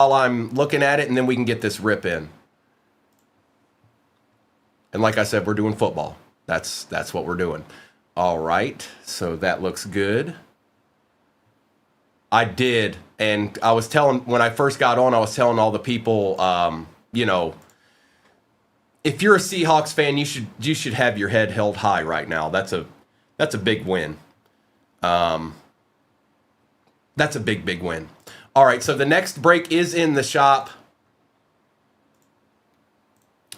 while I'm looking at it, and then we can get this rip in. And like I said, we're doing football. That's what we're doing. All right, so that looks good. I did, and I was telling, when I first got on, I was telling all the people, you know, if you're a Seahawks fan, you should have your head held high right now. That's a big win. That's a big win. All right, so the next break is in the shop.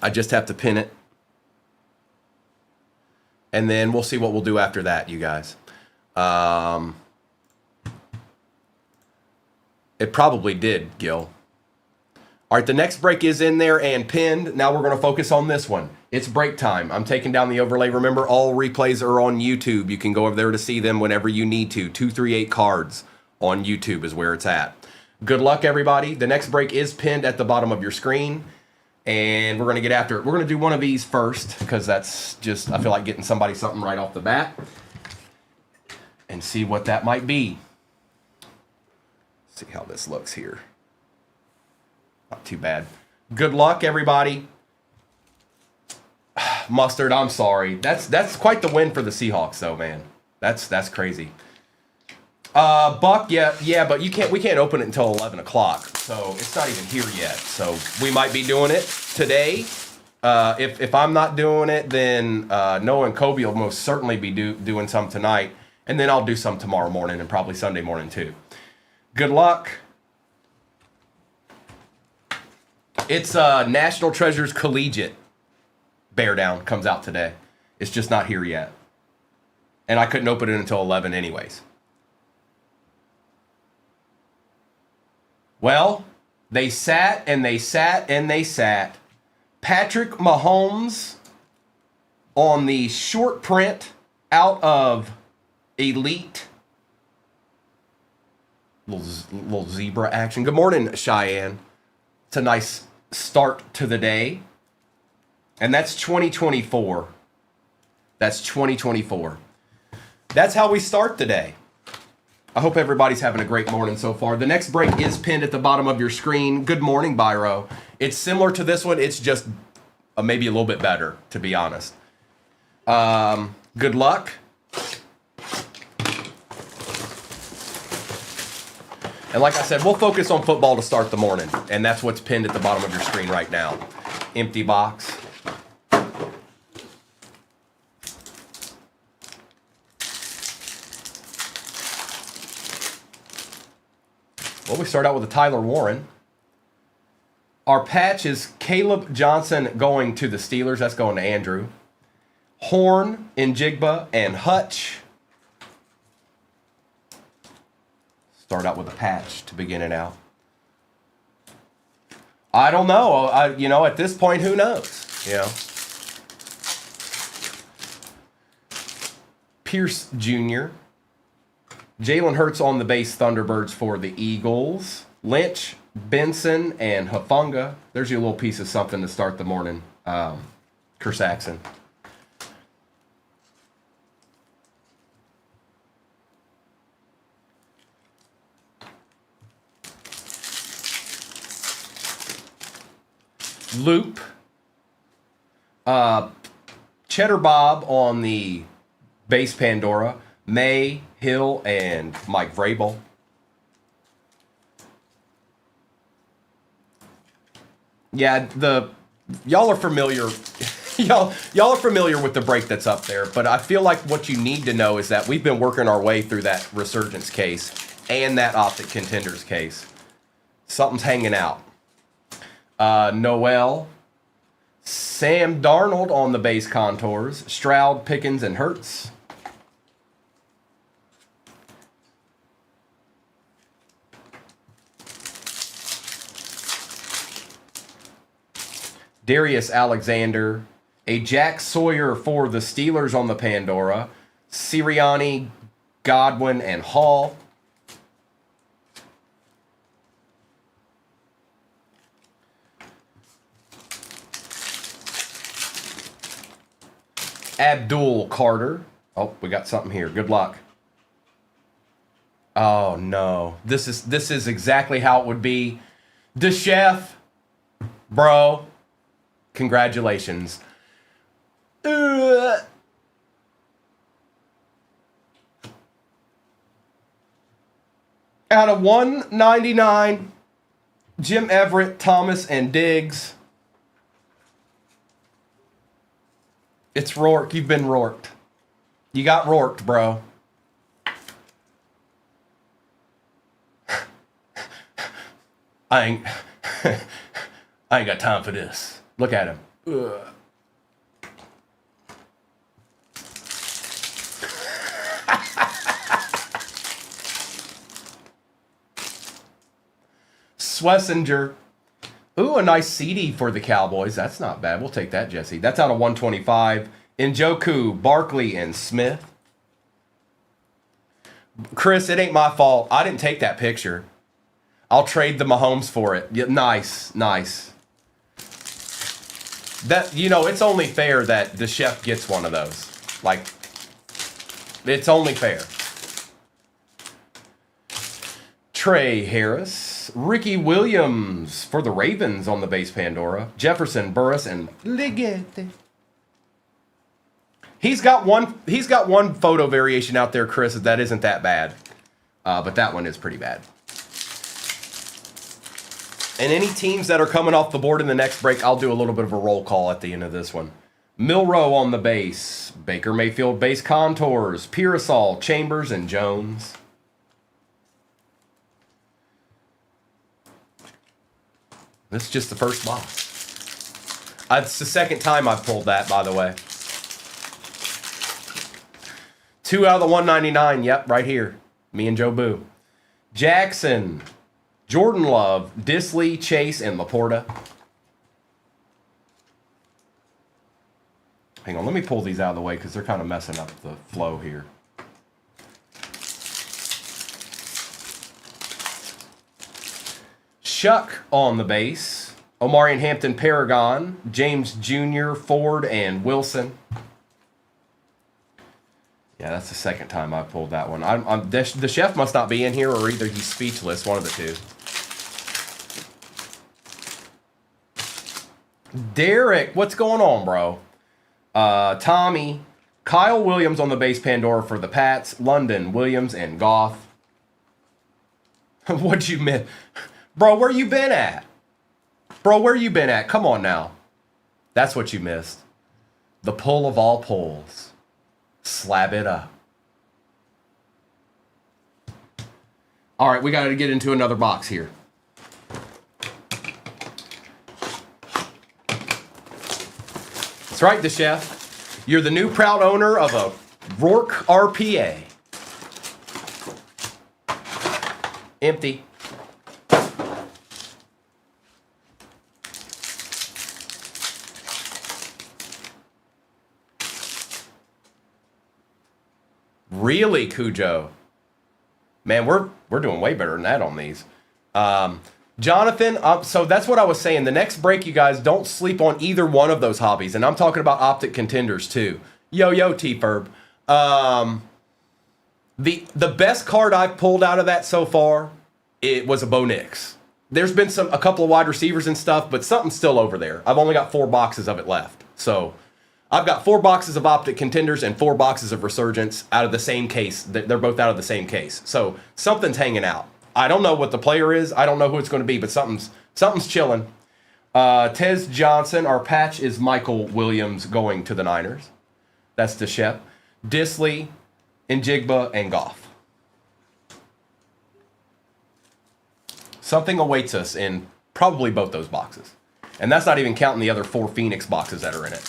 I just have to pin it. And then we'll see what we'll do after that, you guys. It probably did, Gil. All right, the next break is in there and pinned. Now we're going to focus on this one. It's break time. I'm taking down the overlay. Remember, all replays are on YouTube. You can go over there to see them whenever you need to. 238 cards on YouTube is where it's at. Good luck, everybody. The next break is pinned at the bottom of your screen. And we're going to get after it. We're going to do one of these first because that's just, I feel like getting somebody something right off the bat. And see what that might be. See how this looks here. Not too bad. Good luck, everybody. Mustard, I'm sorry. That's quite the win for the Seahawks, though, man. That's crazy. Buck, yeah, but we can't open it until 11 o'clock, so it's not even here yet. So we might be doing it today. If I'm not doing it, then Noah and Kobe will most certainly be doing some tonight, and then I'll do some tomorrow morning and probably Sunday morning too. Good luck. It's National Treasures Collegiate Bear Down comes out today. It's just not here yet, and I couldn't open it until 11 anyways. Well, they sat and they sat and they sat. Patrick Mahomes on the short print out of Elite. Little zebra action. Good morning, Cheyenne. It's a nice start to the day. And that's 2024. That's 2024. That's how we start the day. I hope everybody's having a great morning so far. The next break is pinned at the bottom of your screen. Good morning, Byro. It's similar to this one. It's just maybe a little bit better, to be honest. Good luck. And like I said, we'll focus on football to start the morning. And that's what's pinned at the bottom of your screen right now. Empty box. Well, we start out with a Tyler Warren. Our patch is Caleb Johnson going to the Steelers. That's going to Andrew. Horn, Njigba, and Hutch. Start out with a patch to begin it out. I don't know. At this point, who knows? Pierce Jr. Jalen Hurts on the base Thunderbirds for the Eagles. Lynch, Benson, and Hufanga. There's your little piece of something to start the morning. Kersaxon. Loop. Cheddar Bob on the base Pandora. May, Hill, and Mike Vrabel. Yeah, y'all are familiar. y'all are familiar with the break that's up there, but I feel like what you need to know is that we've been working our way through that Resurgence case and that Optic Contenders case. Something's hanging out. Noel, Sam Darnold on the base contours, Stroud, Pickens, and Hurts. Darius Alexander, a Jack Sawyer for the Steelers on the Pandora, Sirianni, Godwin, and Hall. Abdul Carter. Oh, we got something here. Good luck. Oh no. This is exactly how it would be. The chef, bro, congratulations. Out of 199, Jim Everett, Thomas, and Diggs. It's Rourke. You've been Rourked. You got Rourked, bro. I ain't got time for this. Look at him. Ugh. Schlesinger. Ooh, a nice CD for the Cowboys. That's not bad. We'll take that, Jesse. That's out of 125. Njoku, Barkley, and Smith. Chris, it ain't my fault. I didn't take that picture. I'll trade the Mahomes for it. Yeah, nice, nice. That, you know, it's only fair that the chef gets one of those. Like, it's only fair. Trey Harris, Ricky Williams for the Ravens on the base Pandora. Jefferson, Burris, and Ligette. He's got one photo variation out there, Chris, that isn't that bad. But that one is pretty bad. And any teams that are coming off the board in the next break, I'll do a little bit of a roll call at the end of this one. Milrow on the base. Baker Mayfield base contours. Pearsall, Chambers, and Jones. This is just the first box. It's the second time I've pulled that, by the way. 2 out of the 199. Yep, right here. Me and Joe Boo. Jackson. Jordan Love, Disley, Chase, and Laporta. Hang on, let me pull these out of the way because they're kind of messing up the flow here. Shuck on the base. Omarion Hampton, Paragon. James Jr., Ford, and Wilson. Yeah, that's the second time I pulled that one. The chef must not be in here, or either he's speechless, one of the two. Derek, what's going on, bro? Tommy, Kyle Williams on the base Pandora for the Pats. London, Williams, and Goff. What'd you miss? Bro, where you been at? Bro, where you been at? Come on now. That's what you missed. The pull of all pulls. Slab it up. All right, we got to get into another box here. That's right, the chef. You're the new proud owner of a Rourke RPA. Empty. Really, Cujo? Man, we're doing way better than that on these. Jonathan, so that's what I was saying. The next break, you guys, don't sleep on either one of those hobbies. And I'm talking about optic contenders, too. Yo, T-Ferb. The best card I've pulled out of that so far, it was a Bo Nix. There's been a couple of wide receivers and stuff, but something's still over there. I've only got 4 boxes of it left. So I've got 4 boxes of optic contenders and 4 boxes of resurgence out of the same case. They're both out of the same case. So something's hanging out. I don't know what the player is. I don't know who it's going to be, but something's chilling. Tez Johnson, our patch is Michael Williams going to the Niners. That's the chef. Disley, Njigba, and Goff. Something awaits us in probably both those boxes. And that's not even counting the other 4 Phoenix boxes that are in it.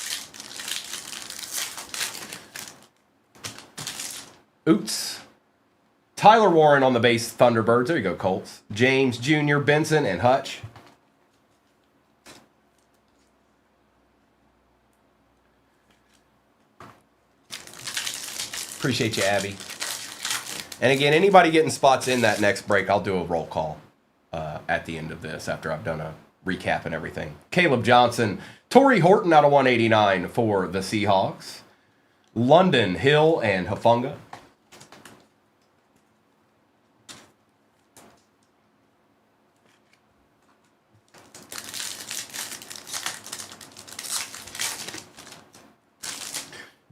Oots. Tyler Warren on the base Thunderbirds. There you go, Colts. James Jr., Benson, and Hutch. Appreciate you, Abby. And again, anybody getting spots in that next break, I'll do a roll call at the end of this after I've done a recap and everything. Caleb Johnson. Torrey Horton out of 189 for the Seahawks. London, Hill, and Hufanga.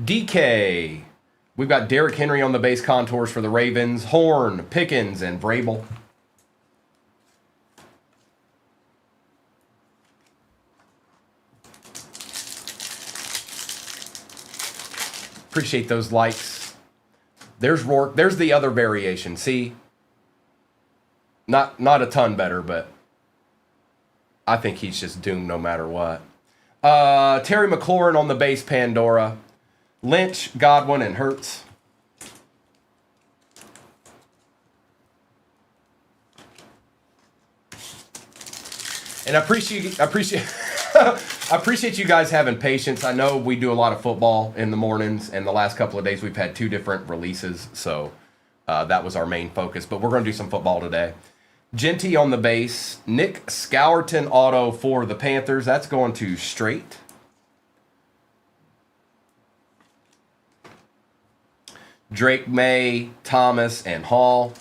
DK. We've got Derrick Henry on the base contours for the Ravens. Horn, Pickens, and Vrabel. Appreciate those likes. There's Rourke. There's the other variation. See? Not a ton better, but I think he's just doomed no matter what. Terry McLaurin on the base Pandora. Lynch, Godwin, and Hurts. And I appreciate I appreciate you guys having patience. I know we do a lot of football in the mornings, and the last couple of days we've had 2 different releases, so that was our main focus. But we're going to do some football today. Genty on the base. Nick Scourton auto for the Panthers. That's going to straight. Drake May, Thomas, and Hall.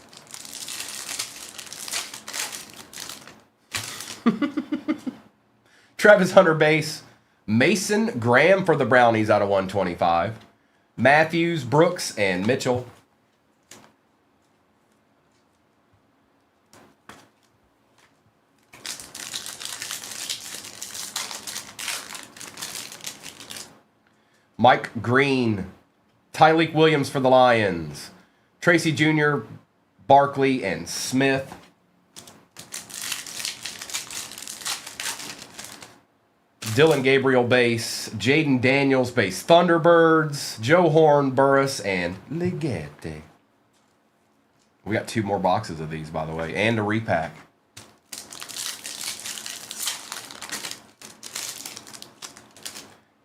Travis Hunter base. Mason Graham for the Brownies out of 125. Matthews, Brooks, and Mitchell. Mike Green. Tyleek Williams for the Lions. Tracy Jr., Barkley, and Smith. Dylan Gabriel base. Jaden Daniels base Thunderbirds. Joe Horn, Burris, and Ligette. We got 2 more boxes of these, by the way, and a repack.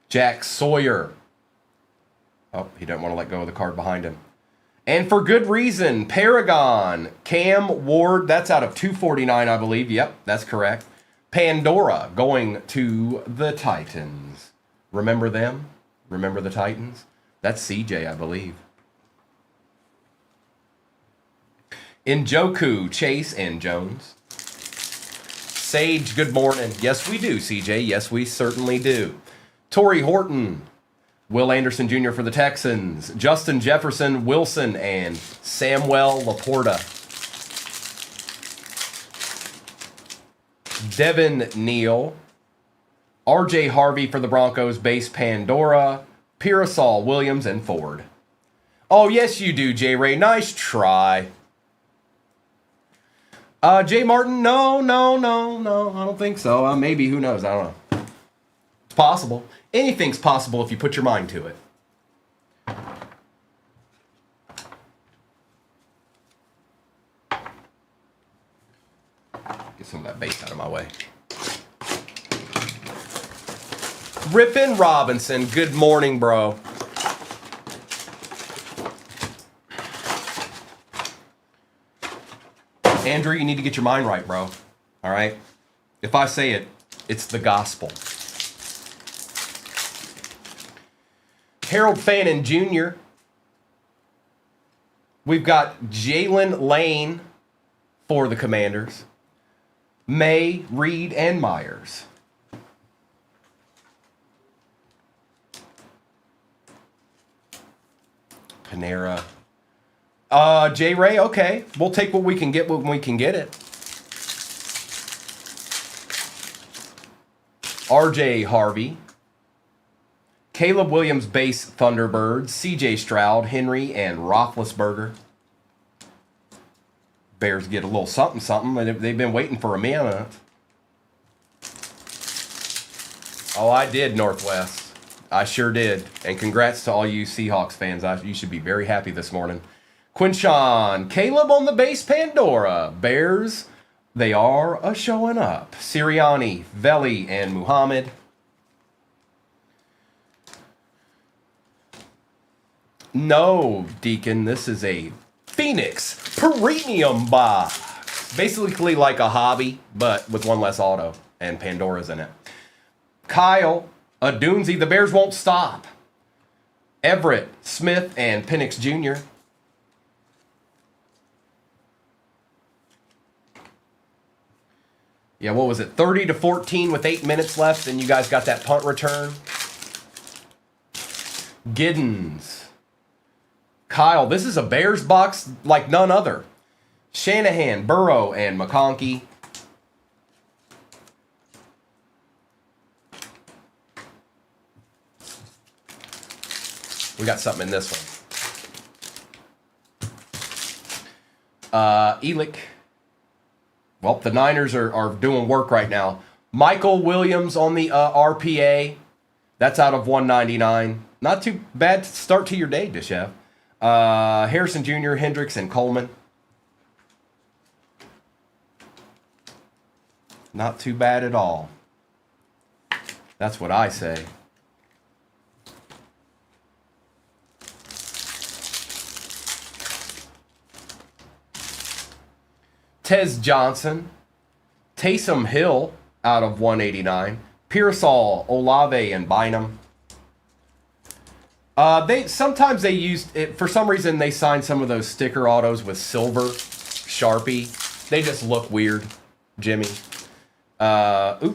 Jack Sawyer. Oh, he doesn't want to let go of the card behind him. And for good reason, Paragon, Cam Ward, that's out of 249, I believe. Yep, that's correct. Pandora going to the Titans. Remember them? Remember the Titans? That's CJ, I believe. Njoku, Chase, and Jones. Sage, good morning. Yes, we do, CJ. Yes, we certainly do. Torrey Horton. Will Anderson Jr. for the Texans. Justin Jefferson, Wilson, and Samuel Laporta. Devin Neal. RJ Harvey for the Broncos, base Pandora. Pearsall, Williams, and Ford. Oh, yes, you do, J. Ray. Nice try. Jay Martin, no. I don't think so. Maybe, who knows? I don't know. It's possible. Anything's possible if you put your mind to it. Get some of that base out of my way. Rippin Robinson, good morning, bro. Andrew, you need to get your mind right, bro. All right? If I say it, it's the gospel. Harold Fannin Jr. We've got Jalen Lane for the Commanders. May, Reed, and Myers. Panera. J. Ray, okay. We'll take what we can get when we can get it. RJ Harvey. Caleb Williams base Thunderbirds. CJ Stroud, Henry, and Roethlisberger. Bears get a little something. They've been waiting for a minute. Oh, I did, Northwest. I sure did. And congrats to all you Seahawks fans. You should be very happy this morning. Quinshawn, Caleb on the base Pandora. Bears, they are a-showing up. Sirianni, Veli, and Muhammad. No, Deacon, this is a Phoenix Premium box. Basically like a hobby, but with one less auto. And Pandora's in it. Kyle, a Doonesy, the Bears won't stop. Everett, Smith, and Penix Jr. Yeah, what was it? 30-14 with 8 minutes left, and you guys got that punt return. Giddens. Kyle, this is a Bears box like none other. Shanahan, Burrow, and McConkey. We got something in this one. Elick. Well, the Niners are doing work right now. Michael Williams on the RPA. That's out of 199. Not too bad start to your day, Dishef. Harrison Jr., Hendricks, and Coleman. Not too bad at all. That's what I say. Tez Johnson, Taysom Hill out of 189, Pearsall, Olave, and Bynum. Sometimes they used it for some reason. They signed some of those sticker autos with silver Sharpie. They just look weird. Jimmy, Tyke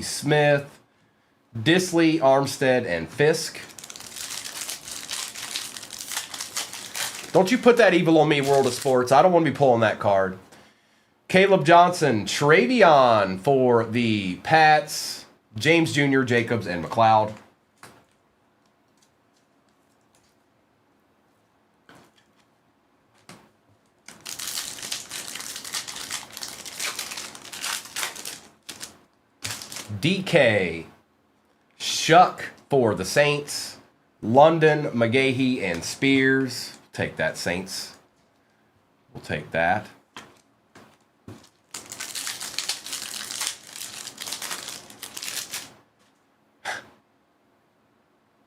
Smith, Disley, Armstead, and Fisk. Don't you put that evil on me, World of Sports. I don't want to be pulling that card. Caleb Johnson, Travion for the Pats, James Jr., Jacobs, and McLeod. DK, Shuck for the Saints, London, McGahee, and Spears. Take that, Saints. We'll take that.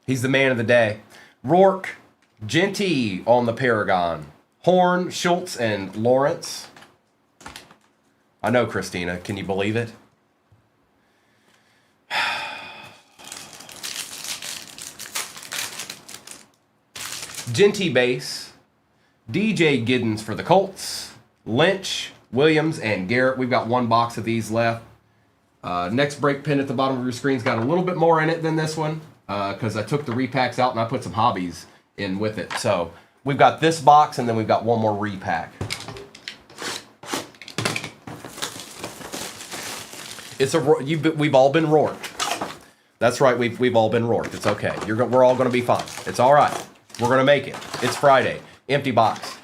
He's the man of the day. Rourke, Genty on the Paragon. Horn, Schultz, and Lawrence. I know, Christina. Can you believe it? Genty base, DJ Giddens for the Colts, Lynch, Williams, and Garrett. We've got one box of these left. Next break pin at the bottom of your screen's got a little bit more in it than this one because I took the repacks out and I put some hobbies in with it. So we've got this box and then we've got one more repack. We've all been roarked. That's right. We've all been roarked. It's okay. We're all going to be fine. It's all right. We're going to make it. It's Friday. Empty box.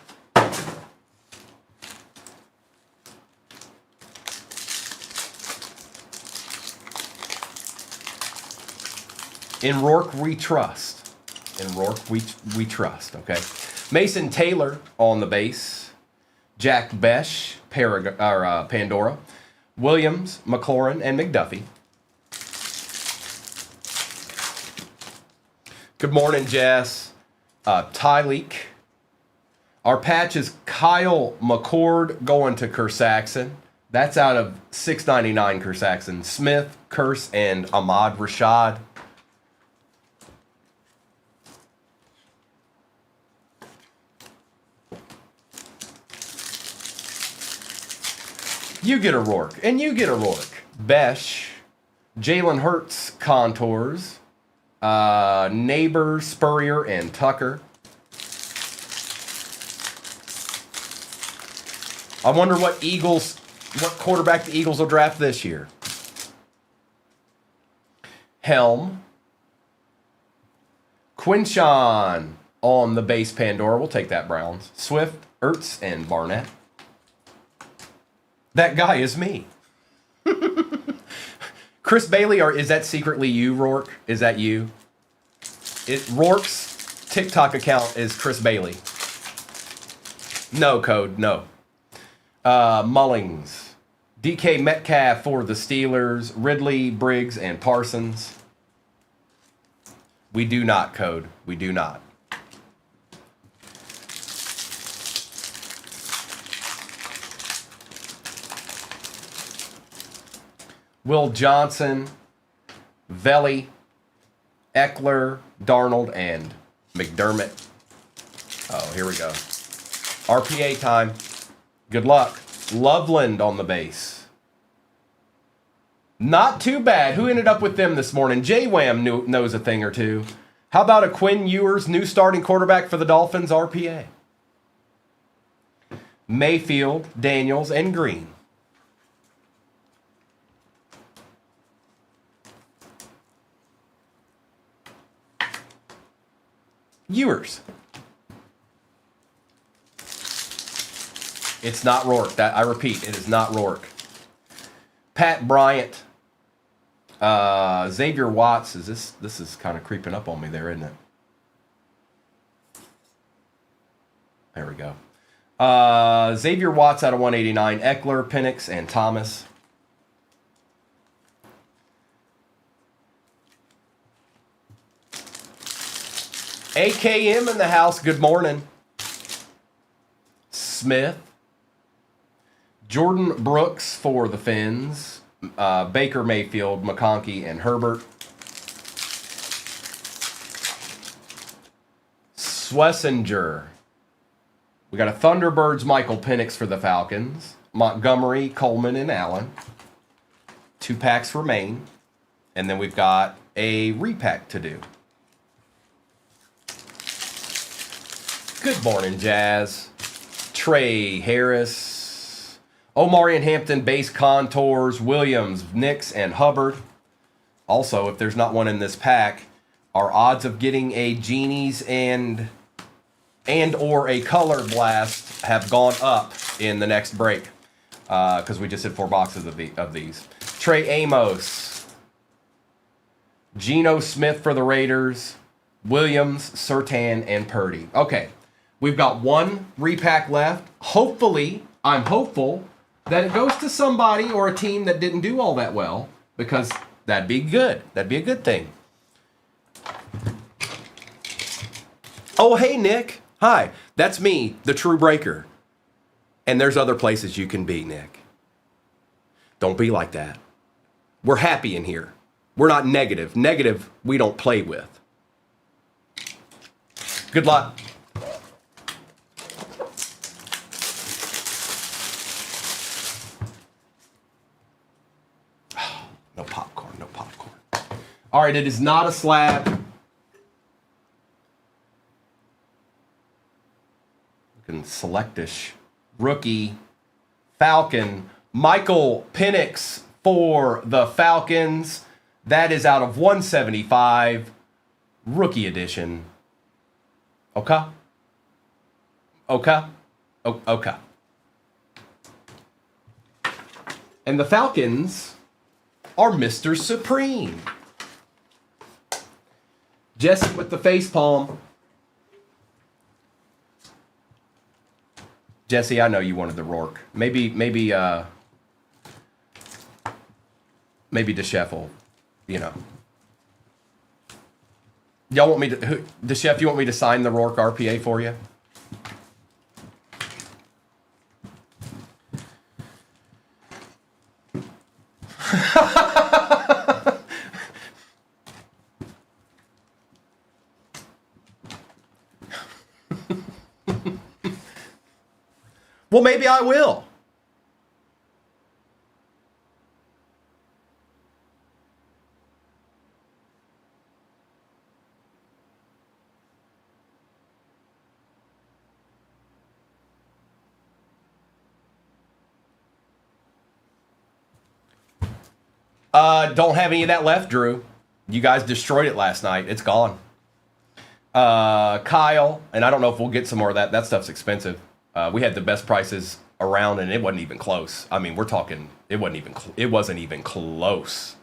In Rourke, we trust. In Rourke, we trust, okay? Mason Taylor on the base. Jack Besh, Pandora. Williams, McLaurin, and McDuffie. Good morning, Jess. Tyleek. Our patch is Kyle McCord going to Kersaxon. That's out of 699 Kersaxon. Smith, Curse, and Ahmad Rashad. You get a Rourke, and you get a Rourke. Besh, Jalen Hurts, Contours. Neighbor, Spurrier, and Tucker. I wonder what quarterback the Eagles will draft this year. Helm. Quinshawn on the base Pandora. We'll take that, Browns. Swift, Ertz, and Barnett. That guy is me. Chris Bailey, is that secretly you, Rourke? Is that you? Rourke's TikTok account is Chris Bailey. No, Code, no. Mullings. DK Metcalf for the Steelers. Ridley, Briggs, and Parsons. We do not, Code. We do not. Will Johnson, Velli, Eckler, Darnold, and McDermott. Oh, here we go. RPA time. Good luck. Loveland on the base. Not too bad. Who ended up with them this morning? J-Wham knows a thing or two. How about a Quinn Ewers, new starting quarterback for the Dolphins, RPA? Mayfield, Daniels, and Green. Ewers. It's not Rourke. That I repeat, it is not Rourke. Pat Bryant. Xavier Watts. This is kind of creeping up on me there, isn't it? There we go. Xavier Watts out of 189. Eckler, Penix, and Thomas. AKM in the house. Good morning. Smith. Jordan Brooks for the Finns. Baker Mayfield, McConkey, and Herbert. Schlesinger. We got a Thunderbirds Michael Penix for the Falcons. Montgomery, Coleman, and Allen. 2 packs remain. And then we've got a repack to do. Good morning, Jazz. Trey Harris. Omari and Hampton, base contours. Williams, Nix, and Hubbard. Also, if there's not one in this pack, our odds of getting a Genies and or a Color Blast have gone up in the next break. Because we just hit 4 boxes of these. Trey Amos. Geno Smith for the Raiders. Williams, Surtain, and Purdy. Okay. We've got 1 repack left. Hopefully, I'm hopeful that it goes to somebody or a team that didn't do all that well, because that'd be good. That'd be a good thing. Oh, hey, Nick. Hi. That's me, the True Breaker. And there's other places you can be, Nick. Don't be like that. We're happy in here. We're not negative. Negative, we don't play with. Good luck. No popcorn, no popcorn. All right, it is not a slab. Looking selectish. Rookie, Falcon, Michael Penix for the Falcons. That is out of 175. Rookie edition. Okay? Okay? Okay. And the Falcons are Mr. Supreme. Jesse with the face palm. Jesse, I know you wanted the Rourke. Maybe DeChef, you know. Y'all want me to, DeChef, you want me to sign the Rourke RPA for you? Well, maybe I will. Don't have any of that left, Drew. You guys destroyed it last night. It's gone. Kyle, and I don't know if we'll get some more of that. That stuff's expensive. We had the best prices around, and it wasn't even close. I mean, we're talking, it wasn't even close.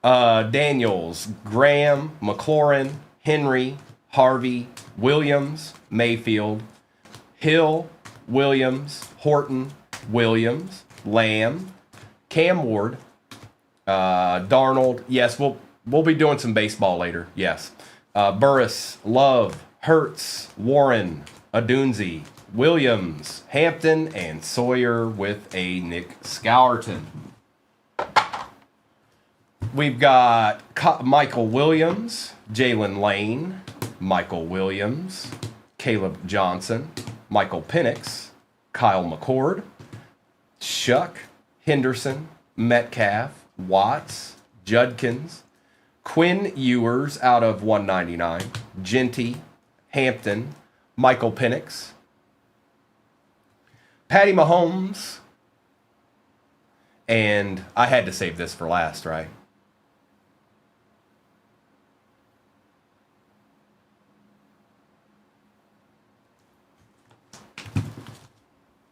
Daniels, Graham, McLaurin, Henry, Harvey, Williams, Mayfield, Hill, Williams, Horton, Williams, Lamb, Cam Ward, Darnold. Yes, we'll be doing some baseball later. Yes. Burris, Love, Hertz, Warren, Adunzi, Williams, Hampton, and Sawyer with a Nick Scourton. We've got Michael Williams, Jalen Lane, Michael Williams, Caleb Johnson, Michael Penix, Kyle McCord, Shuck, Henderson, Metcalf, Watts, Judkins, Quinn Ewers out of 199. Genty, Hampton, Michael Penix. Patty Mahomes. And I had to save this for last, right?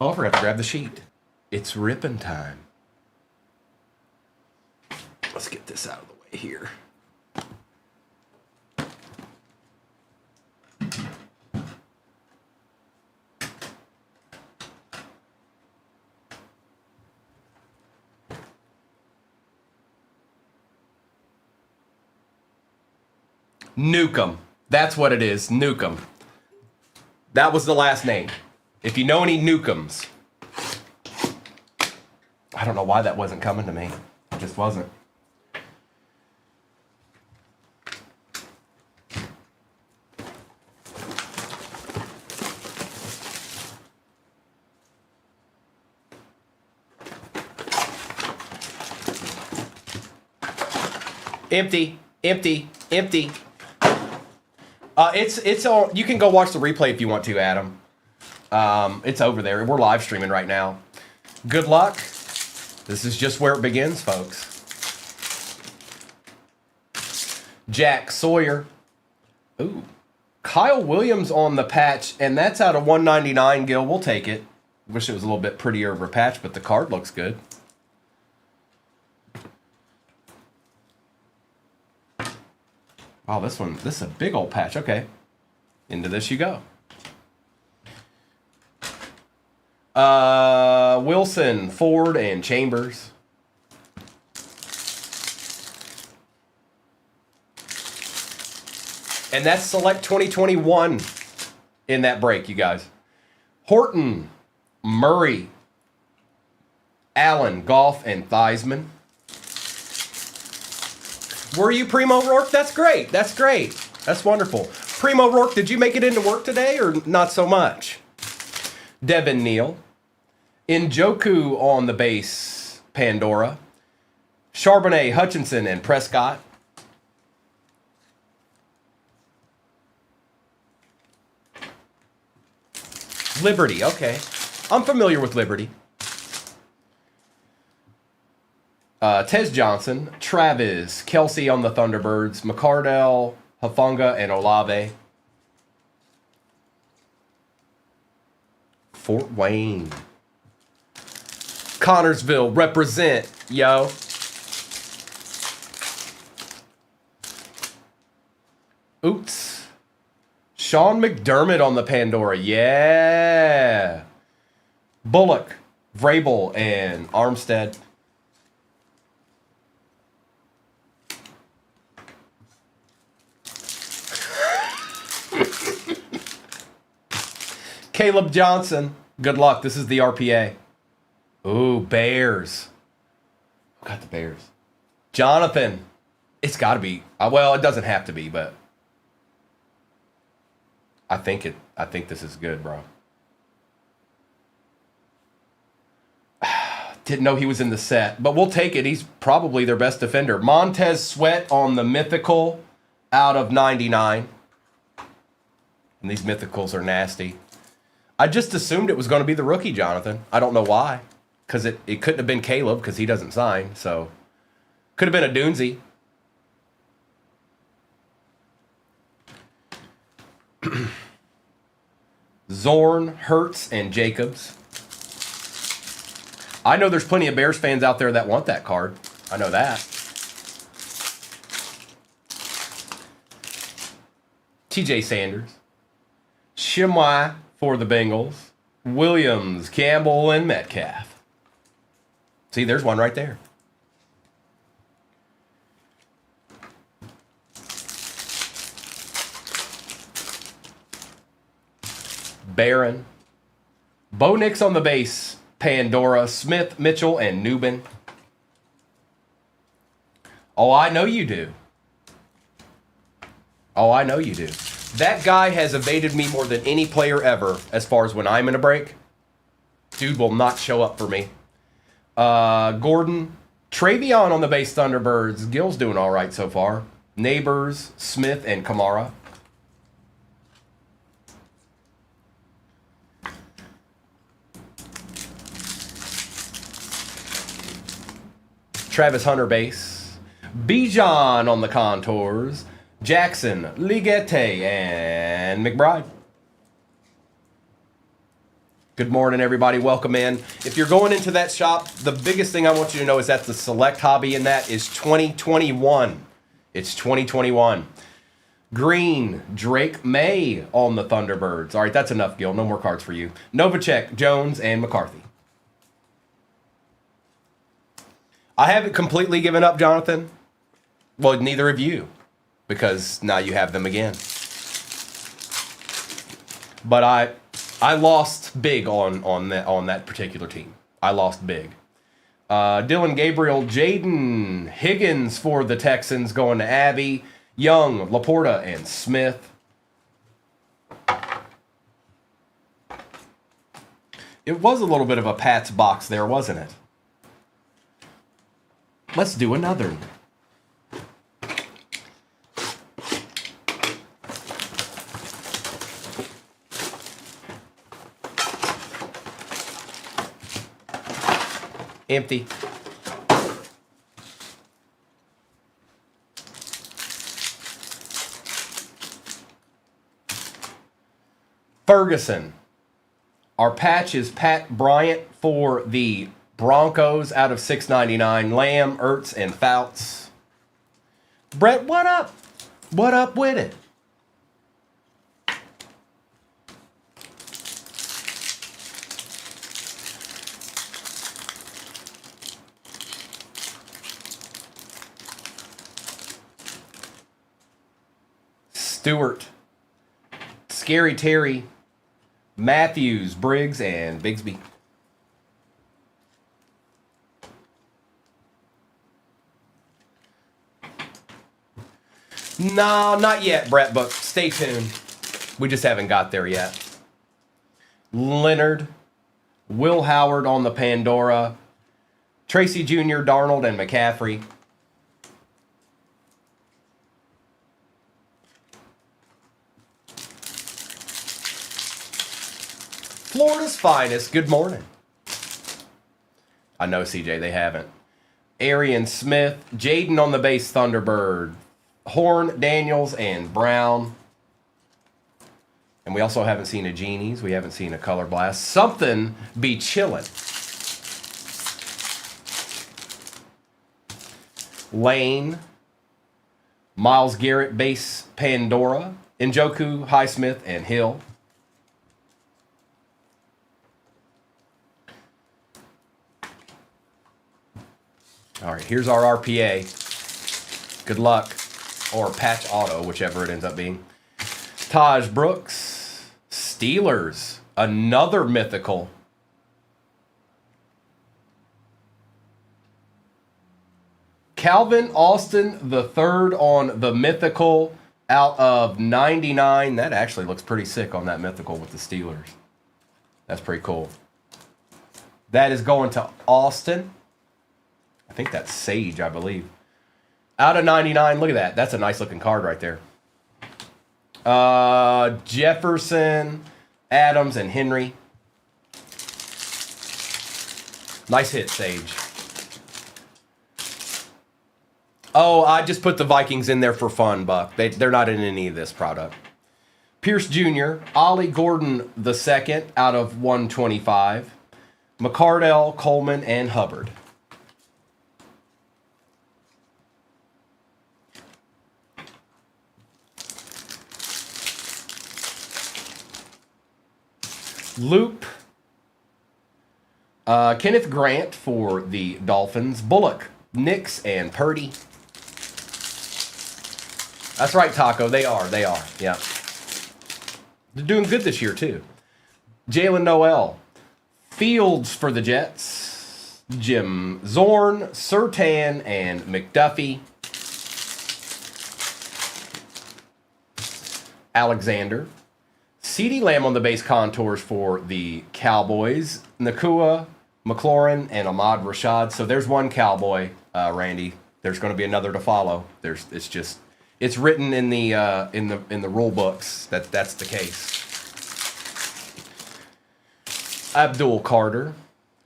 Oh, I forgot to grab the sheet. It's ripping time. Let's get this out of the way here. Newcomb. That's what it is. Newcomb. That was the last name. If you know any Newcombs. I don't know why that wasn't coming to me. It just wasn't. Empty, empty, empty. It's all. You can go watch the replay if you want to, Adam. It's over there. We're live streaming right now. Good luck. This is just where it begins, folks. Jack Sawyer. Ooh. Kyle Williams on the patch, and that's out of 199, Gil. We'll take it. Wish it was a little bit prettier of a patch, but the card looks good. Wow, this is a big old patch. Okay. Into this you go. Wilson, Ford, and Chambers. And that's select 2021 in that break, you guys. Horton, Murray, Allen, Goff, and Theismann. Were you Primo Rourke? That's great. That's great. That's wonderful. Primo Rourke, did you make it into work today or not so much? Devin Neal. Njoku on the base, Pandora. Charbonnet, Hutchinson, and Prescott. Liberty, okay. I'm familiar with Liberty. Tez Johnson, Travis, Kelsey on the Thunderbirds, McCardell, Hufanga, and Olave. Fort Wayne. Connorsville, represent, yo. Oops. Sean McDermott on the Pandora, yeah. Bullock, Vrabel, and Armstead. Caleb Johnson. Good luck. This is the RPA. Ooh, Bears. Who got the Bears? Jonathan. It's got to be. Well, it doesn't have to be, but I think this is good, bro. Didn't know he was in the set, but we'll take it. He's probably their best defender. Montez Sweat on the mythical out of 99. And these mythicals are nasty. I just assumed it was going to be the rookie, Jonathan. I don't know why. Because it couldn't have been Caleb because he doesn't sign. So, could have been a Doonesy. Zorn, Hertz, and Jacobs. I know there's plenty of Bears fans out there that want that card. I know that. TJ Sanders. Shimwa for the Bengals. Williams, Campbell, and Metcalf. See, there's one right there. Barron. Bo Nix on the base. Pandora, Smith, Mitchell, and Newbin. Oh, I know you do. Oh, I know you do. That guy has evaded me more than any player ever as far as when I'm in a break. Dude will not show up for me. Gordon. Travion on the base Thunderbirds. Gil's doing all right so far. Neighbors, Smith, and Kamara. Travis Hunter base. Bijan on the contours. Jackson, Ligette, and McBride. Good morning, everybody. Welcome in. If you're going into that shop, the biggest thing I want you to know is that the select hobby in that is 2021. It's 2021. Green, Drake May on the Thunderbirds. All right, that's enough, Gil. No more cards for you. Novacek, Jones, and McCarthy. I haven't completely given up, Jonathan. Well, neither have you, because now you have them again. But I lost big on that particular team. I lost big. Dylan Gabriel, Jaden Higgins for the Texans going to Abby, Young, Laporta, and Smith. It was a little bit of a Pats box there, wasn't it? Let's do another. Empty. Ferguson. Our patch is Pat Bryant for the Broncos out of $6.99. Lamb, Ertz, and Fouts. Brett, what up? What up with it? Stewart, Scary Terry, Matthews, Briggs, and Bigsby. No, not yet, Brett, but stay tuned. We just haven't got there yet. Leonard, Will Howard on the Pandora, Tracy Jr., Darnold, and McCaffrey. Florida's finest, good morning. I know, CJ, they haven't. Arian Smith, Jaden on the base, Thunderbird, Horn, Daniels, and Brown. And we also haven't seen a Genie's. We haven't seen a Color Blast. Something be chillin'. Lane, Miles Garrett, base, Pandora, Njoku, Highsmith, and Hill. All right, here's our RPA. Good luck. Or patch auto, whichever it ends up being. Taj Brooks. Steelers. Another mythical. Calvin Austin the third on the mythical out of 99. That actually looks pretty sick on that mythical with the Steelers. That's pretty cool. That is going to Austin. I think that's Sage, I believe. Out of 99, look at that. That's a nice looking card right there. Jefferson, Adams, and Henry. Nice hit, Sage. Oh, I just put the Vikings in there for fun, Buck. They're not in any of this product. Pierce Jr., Ollie Gordon II out of 125. McCardell, Coleman, and Hubbard. Loop. Kenneth Grant for the Dolphins. Bullock, Nix, and Purdy. That's right, Taco. They are. Yeah. They're doing good this year, too. Jalen Noel. Fields for the Jets. Jim Zorn, Surtain, and McDuffie. Alexander. CeeDee Lamb on the base contours for the Cowboys. Nakua, McLaurin, and Ahmad Rashad. So there's one Cowboy, Randy. There's going to be another to follow. It's just It's written in the rule books that that's the case. Abdul Carter,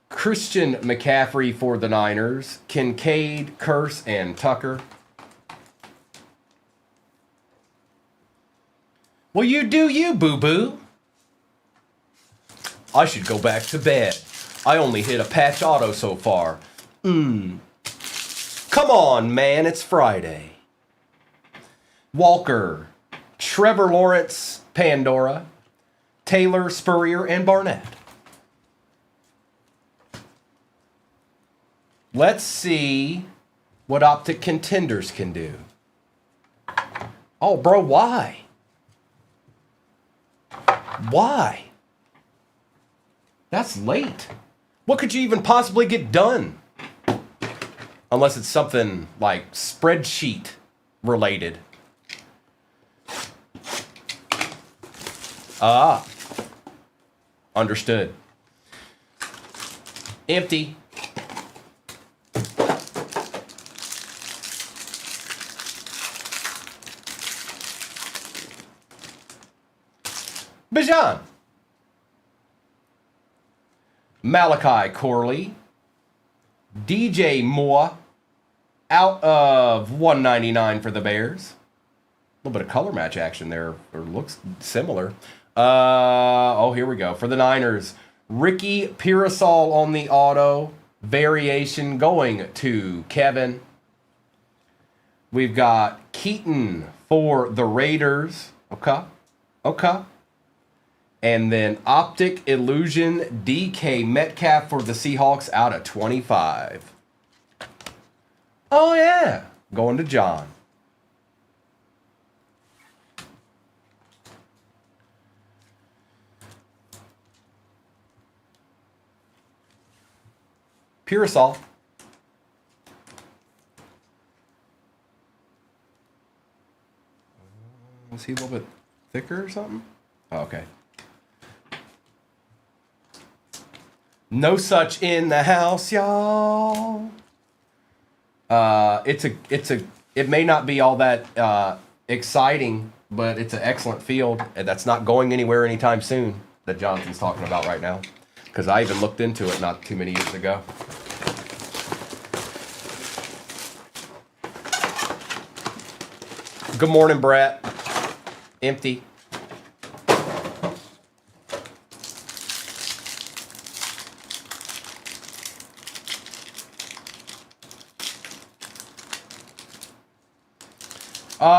Christian McCaffrey for the Niners, Kincaid, Curse, and Tucker. Well, you do you, boo-boo. I should go back to bed. I only hit a patch auto so far. Come on, man, it's Friday. Walker, Trevor Lawrence, Pandora, Taylor, Spurrier, and Barnett. Let's see what Optic Contenders can do. Oh, bro, why? Why? That's late. What could you even possibly get done? Unless it's something like spreadsheet related. Ah. Understood. Empty. Bijan. Malachi Corley. DJ Moore. Out of 199 for the Bears. A little bit of color match action there. Or looks similar. Oh, here we go. For the Niners. Ricky Pearsall on the auto. Variation going to Kevin. We've got Keaton for the Raiders. Okay. And then Optic Illusion DK Metcalf for the Seahawks out of 25. Oh, yeah. Going to John. Pearsall. Was he a little bit thicker or something? Oh, okay. No such in the house, y'all. It may not be all that exciting, but it's an excellent field, and that's not going anywhere anytime soon that Jonathan's talking about right now. Because I even looked into it not too many years ago. Good morning, Brett. Empty.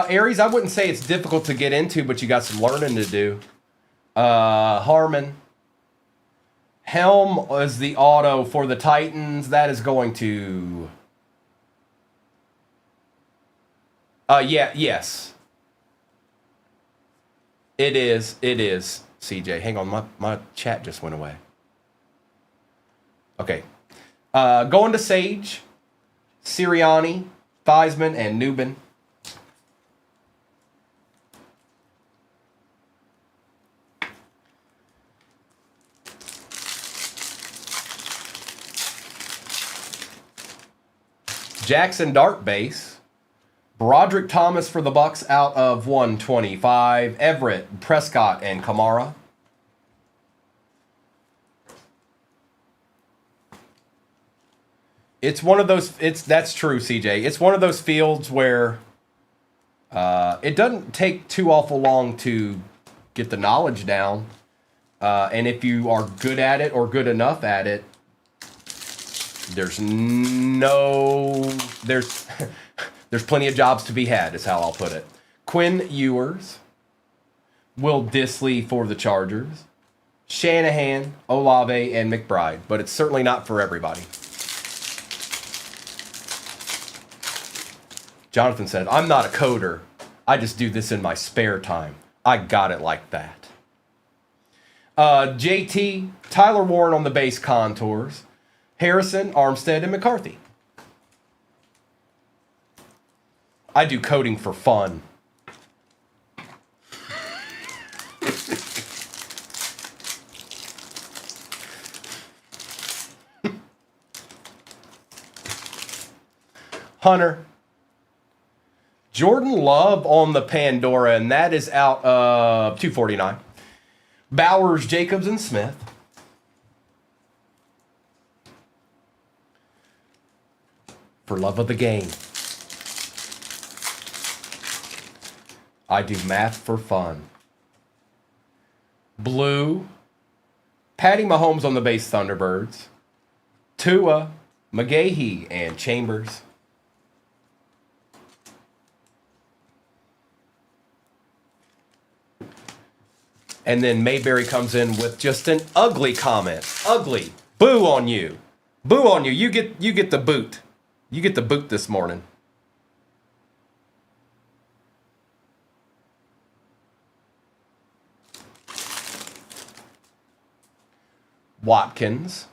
Aries, I wouldn't say it's difficult to get into, but you got some learning to do. Harmon. Helm is the auto for the Titans. That is going to... yes. It is, CJ. Hang on, my chat just went away. Okay. Going to Sage, Sirianni, Theismann, and Newbin. Jackson Dart base. Broderick Thomas for the Bucks out of 125. Everett, Prescott, and Kamara. It's one of those. That's true, CJ. It's one of those fields where it doesn't take too awful long to get the knowledge down, and if you are good at it or good enough at it, there's plenty of jobs to be had, is how I'll put it. Quinn Ewers, Will Dissly for the Chargers, Shanahan, Olave, and McBride, but it's certainly not for everybody. Jonathan said, I'm not a coder. I just do this in my spare time. I got it like that. JT, Tyler Warren on the base contours. Harrison, Armstead, and McCarthy. I do coding for fun. Hunter, Jordan Love on the Pandora, and that is out of 249. Bowers, Jacobs, and Smith. For love of the game. I do math for fun. Blue, Patty Mahomes on the base Thunderbirds. Tua, McGahee, and Chambers. And then Mayberry comes in with just an ugly comment. Ugly. Boo on you. Boo on you. You get the boot. You get the boot this morning. Watkins.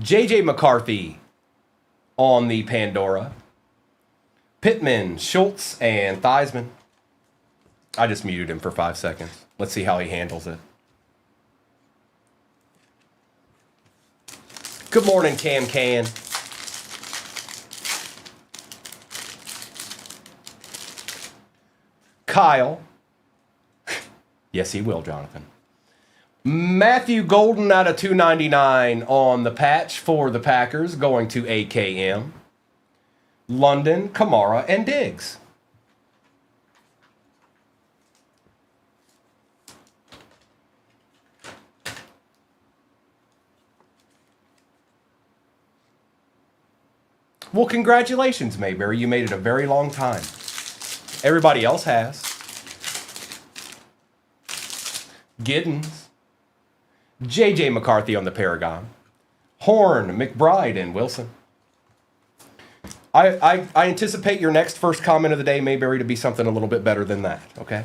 JJ McCarthy on the Pandora. Pittman, Schultz, and Theismann. I just muted him for 5 seconds. Let's see how he handles it. Good morning, Cam Can. Kyle. Yes, he will, Jonathan. Matthew Golden out of 299 on the patch for the Packers, going to AKM. London, Kamara, and Diggs. Well, congratulations, Mayberry. You made it a very long time. Everybody else has. Giddens. J.J. McCarthy on the Paragon. Horn, McBride, and Wilson. I anticipate your next first comment of the day, Mayberry, to be something a little bit better than that, okay?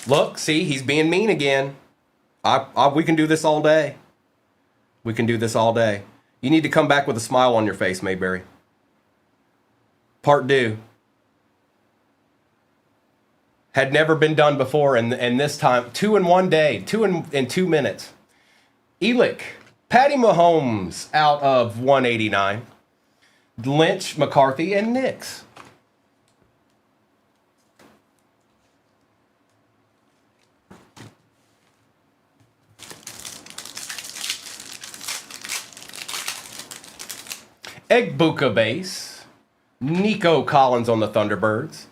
Look, see, he's being mean again. We can do this all day. We can do this all day. You need to come back with a smile on your face, Mayberry. Part due. Had never been done before, and this time, 2 in 1 day, 2 in 2 minutes. Elick, Patty Mahomes out of 189. Lynch, McCarthy, and Nix. Egbuka base. Nico Collins on the Thunderbirds.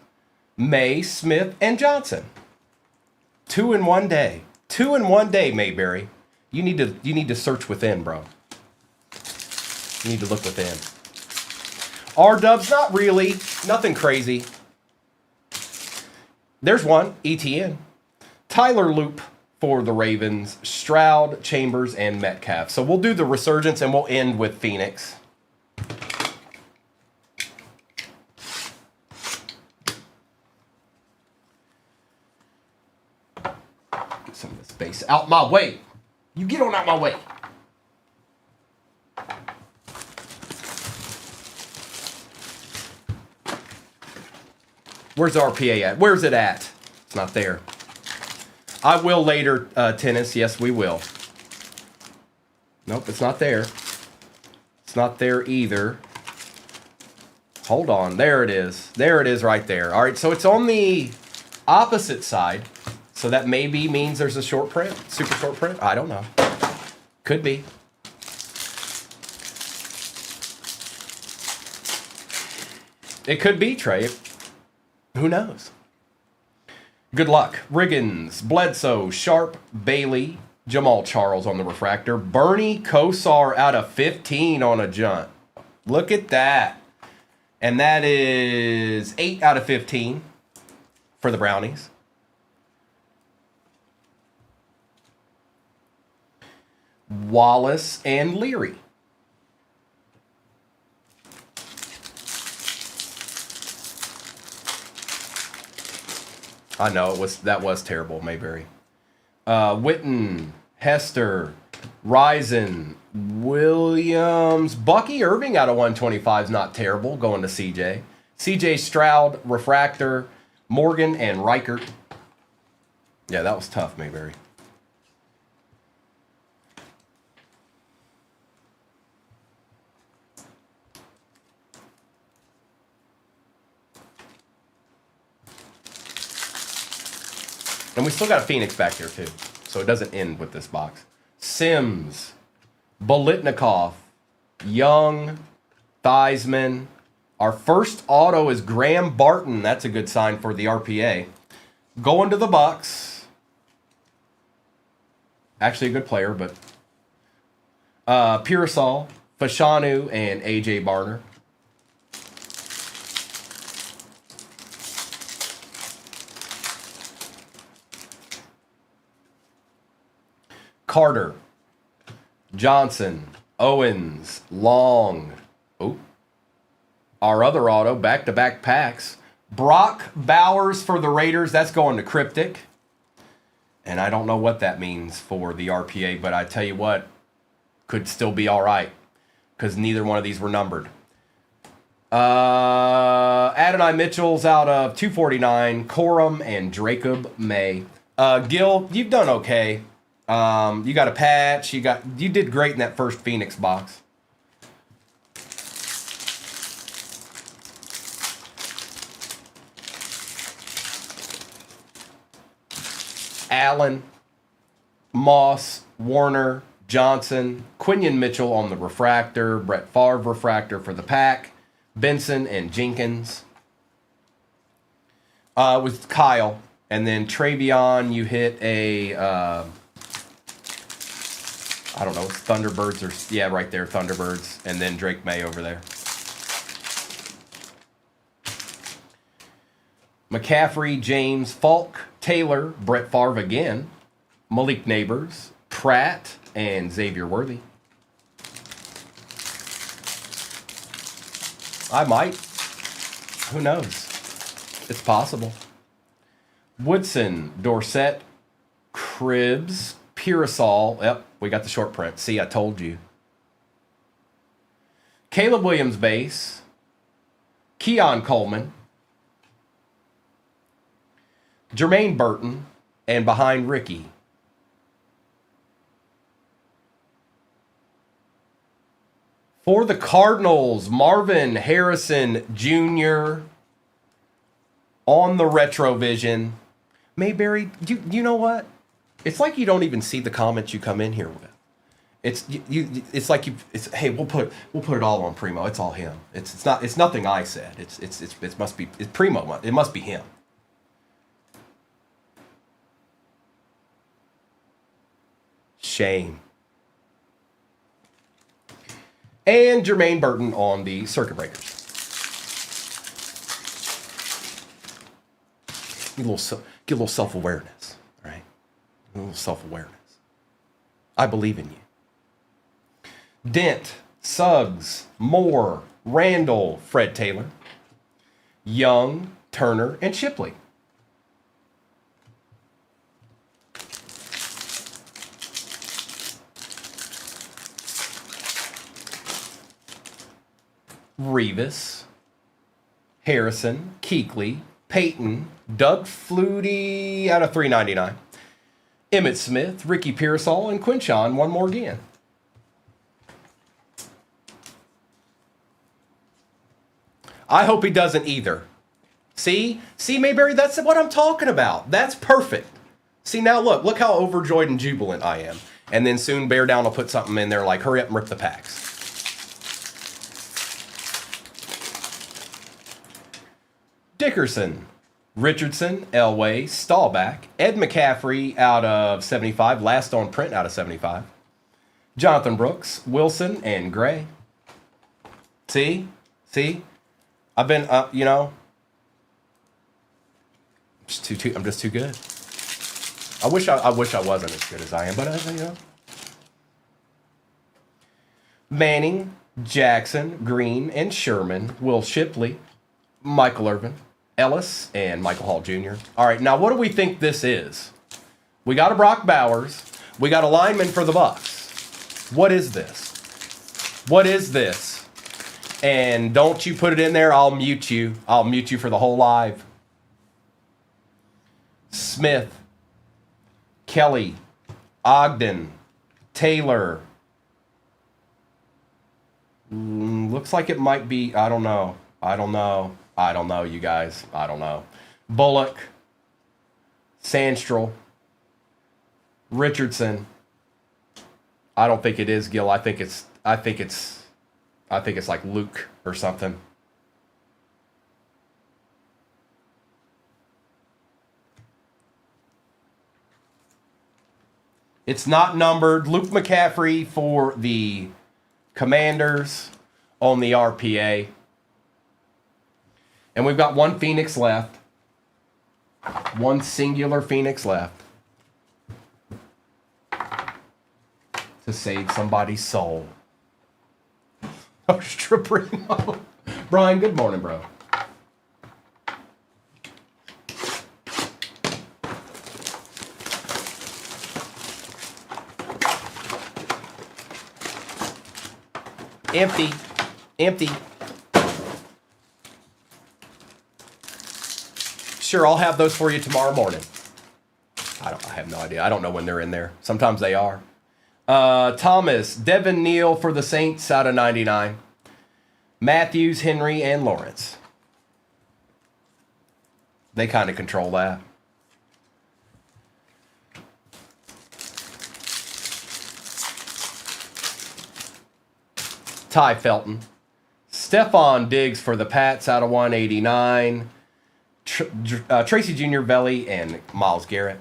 May, Smith, and Johnson. 2 in 1 day. 2 in 1 day, Mayberry. You need to search within, bro. You need to look within. R-dubs, not really. Nothing crazy. There's one, ETN. Tyler Loop for the Ravens. Stroud, Chambers, and Metcalf. So we'll do the resurgence and we'll end with Phoenix. Get some of this space out my way. You get on out my way. Where's RPA at? Where's it at? It's not there. I will later, tennis. Yes, we will. Nope, it's not there. It's not there either. Hold on. There it is. There it is right there. All right, so it's on the opposite side. So that maybe means there's a short print, super short print. I don't know. Could be. It could be, Trey. Who knows? Good luck. Riggins, Bledsoe, Sharp, Bailey, Jamal Charles on the refractor. Bernie Kosar out of 15 on a junt. Look at that. And that is 8 out of 15 for the Brownies. Wallace and Leary. I know that was terrible, Mayberry. Witten, Hester, Risen, Williams, Bucky Irving out of 125 is not terrible. Going to CJ. CJ Stroud, Refractor, Morgan, and Reichert. Yeah, that was tough, Mayberry. And we still got a Phoenix back there, too. So it doesn't end with this box. Sims. Bolitnikov. Young. Theismann. Our first auto is Graham Barton. That's a good sign for the RPA. Going to the Bucks. Actually a good player, but... Pearsall, Fashanu, and A.J. Barner. Carter, Johnson, Owens, Long. Oh, our other auto, back-to-back packs. Brock Bowers for the Raiders. That's going to Cryptic. And I don't know what that means for the RPA, but I tell you what, could still be all right because neither one of these were numbered. Adonai Mitchell's out of 249, Corum and Jacob May. Gil, you've done okay. You got a patch. You did great in that first Phoenix box. Allen, Moss, Warner, Johnson, Quinion Mitchell on the refractor, Brett Favre refractor for the pack, Benson and Jenkins. With Kyle, and then Travion, you hit a I don't know, Thunderbirds or yeah, right there, Thunderbirds, and then Drake May over there. McCaffrey, James, Falk, Taylor, Brett Favre again, Malik Neighbors, Pratt, and Xavier Worthy. I might. Who knows? It's possible. Woodson, Dorsett, Cribbs, Pearsall. Yep, we got the short print. See, I told you. Caleb Williams base. Keon Coleman. Jermaine Burton. And behind Ricky. For the Cardinals, Marvin Harrison Jr. on the Retrovision. Mayberry, you know what? It's like you don't even see the comments you come in here with. It's like hey, we'll put it all on Primo. It's all him. It's nothing I said. It must be Primo. It must be him. Shame. And Jermaine Burton on the Circuit Breakers. Get a little self-awareness, all right? A little self-awareness. I believe in you. Dent, Suggs, Moore, Randall, Fred Taylor, Young, Turner, and Shipley. Revis, Harrison, Kuechly, Peyton, Doug Flutie out of 399, Emmitt Smith, Ricky Pearsall, and Quinshon one more again. I hope he doesn't either. See, Mayberry, that's what I'm talking about. That's perfect. See, now look how overjoyed and jubilant I am. And then soon Bear Down will put something in there like, hurry up and rip the packs. Dickerson, Richardson, Elway, Staubach, Ed McCaffrey out of 75, last on print out of 75. Jonathan Brooks, Wilson, and Gray. See? I've been, I'm just too good. I wish I wasn't as good as I am, but Manning, Jackson, Green, and Sherman, Will Shipley, Michael Irvin, Ellis, and Michael Hall Jr. All right, now what do we think this is? We got a Brock Bowers. We got a lineman for the Bucks. What is this? What is this? And don't you put it in there, I'll mute you. I'll mute you for the whole live. Smith, Kelly, Ogden, Taylor. Looks like it might be, I don't know, you guys. I don't know. Bullock, Sandstrel, Richardson. I don't think it is Gil. I think it's like Luke or something. It's not numbered. Luke McCaffrey for the Commanders on the RPA. And we've got one Phoenix left. One singular Phoenix left. To save somebody's soul. Extra Primo. Brian, good morning, bro. Empty. Empty. Sure, I'll have those for you tomorrow morning. I have no idea. I don't know when they're in there. Sometimes they are. Thomas, Devin Neal for the Saints out of 99. Matthews, Henry, and Lawrence. They kind of control that. Ty Felton. Stephon Diggs for the Pats out of 189. Tracy Jr., Velli, and Myles Garrett.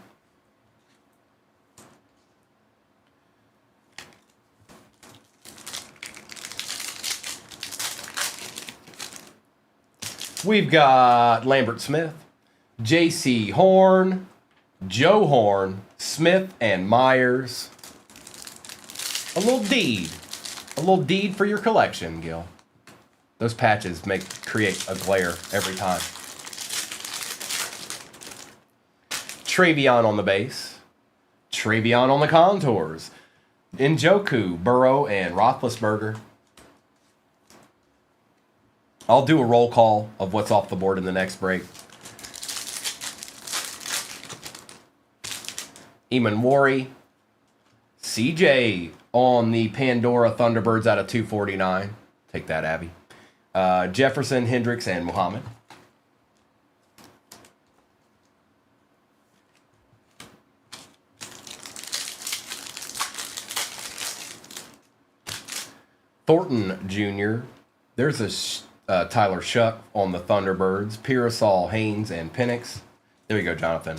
We've got Lambert Smith, J.C. Horn, Joe Horn, Smith, and Myers. A little deed. A little deed for your collection, Gil. Those patches create a glare every time. Travion on the base. Travion on the contours. Njoku, Burrow, and Roethlisberger. I'll do a roll call of what's off the board in the next break. Eamon Worry. CJ on the Pandora Thunderbirds out of 249. Take that, Abby. Jefferson, Hendricks, and Muhammad. Thornton Jr. There's a Tyler Shuck on the Thunderbirds. Pearsall, Haynes, and Penix. There you go, Jonathan.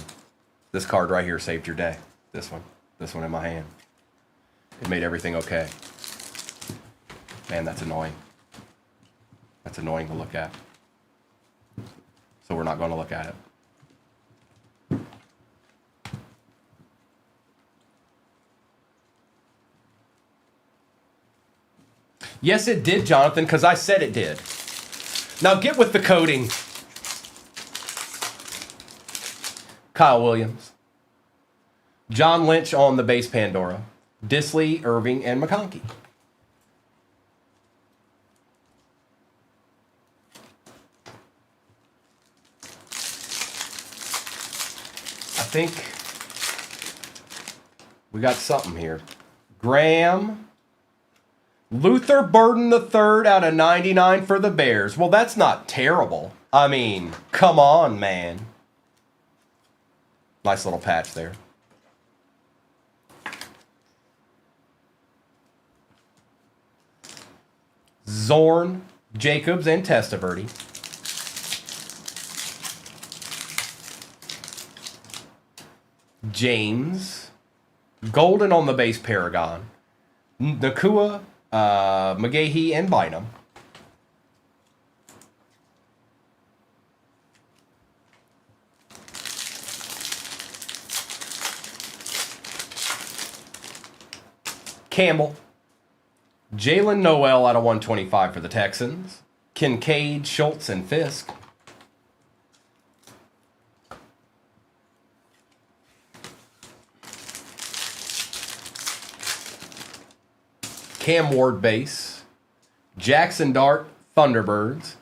This card right here saved your day. This one in my hand. It made everything okay. Man, that's annoying. That's annoying to look at. So we're not going to look at it. Yes, it did, Jonathan, because I said it did. Now get with the coding. Kyle Williams. John Lynch on the base Pandora. Disley, Irving, and McConkey. I think we got something here. Graham. Luther Burden III out of 99 for the Bears. Well, that's not terrible. I mean, come on, man. Nice little patch there. Zorn, Jacobs, and Testaverde. James. Golden on the base Paragon. Nakua, McGahee, and Bynum. Campbell. Jalen Noel out of 125 for the Texans. Kincaid, Schultz, and Fisk. Cam Ward base. Jackson Dart, Thunderbirds.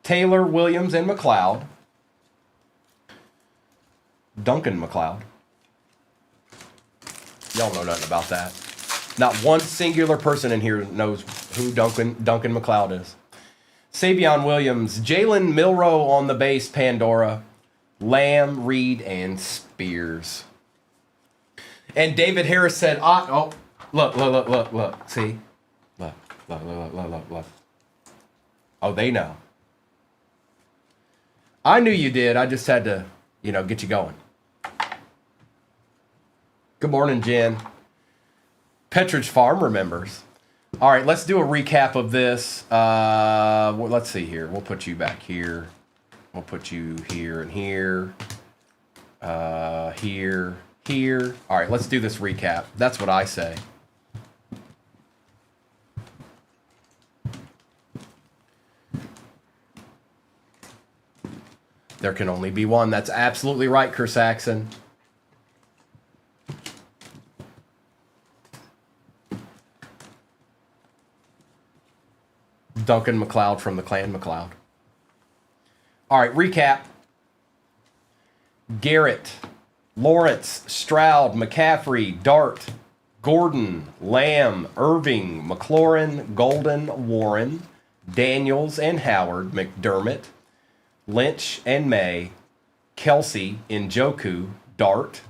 Taylor, Williams, and McLeod. Duncan McLeod. Y'all know nothing about that. Not one singular person in here knows who Duncan McLeod is. Savion Williams. Jalen Milroe on the base Pandora. Lamb, Reed, and Spears. And David Harris said, oh, look. See? Look. Oh, they know. I knew you did. I just had to, get you going. Good morning, Jen. Petridge Farm remembers. All right, let's do a recap of this. Let's see here. We'll put you back here. We'll put you here and here. Here. All right, let's do this recap. That's what I say. There can only be one. That's absolutely right, Chris Saxon. Duncan McLeod from the Clan McLeod. All right, recap. Garrett, Lawrence, Stroud, McCaffrey, Dart, Gordon, Lamb, Irving, McLaurin, Golden, Warren, Daniels and Howard, McDermott, Lynch and May, Kelsey, Njoku, Dart,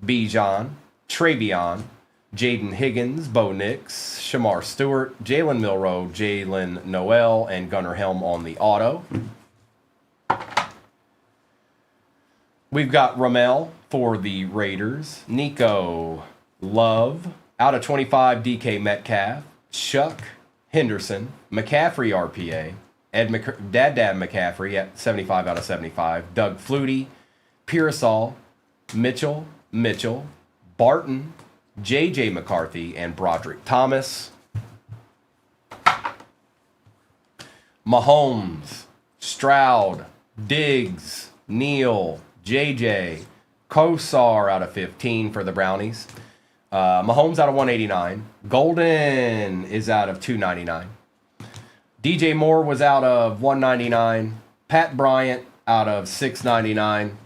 Bijan, Travion, Jaden Higgins, Bo Nix, Shamar Stewart, Jalen Milroe, Jalen Noel, and Gunnar Helm on the auto. We've got Ramel for the Raiders, Nico, Love, out of 25, DK Metcalf, Chuck, Henderson, McCaffrey RPA, Dad McCaffrey at 75 out of 75, Doug Flutie, Pearsall, Mitchell, Barton, J.J. McCarthy, and Broderick Thomas. Mahomes, Stroud, Diggs, Neal, J.J., Kosar out of 15 for the Brownies. Mahomes out of 189. Golden is out of 299. DJ Moore was out of 199. Pat Bryant out of 699.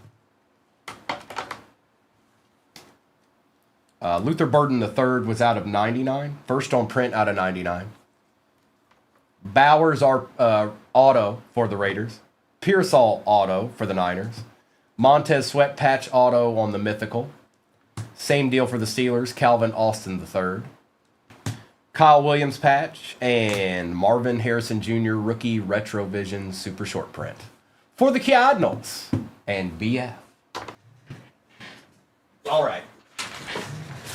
Luther Burden III was out of 99. First on print out of 99. Bowers auto for the Raiders. Pearsall auto for the Niners. Montez Sweat patch auto on the Mythical. Same deal for the Steelers. Calvin Austin III. Kyle Williams patch, and Marvin Harrison Jr. rookie Retrovision super short print for the Cardinals and BF. All right.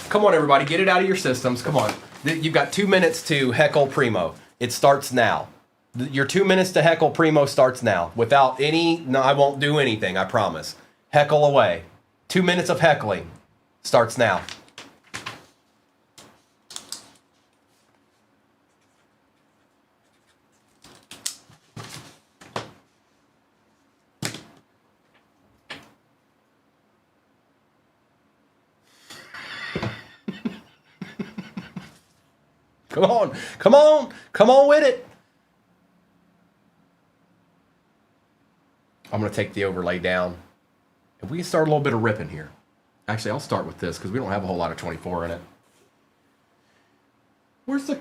Come on, everybody. Get it out of your systems. Come on. You've got 2 minutes to heckle Primo. It starts now. Your 2 minutes to heckle Primo starts now. Without no, I won't do anything, I promise. Heckle away. 2 minutes of heckling starts now. Come on with it. I'm going to take the overlay down. If we can start a little bit of ripping here. Actually, I'll start with this because we don't have a whole lot of 24 in it. Where's the...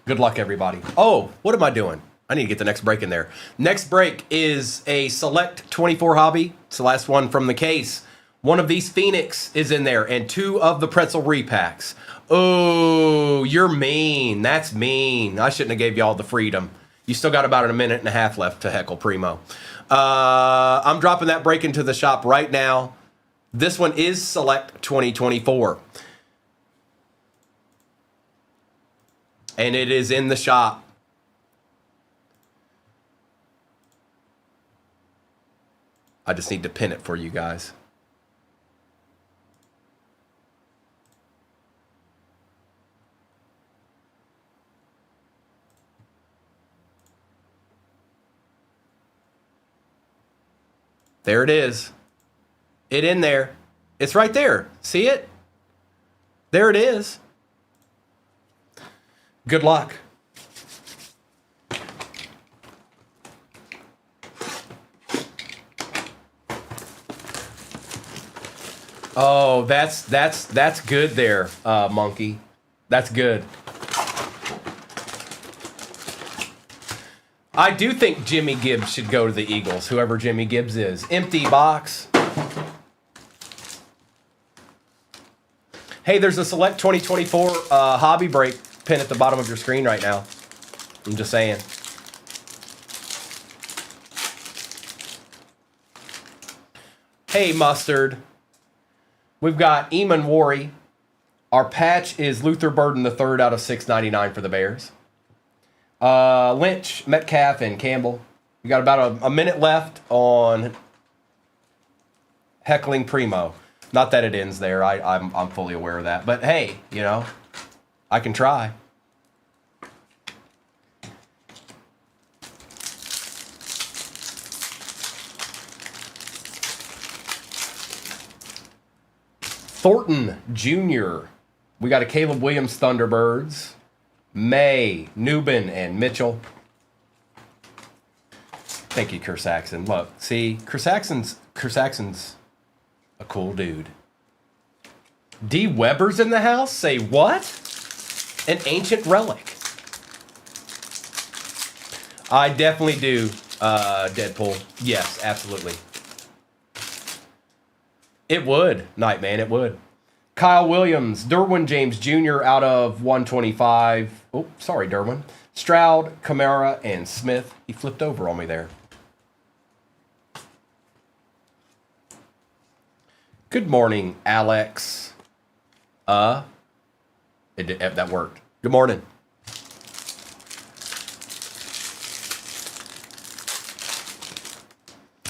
Good luck, everybody. Oh, what am I doing? I need to get the next break in there. Next break is a select 24 hobby. It's the last one from the case. One of these Phoenix is in there, and 2 of the pretzel repacks. Oh, you're mean. That's mean. I shouldn't have gave y'all the freedom. You still got about a minute and a half left to heckle Primo. I'm dropping that break into the shop right now. This one is Select 2024. And it is in the shop. I just need to pin it for you guys. There it is. It in there. It's right there. See it? There it is. Good luck. Oh, that's good there, Monkey. That's good. I do think Jimmy Gibbs should go to the Eagles, whoever Jimmy Gibbs is. Empty box. Hey, there's a Select 2024 hobby break pin at the bottom of your screen right now. I'm just saying. Hey, Mustard. We've got Eamon Worry. Our patch is Luther Burden III out of 699 for the Bears. Lynch, Metcalf, and Campbell. We got about a minute left on Heckling Primo. Not that it ends there. I'm fully aware of that. But hey, you know, I can try. Thornton Jr. We got a Caleb Williams Thunderbirds. May, Newbin, and Mitchell. Thank you, Kersaxon. Look, see, Kersaxon's a cool dude. D. Weber's in the house? Say what? An ancient relic. I definitely do, Deadpool. Yes, absolutely. It would, Nightman, it would. Kyle Williams, Derwin James Jr. out of 125. Oh, sorry, Derwin. Stroud, Kamara, and Smith. He flipped over on me there. Good morning, Alex. That worked. Good morning.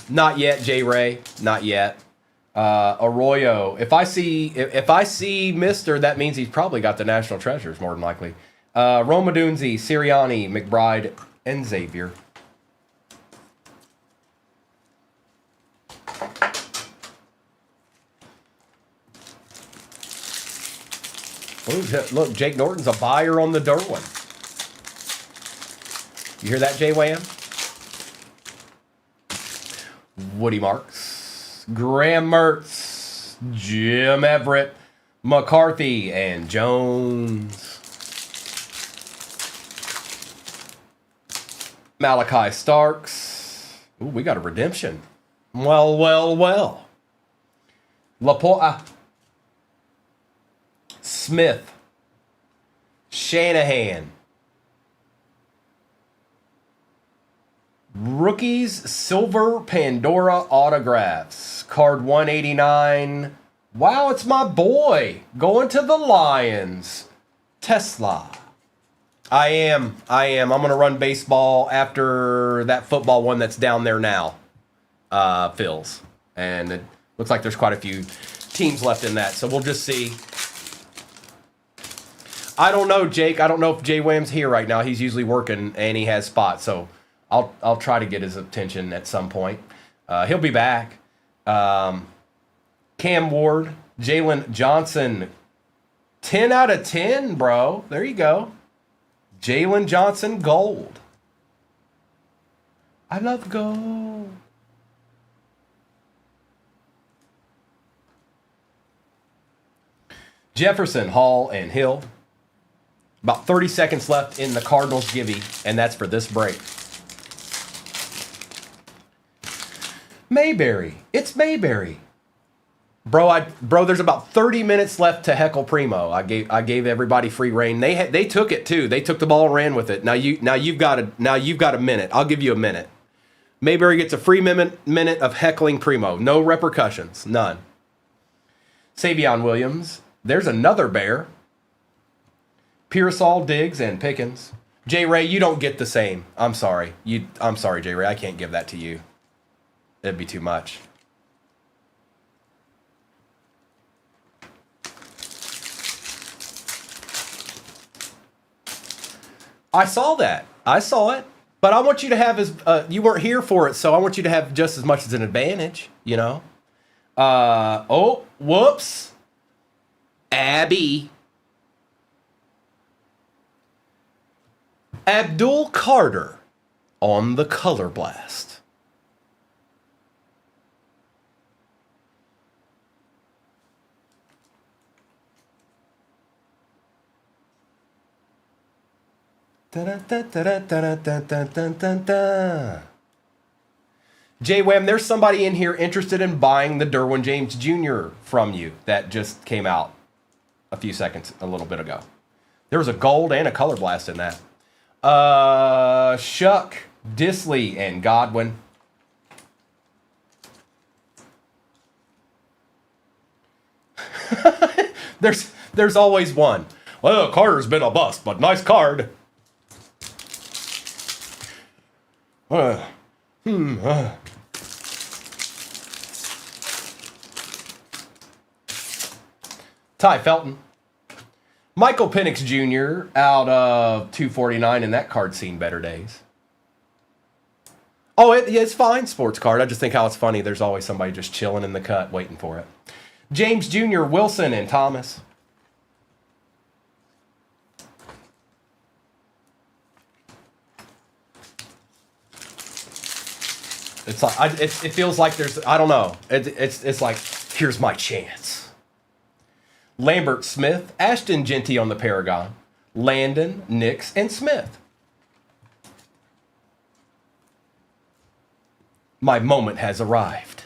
Not yet, J. Ray. Not yet. Arroyo. If I see Mister, that means he's probably got the National Treasures, more than likely. Romadunzi, Sirianni, McBride, and Xavier. Oh, look, Jake Norton's a buyer on the Derwin. You hear that, J. Wham? Woody Marks, Graham Mertz, Jim Everett, McCarthy, and Jones. Malachi Starks. Ooh, we got a redemption. Well. Laporta. Smith. Shanahan. Rookies Silver Pandora autographs. Card 189. Wow, it's my boy. Going to the Lions. Tesla. I am. I'm going to run baseball after that football one that's down there now. Fills. And it looks like there's quite a few teams left in that. So we'll just see. I don't know, Jake. I don't know if Jay Wham's here right now. He's usually working and he has spots. So I'll try to get his attention at some point. He'll be back. Cam Ward, Jalen Johnson, 10 out of 10, bro. There you go. Jalen Johnson, gold. I love gold. Jefferson, Hall, and Hill. About 30 seconds left in the Cardinals givey, and that's for this break. Mayberry. It's Mayberry. Bro, there's about 30 minutes left to heckle Primo. I gave everybody free reign. They took it too. They took the ball and ran with it. Now you've got a minute. I'll give you a minute. Mayberry gets a free minute of heckling Primo. No repercussions. None. Savion Williams. There's another Bear. Pearsall, Diggs, and Pickens. J. Ray, you don't get the same. I'm sorry. I'm sorry, J. Ray. I can't give that to you. It'd be too much. I saw that. I saw it. But I want you to have you weren't here for it, so I want you to have just as much as an advantage, you know? Oh, whoops. Abby. Abdul Carter on the Color Blast. J-Wham, there's somebody in here interested in buying the Derwin James Jr. from you that just came out a little bit ago. There was a gold and a color blast in that. Shuck, Disley, and Godwin. There's always one. Well, Carter's been a bust, but nice card. Ty Felton. Michael Penix Jr. out of 249, and that card's seen better days. Oh, it's fine, sports card. I just think how it's funny. There's always somebody just chilling in the cut waiting for it. James Jr., Wilson, and Thomas. It's like it feels like there's, I don't know. It's like, here's my chance. Lambert Smith, Ashton Genty on the Paragon, Landon, Nix, and Smith. My moment has arrived.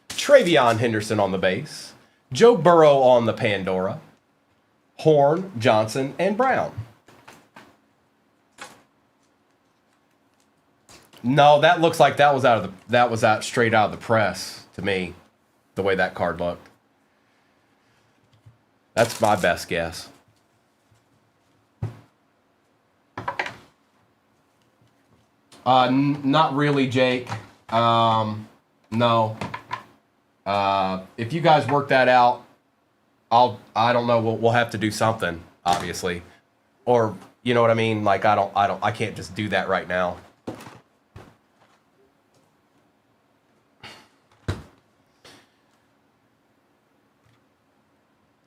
Travion Henderson on the base, Joe Burrow on the Pandora, Horn, Johnson, and Brown. No, that looks like that was out straight out of the press to me, the way that card looked. That's my best guess. Not really, Jake. No. If you guys work that out, I don't know. We'll have to do something, obviously, or you know what I mean. Like I can't just do that right now.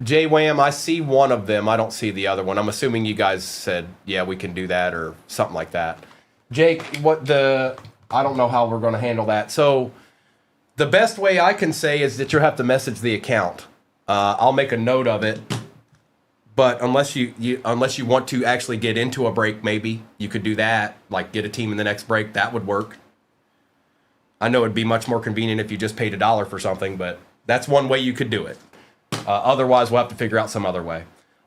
J-Wham, I see one of them. I don't see the other one. I'm assuming you guys said, yeah, we can do that or something like that. Jake, I don't know how we're going to handle that. So the best way I can say is that you'll have to message the account. I'll make a note of it. But unless you want to actually get into a break, maybe you could do that. Like get a team in the next break. That would work. I know it'd be much more convenient if you just paid $1 for something, but that's one way you could do it. Otherwise, we'll have to figure out some other way.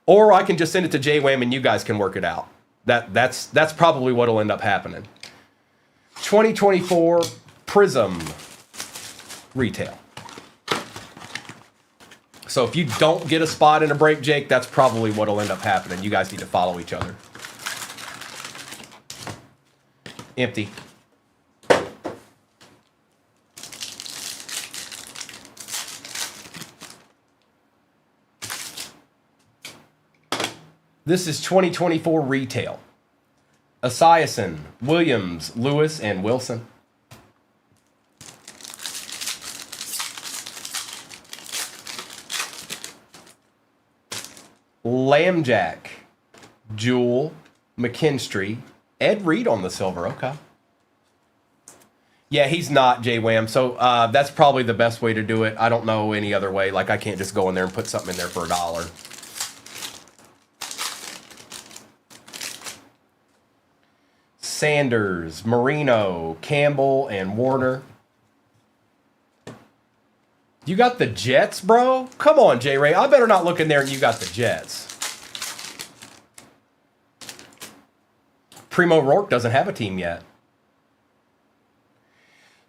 Or I can just send it to J-Wham and you guys can work it out. That's probably what will end up happening. 2024 Prism Retail. So if you don't get a spot in a break, Jake, that's probably what will end up happening. You guys need to follow each other. Empty. This is 2024 Retail. Esiason, Williams, Lewis, and Wilson. Lambjack, Jewel, McKinstry, Ed Reed on the silver. Okay. Yeah, he's not J-Wham, so that's probably the best way to do it. I don't know any other way. Like, I can't just go in there and put something in there for $1. Sanders, Marino, Campbell, and Warner. You got the Jets, bro? Come on, J-Ray. I better not look in there and you got the Jets. Primo Rourke doesn't have a team yet.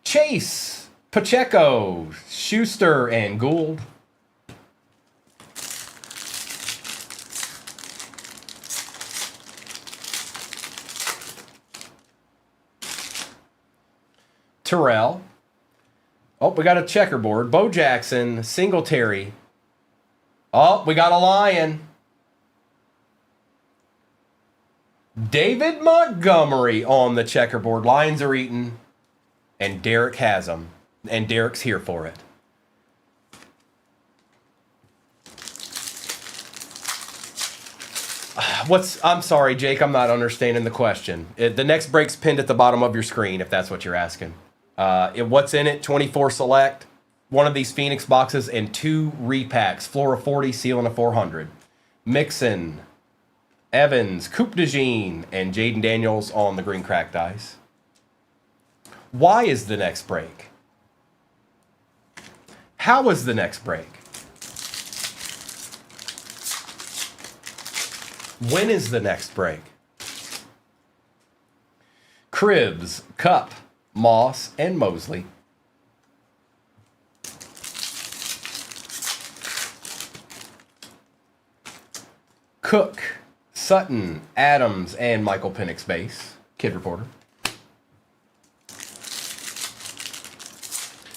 Chase, Pacheco, Schuster, and Gould. Terrell. Oh, we got a checkerboard. Bo Jackson, Singletary. Oh, we got a Lion. David Montgomery on the checkerboard. Lions are eating. And Derek has them. And Derek's here for it. I'm sorry, Jake. I'm not understanding the question. The next break's pinned at the bottom of your screen, if that's what you're asking. What's in it? 24 select. one of these Phoenix boxes and 2 repacks. Floor of 40, ceiling of 400. Mixon, Evans, Coupe de Jean, and Jaden Daniels on the green cracked ice. Why is the next break? How is the next break? When is the next break? Cribbs, Cup, Moss, and Mosley. Cook, Sutton, Adams, and Michael Penix base. Kid Reporter.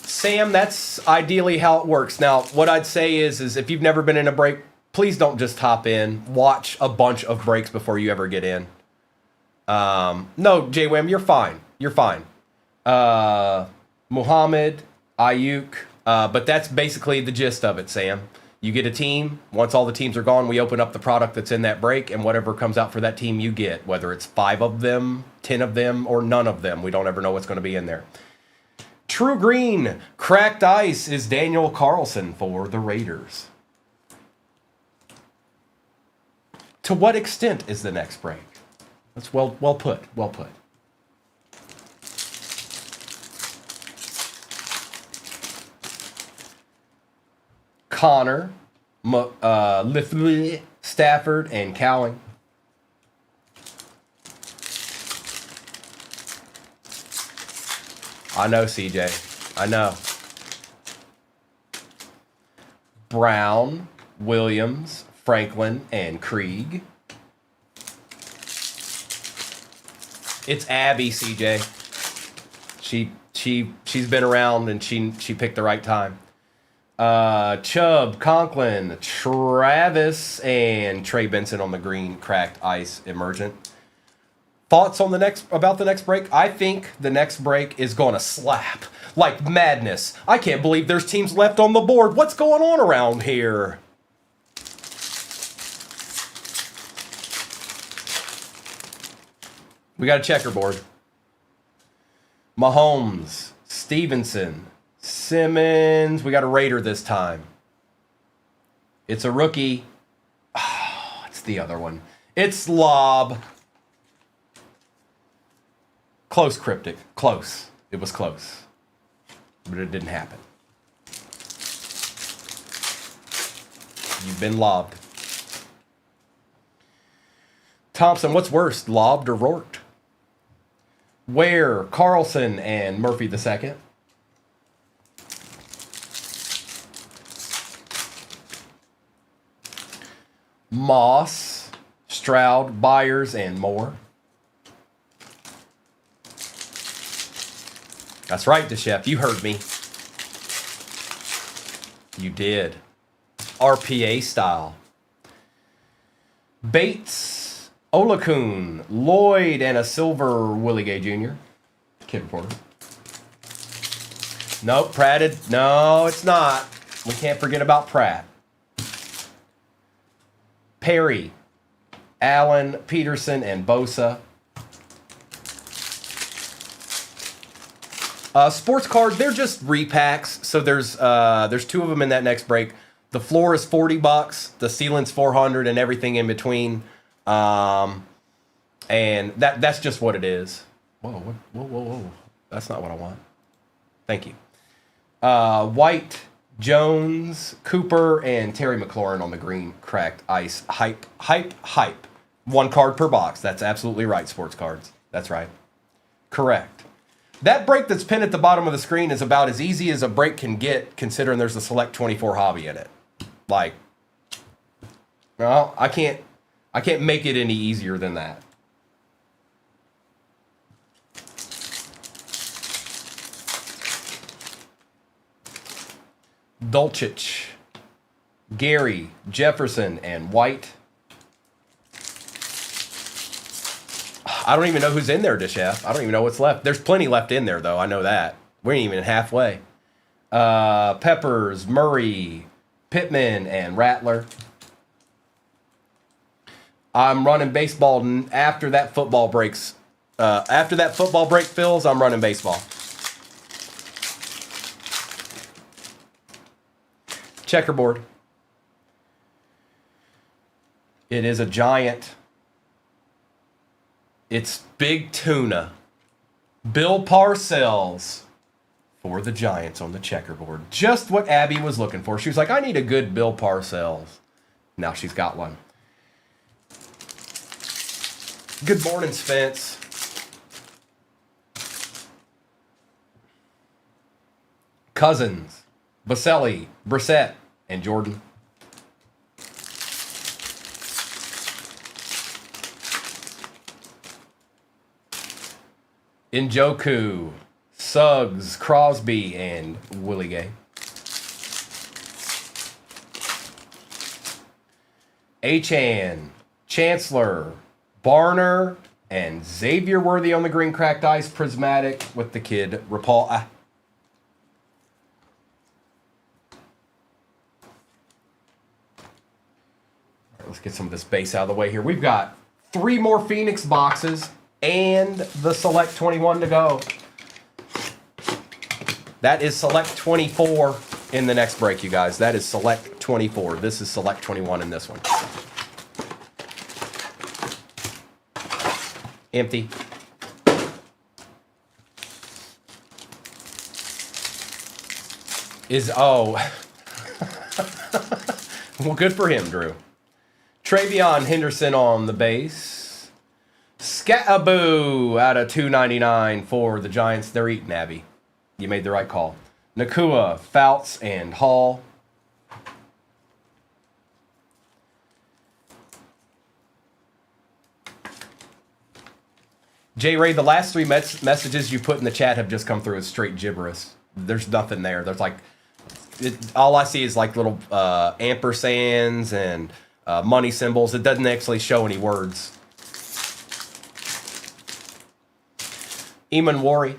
Sam, that's ideally how it works. Now, what I'd say is if you've never been in a break, please don't just hop in. Watch a bunch of breaks before you ever get in. No, J-Wham, you're fine. You're fine. Muhammad, Ayuk, but that's basically the gist of it, Sam. You get a team. Once all the teams are gone, we open up the product that's in that break, and whatever comes out for that team you get, whether it's 5 of them, 10 of them, or none of them. We don't ever know what's going to be in there. True Green, cracked ice is Daniel Carlson for the Raiders. To what extent is the next break? That's well put. Well put. Connor, Stafford, and Cowling. I know, CJ. I know. Brown, Williams, Franklin, and Krieg. It's Abby, CJ. She's been around and she picked the right time. Chubb, Conklin, Travis, and Trey Benson on the green cracked ice emergent. Thoughts on about the next break? I think the next break is going to slap like madness. I can't believe there's teams left on the board. What's going on around here? We got a checkerboard. Mahomes, Stevenson, Simmons. We got a Raider this time. It's a rookie. Oh, it's the other one. It's Lob. Close, Cryptic. Close. It was close. But it didn't happen. You've been lobbed. Thompson, what's worse, lobbed or rorked? Ware, Carlson, and Murphy II. Moss, Stroud, Byers, and Moore. That's right, DeChef. You heard me. You did. RPA style. Bates, Olakun, Lloyd, and a silver Willie Gay Jr. Kid Reporter. Nope, Pratted. No, it's not. We can't forget about Pratt. Perry, Allen, Peterson, and Bosa. Sports card, they're just repacks. So there's 2 of them in that next break. The floor is $40, the ceiling's $400, and everything in between. And that's just what it is. Whoa. That's not what I want. Thank you. White, Jones, Cooper, and Terry McLaurin on the green cracked ice. Hype. 1 card per box. That's absolutely right, sports cards. That's right. Correct. That break that's pinned at the bottom of the screen is about as easy as a break can get, considering there's a Select 24 hobby in it. Like, well, I can't make it any easier than that. Dulcich, Gary, Jefferson, and White. I don't even know who's in there, Dishef. I don't even know what's left. There's plenty left in there, though. I know that. We ain't even halfway. Peppers, Murray, Pittman, and Rattler. I'm running baseball after that football breaks. After that football break fills, I'm running baseball. Checkerboard. It is a giant. It's Big Tuna. Bill Parcells for the Giants on the checkerboard. Just what Abby was looking for. She was like, I need a good Bill Parcells. Now she's got one. Good morning, Spence. Cousins, Baselli, Brissett, and Jordan. Njoku, Suggs, Crosby, and Willie Gay. Achan, Chancellor, Barner, and Xavier Worthy on the green cracked ice prismatic with the kid Rapal. Let's get some of this base out of the way here. We've got 3 more Phoenix boxes and the Select 21 to go. That is Select 24 in the next break, you guys. That is Select 24. This is Select 21 in this one. Empty. Well, good for him, Drew. Travion Henderson on the base. Scataboo out of $2.99 for the Giants. They're eating, Abby. You made the right call. Nakua, Fouts, and Hall. J. Ray, the last 3 messages you put in the chat have just come through as straight gibberish. There's nothing there. There's like, all I see is like little ampersands and money symbols. It doesn't actually show any words. Eamon Worry.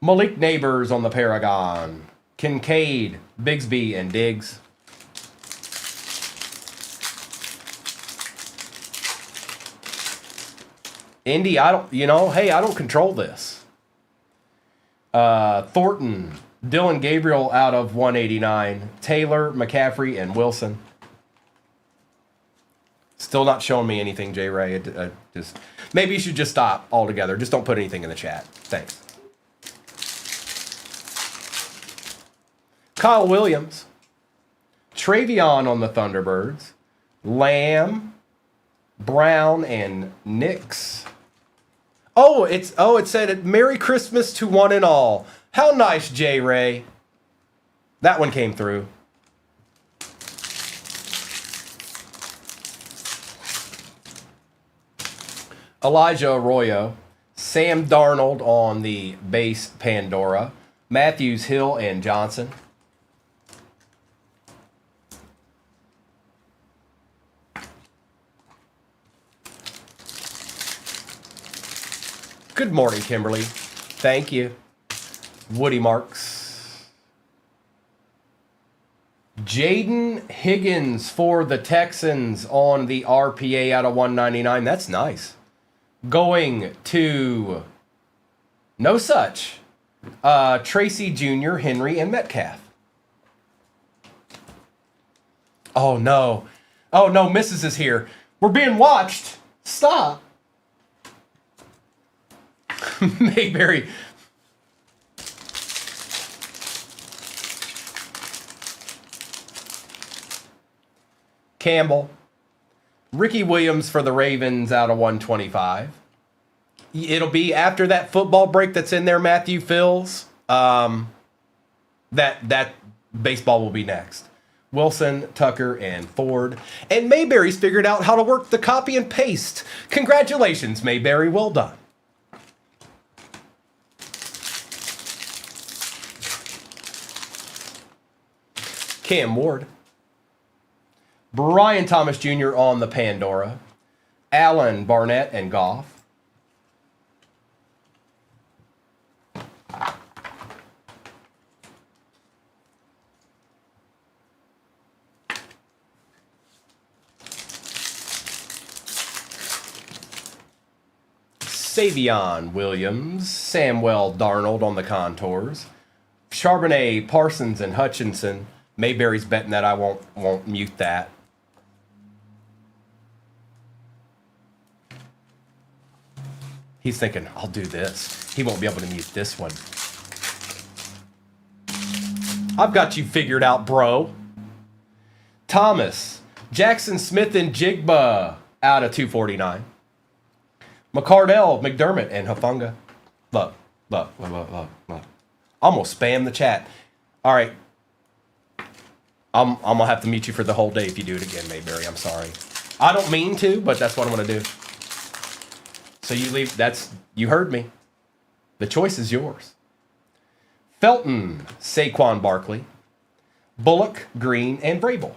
Malik Neighbors on the Paragon. Kincaid, Bigsby, and Diggs. Indy, I don't control this. Thornton, Dylan Gabriel out of 189. Taylor, McCaffrey, and Wilson. Still not showing me anything, J. Ray. Maybe you should just stop altogether. Just don't put anything in the chat. Thanks. Kyle Williams. Travion on the Thunderbirds. Lamb, Brown, and Nix. It said Merry Christmas to one and all. How nice, J. Ray. That one came through. Elijah Arroyo. Sam Darnold on the base Pandora. Matthews, Hill, and Johnson. Good morning, Kimberly. Thank you. Woody Marks. Jaden Higgins for the Texans on the RPA out of 199. That's nice. Going to no such. Tracy Jr., Henry, and Metcalf. Oh, no. Oh, no, Mrs. is here. We're being watched. Stop. Mayberry. Campbell. Ricky Williams for the Ravens out of 125. It'll be after that football break that's in there, Matthew Fills. That baseball will be next. Wilson, Tucker, and Ford. And Mayberry's figured out how to work the copy and paste. Congratulations, Mayberry. Well done. Cam Ward. Brian Thomas Jr. on the Pandora. Allen, Barnett, and Goff. Savion Williams. Samuel Darnold on the contours. Charbonnet, Parsons, and Hutchinson. Mayberry's betting that I won't mute that. He's thinking, I'll do this. He won't be able to mute this one. I've got you figured out, bro. Thomas, Jackson Smith, and Jigba out of 249. McCardell, McDermott, and Hufanga. Look. Almost spam the chat. All right. I'm going to have to mute you for the whole day if you do it again, Mayberry. I'm sorry. I don't mean to, but that's what I'm going to do. So you leave. You heard me. The choice is yours. Felton, Saquon Barkley, Bullock, Green, and Vrabel.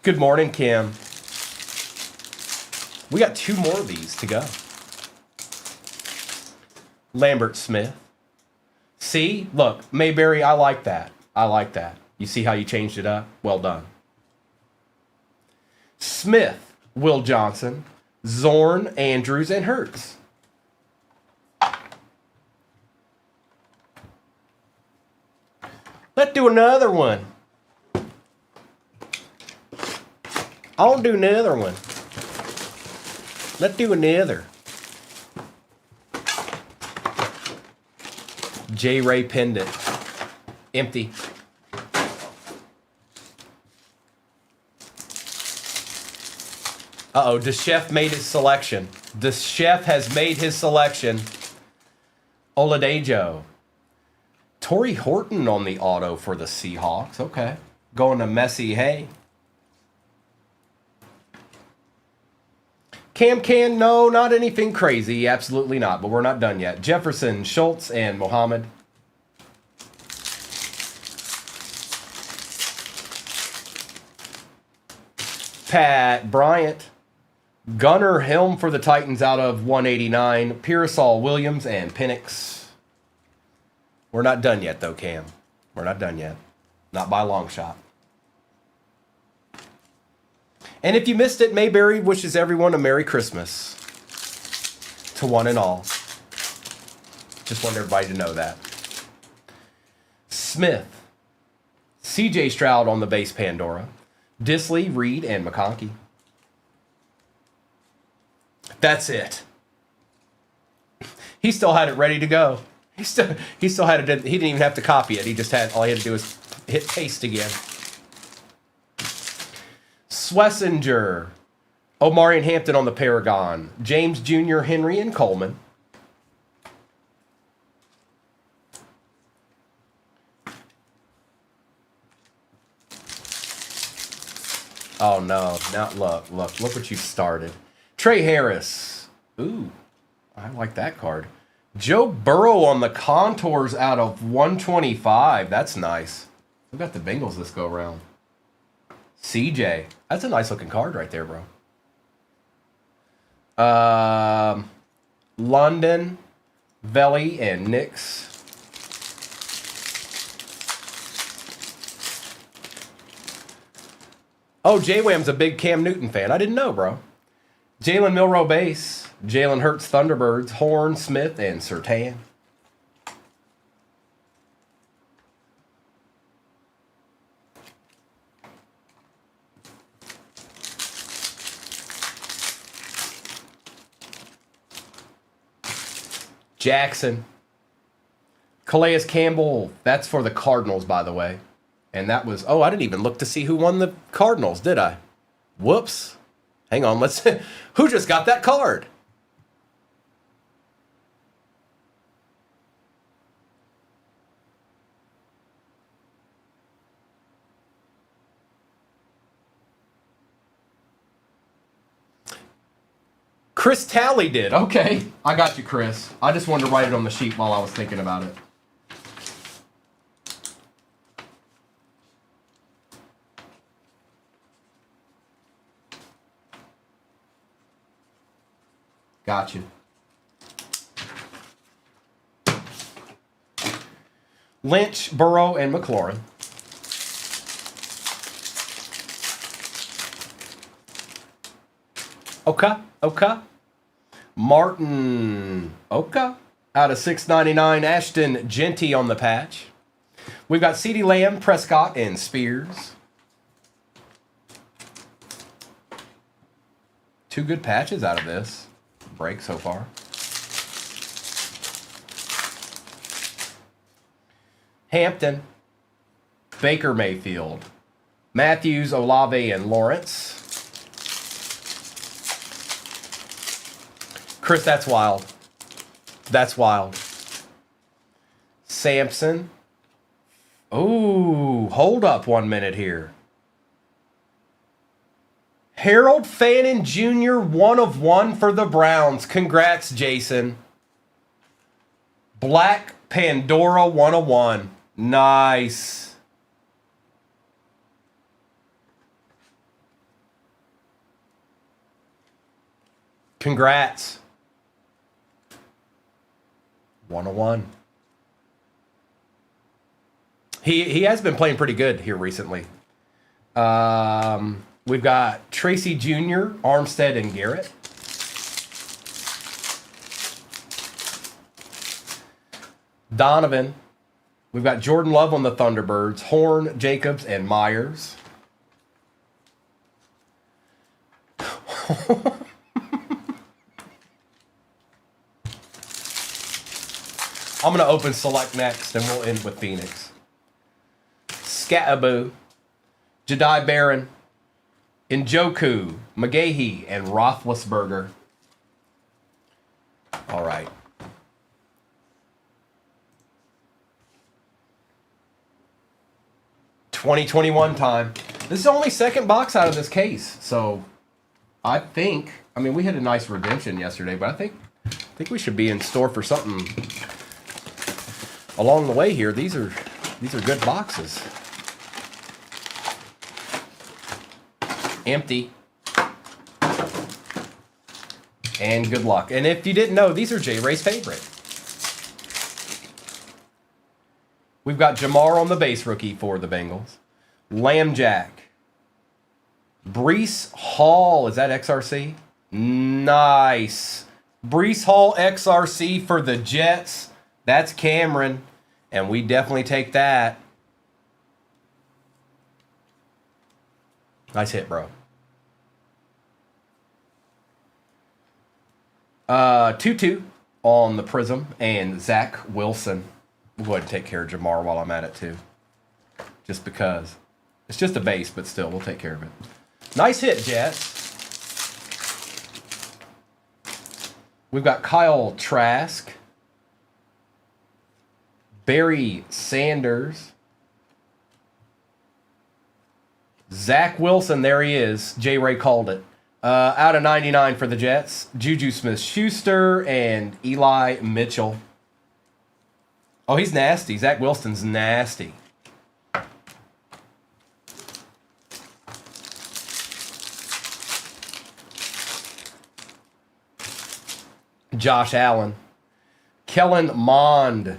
Good morning, Kim. We got 2 more of these to go. Lambert Smith. See? Look, Mayberry, I like that. I like that. You see how you changed it up? Well done. Smith, Will Johnson, Zorn, Andrews, and Hurts. Let's do another one. I'll do another one. Let's do another. J. Ray Pendant. Empty. Uh-oh, the chef made his selection. The chef has made his selection. Oladejo. Torrey Horton on the auto for the Seahawks. Okay. Going to Messi. Hey. Cam, no, not anything crazy. Absolutely not, but we're not done yet. Jefferson, Schultz, and Mohammed. Pat Bryant. Gunnar Helm for the Titans out of 189. Pearsall, Williams, and Penix. We're not done yet, though, Cam. We're not done yet. Not by a long shot. And if you missed it, Mayberry wishes everyone a Merry Christmas. To one and all. Just want everybody to know that. Smith. CJ Stroud on the base Pandora. Disley, Reed, and McConkey. That's it. He still had it ready to go. He still had it. He didn't even have to copy it. He just had, all he had to do was hit paste again. Swessinger, Omarion Hampton on the Paragon, James Jr., Henry, and Coleman. Oh no! Now look what you started. Trey Harris. Ooh, I like that card. Joe Burrow on the contours out of 125. That's nice. We got the Bengals this go around. CJ. That's a nice looking card right there, bro. London, Velli, and Nix. Oh, J-Wham's a big Cam Newton fan. I didn't know, bro. Jalen Milroe base. Jalen Hurts Thunderbirds. Horn, Smith, and Surtain. Jackson. Calais Campbell. That's for the Cardinals, by the way. And that was... Oh, I didn't even look to see who won the Cardinals, did I? Whoops. Hang on, let's... Who just got that card? Chris Talley did. Okay. I got you, Chris. I just wanted to write it on the sheet while I was thinking about it. Got you. Lynch, Burrow, and McLaurin. Okay. Martin Oka out of 699. Ashton Genty on the patch. We've got CeeDee Lamb, Prescott, and Spears. Two good patches out of this break so far. Hampton, Baker Mayfield, Matthews, Olave, and Lawrence. Chris, that's wild. That's wild. Sampson. Oh, hold up 1 minute here. Harold Fannin Jr., 1/1 for the Browns. Congrats, Jason. Black Pandora, 1/1. Nice. Congrats. 1/1. He has been playing pretty good here recently. We've got Tracy Jr., Armstead, and Garrett. Donovan. We've got Jordan Love on the Thunderbirds, Horn, Jacobs, and Myers. I'm going to open Select next, and we'll end with Phoenix. Scattaboo, Jedi Barron, Njoku, McGahee, and Roethlisberger. All right. $20.21 time. This is only second box out of this case, so I mean, we had a nice redemption yesterday, but I think we should be in store for something along the way here. These are good boxes. Empty. And good luck. And if you didn't know, these are J-Ray's favorite. We've got Jamar on the base rookie for the Bengals. Lambjack. Breece Hall. Is that XRC? Nice. Breece Hall XRC for the Jets. That's Cameron. And we definitely take that. Nice hit, bro. Tutu on the Prism and Zach Wilson. We'll go ahead and take care of Jamar while I'm at it, too. Just because. It's just a base, but still, we'll take care of it. Nice hit, Jets. We've got Kyle Trask. Barry Sanders. Zach Wilson, there he is. J-Ray called it. Out of 99 for the Jets. Juju Smith-Schuster and Eli Mitchell. Oh, he's nasty. Zach Wilson's nasty. Josh Allen. Kellen Mond.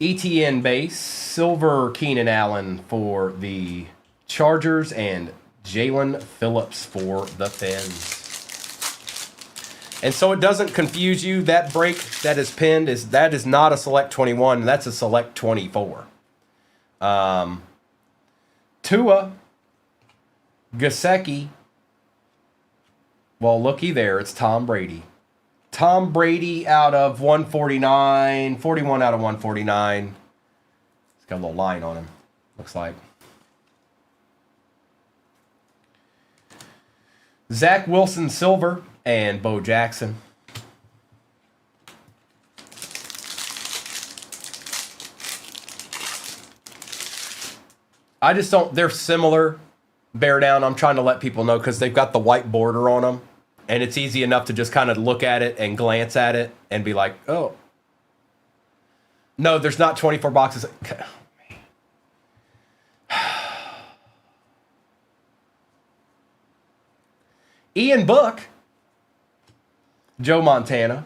ETN base. Silver Keenan Allen for the Chargers and Jalen Phillips for the Fins. And so it doesn't confuse you, that break that is pinned that is not a Select 21, that's a Select 24. Tua, Gesicki. Well, looky there, it's Tom Brady. Tom Brady out of 149, 41 out of 149. It's got a little line on him, looks like. Zach Wilson Silver and Bo Jackson. I just don't, they're similar. Bear down, I'm trying to let people know because they've got the white border on them. And it's easy enough to just kind of look at it and glance at it and be like, oh. No, there's not 24 boxes. Ian Book, Joe Montana,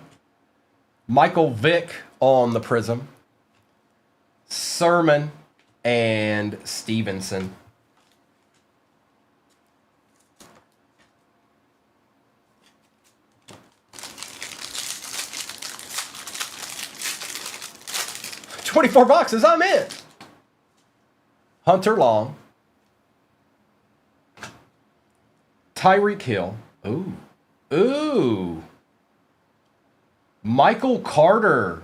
Michael Vick on the Prism, Sermon, and Stevenson. 24 boxes, I'm in. Hunter Long. Tyreek Hill. Ooh. Michael Carter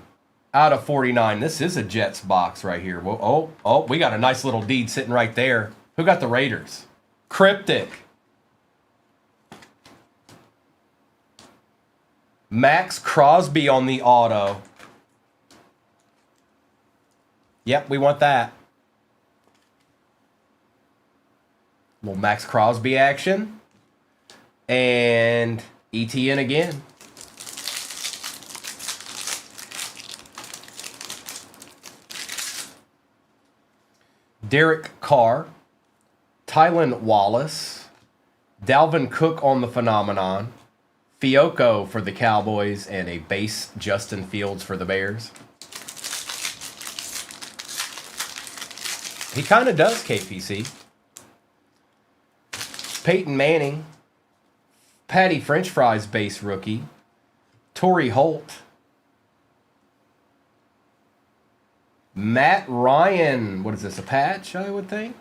out of 49. This is a Jets box right here. Oh, we got a nice little deed sitting right there. Who got the Raiders? Cryptic. Max Crosby on the auto. Yep, we want that. Little Max Crosby action. And ETN again. Derek Carr. Tylan Wallace. Dalvin Cook on the phenomenon. Fiocco for the Cowboys. And a base Justin Fields for the Bears. He kind of does, KPC. Peyton Manning. Patty French Fries base rookie. Torrey Holt. Matt Ryan. What is this, a patch, I would think?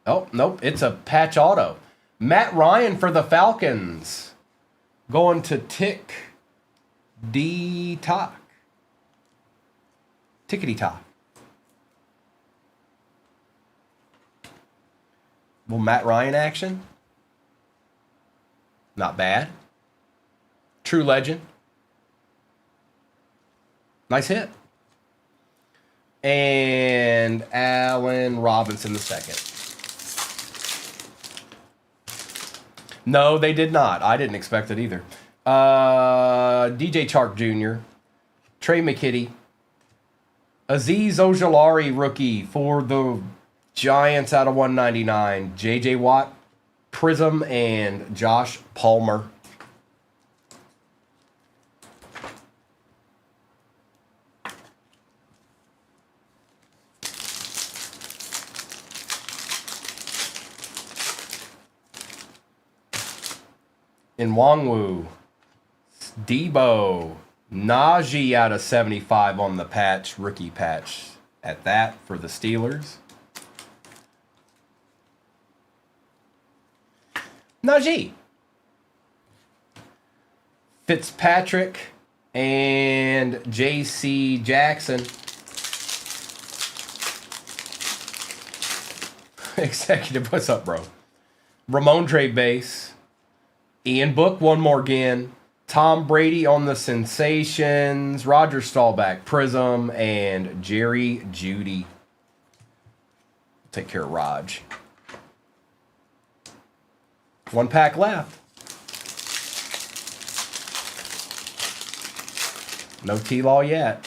Oh, nope, it's a patch auto. Matt Ryan for the Falcons. Going to Tick D Tock. Tickety Tock. Well, Matt Ryan action. Not bad. True legend. Nice hit. And Allen Robinson the second. No, they did not. I didn't expect it either. DJ Chark Jr. Trey McKitty. Azeez Ojulari rookie for the Giants out of 199. JJ Watt. Prism and Josh Palmer. Nwangwu. Debo. Najee out of 75 on the patch. Rookie patch at that for the Steelers. Najee. Fitzpatrick and J.C. Jackson. Executive, what's up, bro? Ramondre base. Ian Book, one more again. Tom Brady on the Sensations. Roger Staubach, Prism, and Jerry Jeudy. Take care of Raj. One pack left. No T-Law yet.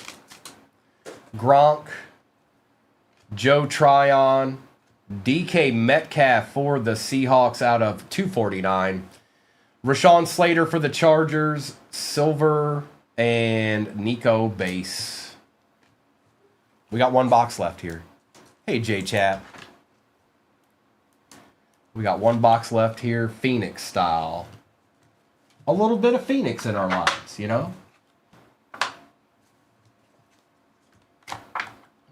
Gronk. Joe Tryon. DK Metcalf for the Seahawks out of 249. Rashawn Slater for the Chargers. Silver and Nico base. We got one box left here. Hey, J-Chat. We got one box left here, Phoenix style. A little bit of Phoenix in our lives, you know?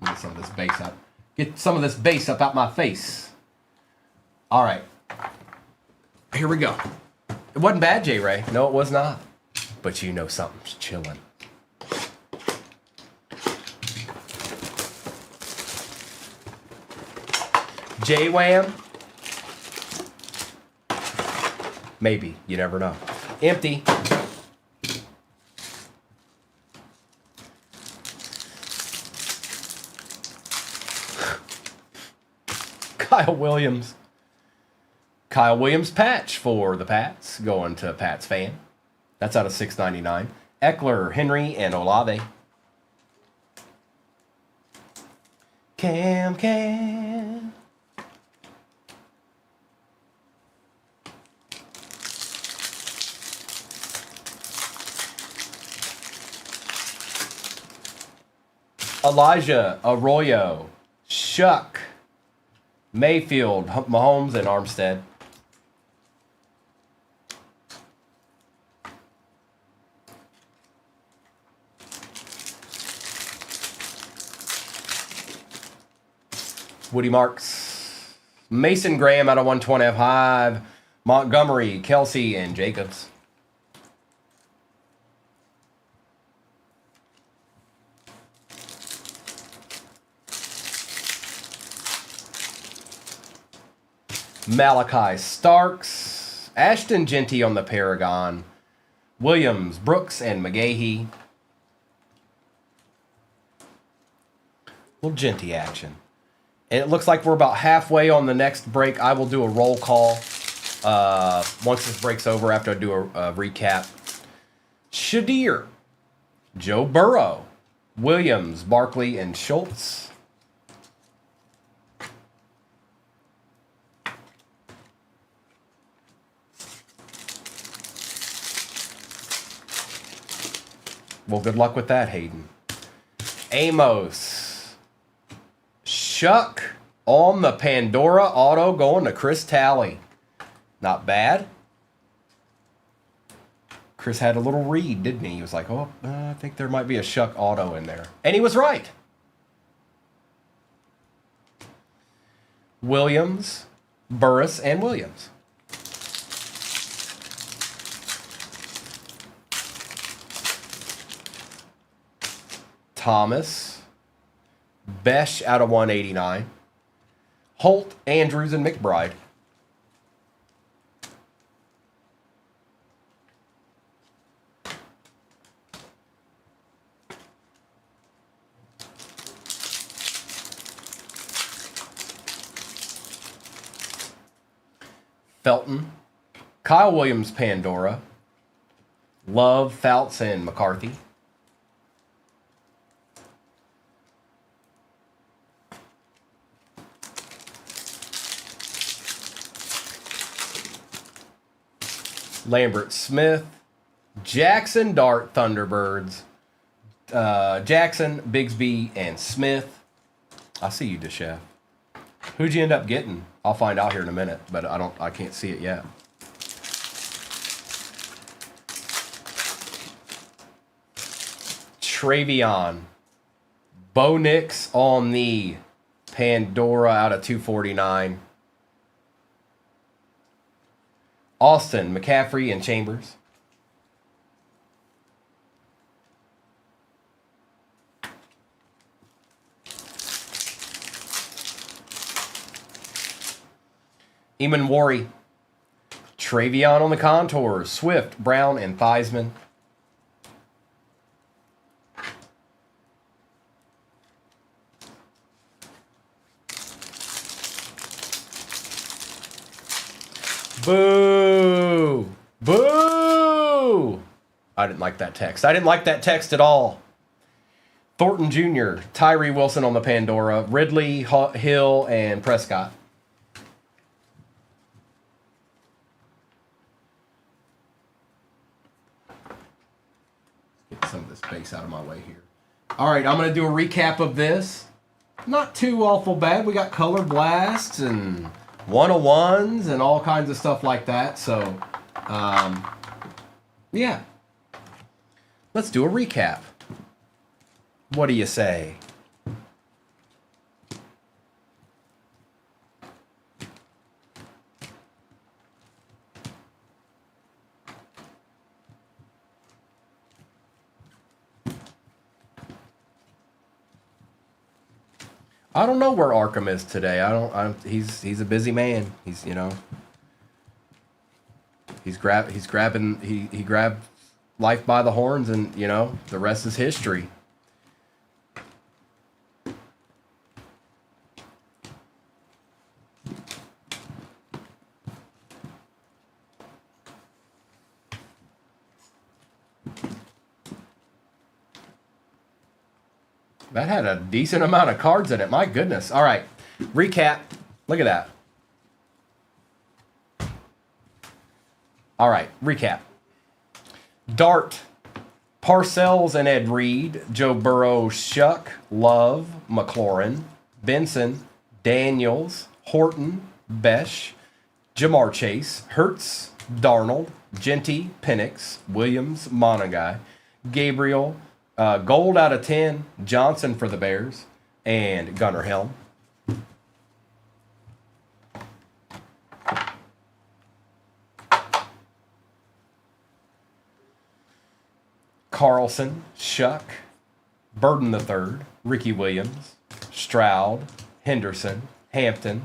Get some of this bass up. Get some of this bass up out my face. All right. Here we go. It wasn't bad, J-Ray. No, it was not. But you know something's chilling. J-Wham. Maybe. You never know. Empty. Kyle Williams. Kyle Williams patch for the Pats. Going to Pats fan. That's out of $6.99. Eckler, Henry, and Olave. Cam. Elijah Arroyo, Shuck, Mayfield, Mahomes, and Armstead. Woody Marks. Mason Graham out of 125. Hive. Montgomery, Kelsey, and Jacobs. Malachi Starks. Ashton Genty on the Paragon. Williams, Brooks, and McGahee. Little Genty action. And it looks like we're about halfway on the next break. I will do a roll call once this break's over after I do a recap. Shadir, Joe Burrow, Williams, Barkley, and Schultz. Well, good luck with that, Hayden. Amos. Shuck on the Pandora auto going to Chris Talley. Not bad. Chris had a little read, didn't he? He was like, oh, I think there might be a Shuck auto in there. And he was right. Williams, Burris, and Williams. Thomas, Besh out of 189. Holt, Andrews, and McBride. Felton, Kyle Williams, Pandora. Love, Fouts, and McCarthy. Lambert Smith, Jackson Dart Thunderbirds, Jackson, Bigsby, and Smith. I see you, DeChef. Who'd you end up getting? I'll find out here in a minute, but I can't see it yet. Travion, Bo Nix on the Pandora out of 249. Austin, McCaffrey, and Chambers. Eamon Worry. Travion on the contours. Swift, Brown, and Theismann. Boo! Boo! I didn't like that text. I didn't like that text at all. Thornton Jr., Tyree Wilson on the Pandora, Ridley, Hill, and Prescott. Get some of this base out of my way here. All right, I'm going to do a recap of this. Not too awful bad. We got color blasts and 101s and all kinds of stuff like that. So, yeah. Let's do a recap. What do you say? I don't know where Arkham is today. He's a busy man. He's, you know, he grabbed life by the horns, and, you know, the rest is history. That had a decent amount of cards in it. My goodness. All right. Recap. Look at that. All right. Recap. Dart. Parcells and Ed Reed. Joe Burrow, Shuck, Love, McLaurin, Benson, Daniels, Horton, Besh, Jamar Chase, Hertz, Darnold, Genty, Penix, Williams, Monagai, Gabriel, Gold out of 10, Johnson for the Bears, and Gunnar Helm. Carlson, Shuck, Burden III, Ricky Williams, Stroud, Henderson, Hampton,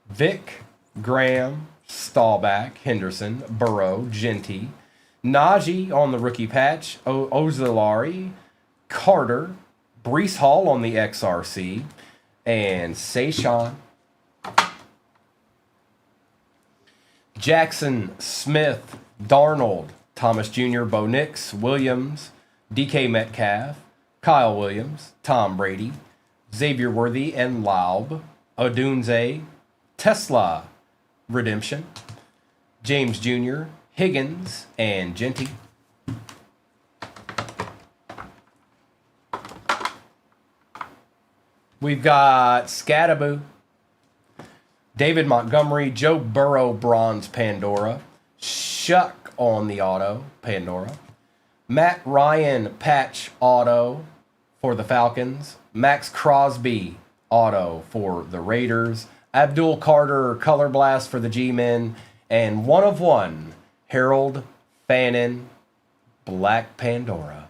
Vick, Graham, Staubach, Henderson, Burrow, Genty, Najee on the rookie patch, Ozolari, Carter, Brees Hall on the XRC, and Sayshawn. Jackson, Smith, Darnold, Thomas Jr., Bo Nix, Williams, DK Metcalf, Kyle Williams, Tom Brady, Xavier Worthy, and Laub, Odunze, Tesla, Redemption, James Jr., Higgins, and Genty. We've got Scattaboo, David Montgomery, Joe Burrow, Bronze Pandora, Shuck on the auto, Pandora, Matt Ryan, Patch Auto for the Falcons, Max Crosby, Auto for the Raiders, Abdul Carter, Color Blast for the G-Men, and 1 of 1, Harold Fannin, Black Pandora.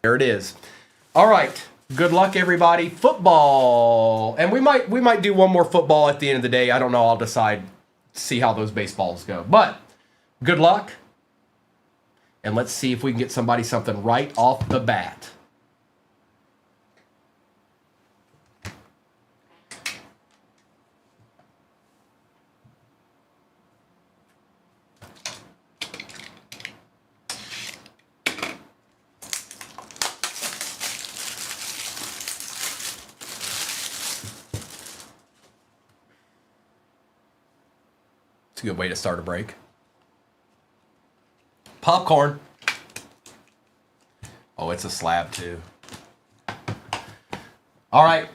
There it is. All right. Good luck, everybody. Football. And we might do one more football at the end of the day. I don't know. I'll decide, see how those baseballs go. But good luck. And let's see if we can get somebody something right off the bat. It's a good way to start a break. Popcorn. Oh, it's a slab too. All right.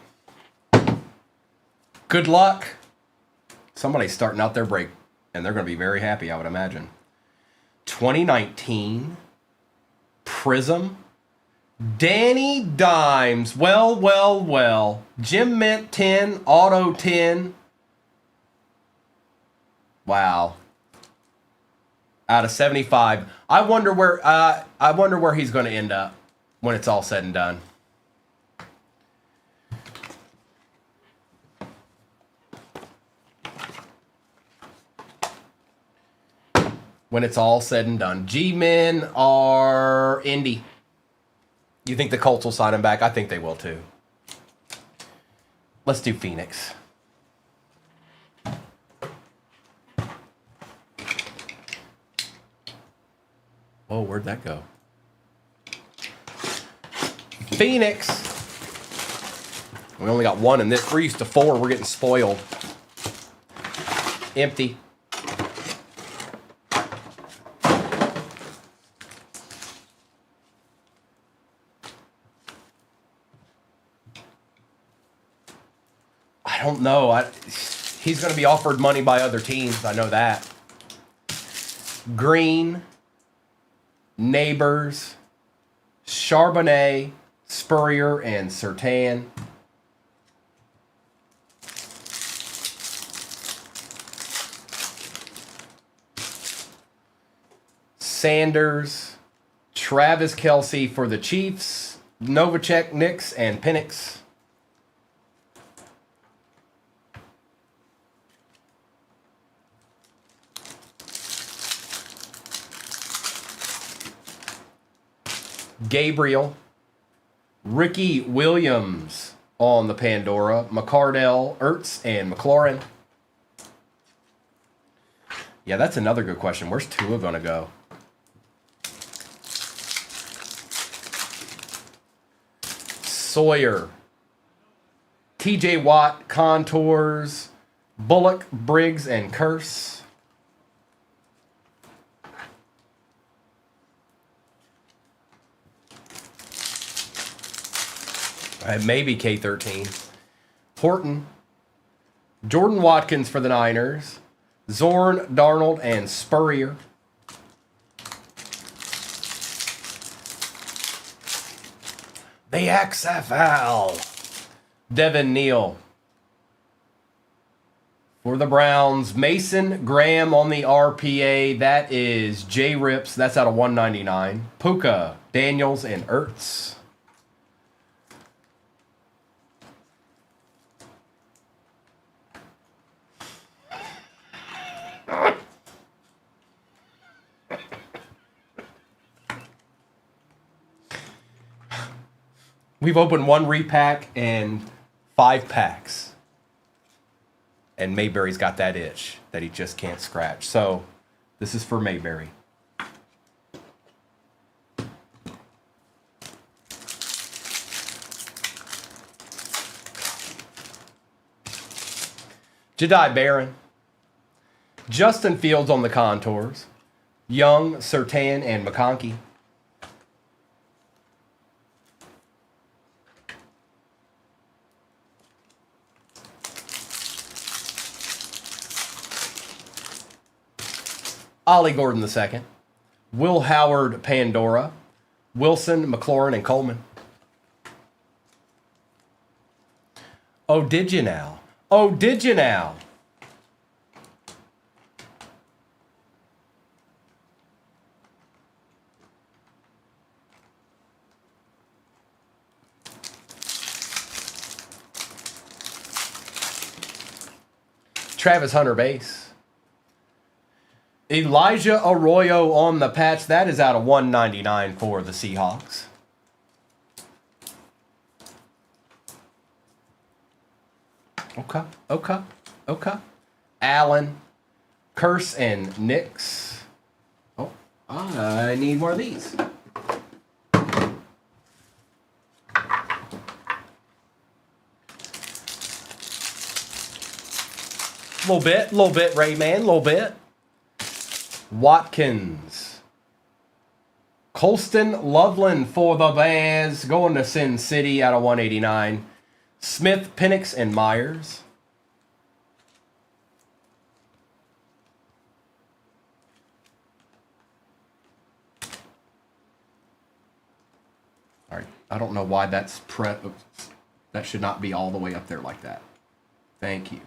Good luck. Somebody's starting out their break, and they're going to be very happy, I would imagine. 2019 Prism. Danny Dimes. Well. Jim Mint 10. Auto 10. Wow. Out of 75. I wonder where he's going to end up when it's all said and done. When it's all said and done. G-Men are Indy. You think the Colts will sign him back? I think they will too. Let's do Phoenix. Oh, where'd that go? Phoenix. We only got one in this. We're used to 4. We're getting spoiled. Empty. I don't know. He's going to be offered money by other teams. I know that. Green. Neighbors, Charbonnet, Spurrier, and Surtain. Sanders, Travis Kelce for the Chiefs, Novacek, Nix, and Penix. Gabriel, Ricky Williams on the Pandora, McCardell, Ertz, and McLaurin. Yeah, that's another good question. Where's Tua going to go? Sawyer, TJ Watt, Contours, Bullock, Briggs, and Curse. Maybe K13. Horton. Jordan Watkins for the Niners. Zorn, Darnold, and Spurrier. The XFL. Devin Neal. For the Browns, Mason Graham on the RPA. That is J Rips. That's out of 199. Puka, Daniels, and Ertz. We've opened 1 repack and 5 packs. And Mayberry's got that itch that he just can't scratch. So this is for Mayberry. Jedi Barron. Justin Fields on the contours. Young, Surtain, and McConkey. Ollie Gordon II. Will Howard Pandora. Wilson, McLaurin, and Coleman. Oh, did you now? Oh, did you now? Travis Hunter base. Elijah Arroyo on the patch. That is out of 199 for the Seahawks. Okay. Allen, Curse, and Nix. Oh, I need more of these. Little bit, Rayman, little bit. Watkins. Colston Loveland for the Bears, going to Sin City out of 189. Smith, Penix, and Myers. All right, I don't know why that's that should not be all the way up there like that. Thank you.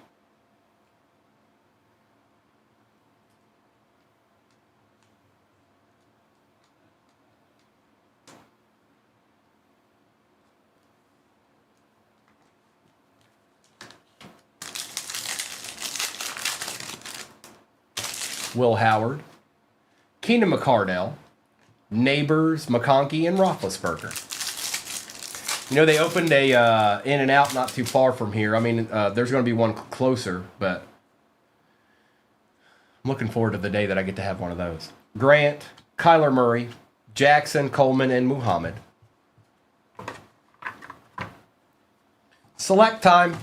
Will Howard, Keenan McCardell, Neighbors, McConkey, and Roethlisberger. You know, they opened a In-N-Out not too far from here. I mean, there's going to be one closer, but I'm looking forward to the day that I get to have one of those. Grant, Kyler Murray, Jackson, Coleman, and Muhammad. Select time.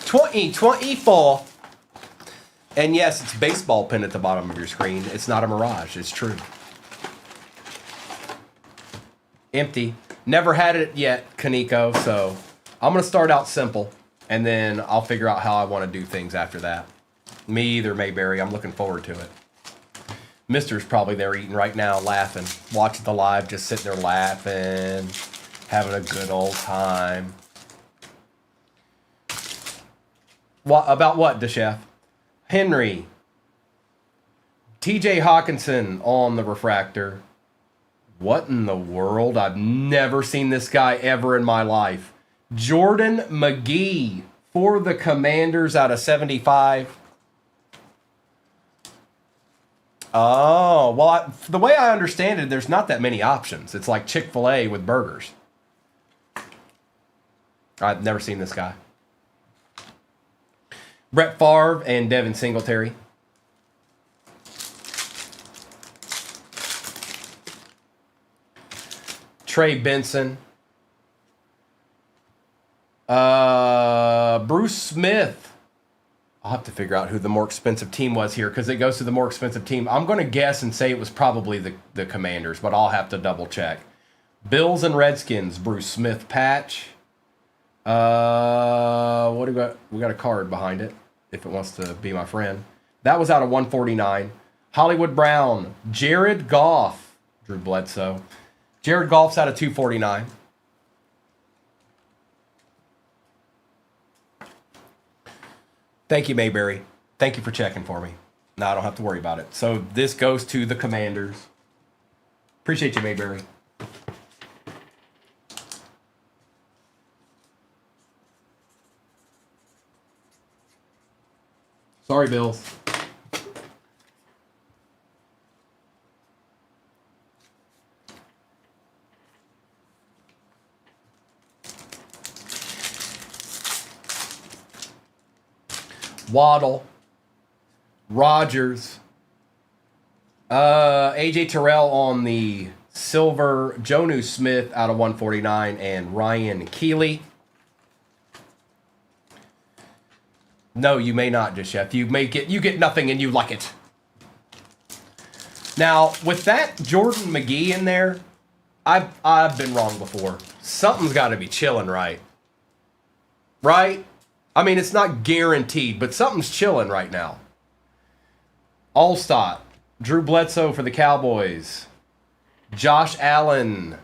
$20.24. And yes, it's baseball pin at the bottom of your screen. It's not a mirage. It's true. Empty. Never had it yet, Kaneko. So I'm going to start out simple. And then I'll figure out how I want to do things after that. Me either, Mayberry. I'm looking forward to it. Mister's probably there eating right now, laughing. Watching the live, just sitting there laughing. Having a good old time. About what, DeChef? Henry. TJ Hawkinson on the refractor. What in the world? I've never seen this guy ever in my life. Jordan McGee for the Commanders out of 75. Oh, well, the way I understand it, there's not that many options. It's like Chick-fil-A with burgers. I've never seen this guy. Brett Favre and Devin Singletary. Trey Benson. Bruce Smith. I'll have to figure out who the more expensive team was here because it goes to the more expensive team. I'm going to guess and say it was probably the Commanders, but I'll have to double check. Bills and Redskins. Bruce Smith patch. What do we got? We got a card behind it, if it wants to be my friend. That was out of 149. Hollywood Brown, Jared Goff, Drew Bledsoe. Jared Goff's out of 249. Thank you, Mayberry. Thank you for checking for me. Now I don't have to worry about it. So this goes to the Commanders. Appreciate you, Mayberry. Sorry, Bills. Waddle, Rogers, AJ Terrell on the silver, Jonu Smith out of 149, and Ryan Keeley. No, you may not, just chef. You get nothing and you like it. Now, with that Jordan McGee in there, I've been wrong before. Something's got to be chilling, right? Right? I mean, it's not guaranteed, but something's chilling right now. Allstott, Drew Bledsoe for the Cowboys. Josh Allen,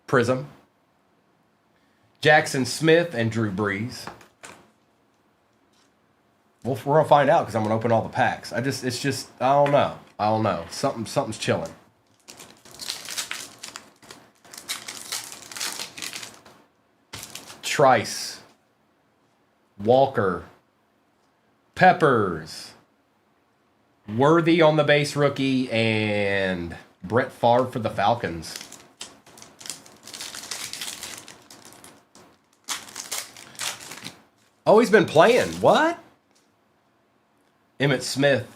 Prism. Jackson Smith and Drew Brees. Well, we're going to find out because I'm going to open all the packs. I don't know. Something's chilling. Trice. Walker, Peppers, Worthy on the base rookie, and Brett Favre for the Falcons. Oh, he's been playing. What? Emmett Smith,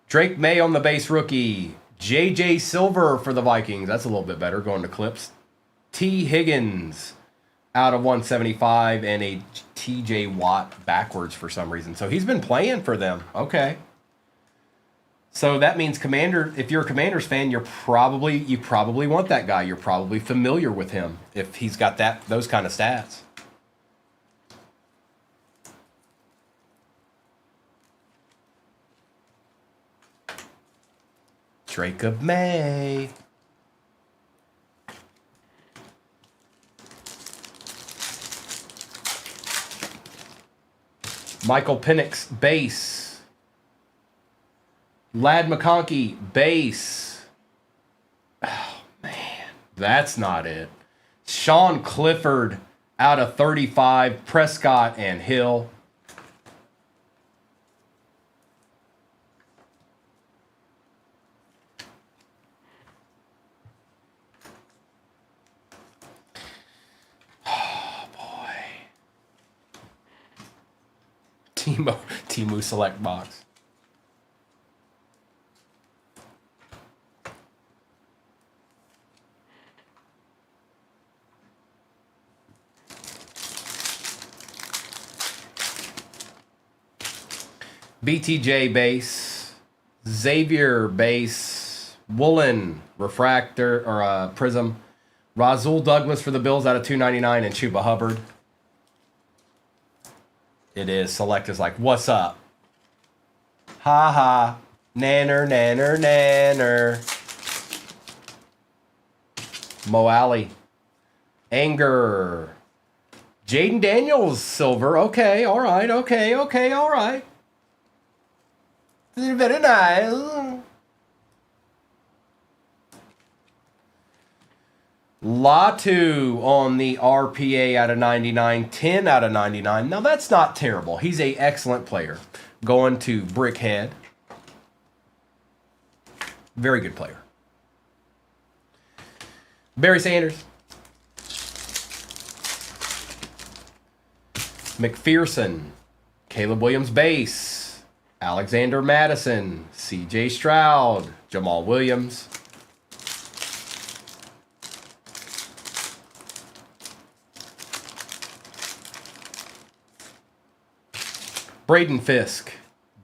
Drake May on the base rookie, J.J. Silver for the Vikings. That's a little bit better, going to clips. T. Higgins out of 175, and a T.J. Watt backwards for some reason. So he's been playing for them. Okay. So that means if you're a Commanders fan, you probably want that guy. You're probably familiar with him if he's got those kind of stats. Drake of May. Michael Penix, base. Lad McConkey, base. Oh, man. That's not it. Sean Clifford out of 35. Prescott and Hill. Timu select box. BTJ base, Xavier base, Woolen refractor or prism, Razul Douglas for the Bills out of 299, and Chuba Hubbard. It is. Select is like, what's up? Ha ha. Nanner, nanner, nanner. Mo Alley. Anger. Jaden Daniels, silver. Okay, all right, okay, all right. Very nice. Latu on the RPA out of 99, 10 out of 99. Now, that's not terrible. He's an excellent player. Going to Brickhead. Very good player. Barry Sanders. McPherson. Caleb Williams base. Alexander Madison. CJ Stroud. Jamal Williams. Braden Fisk,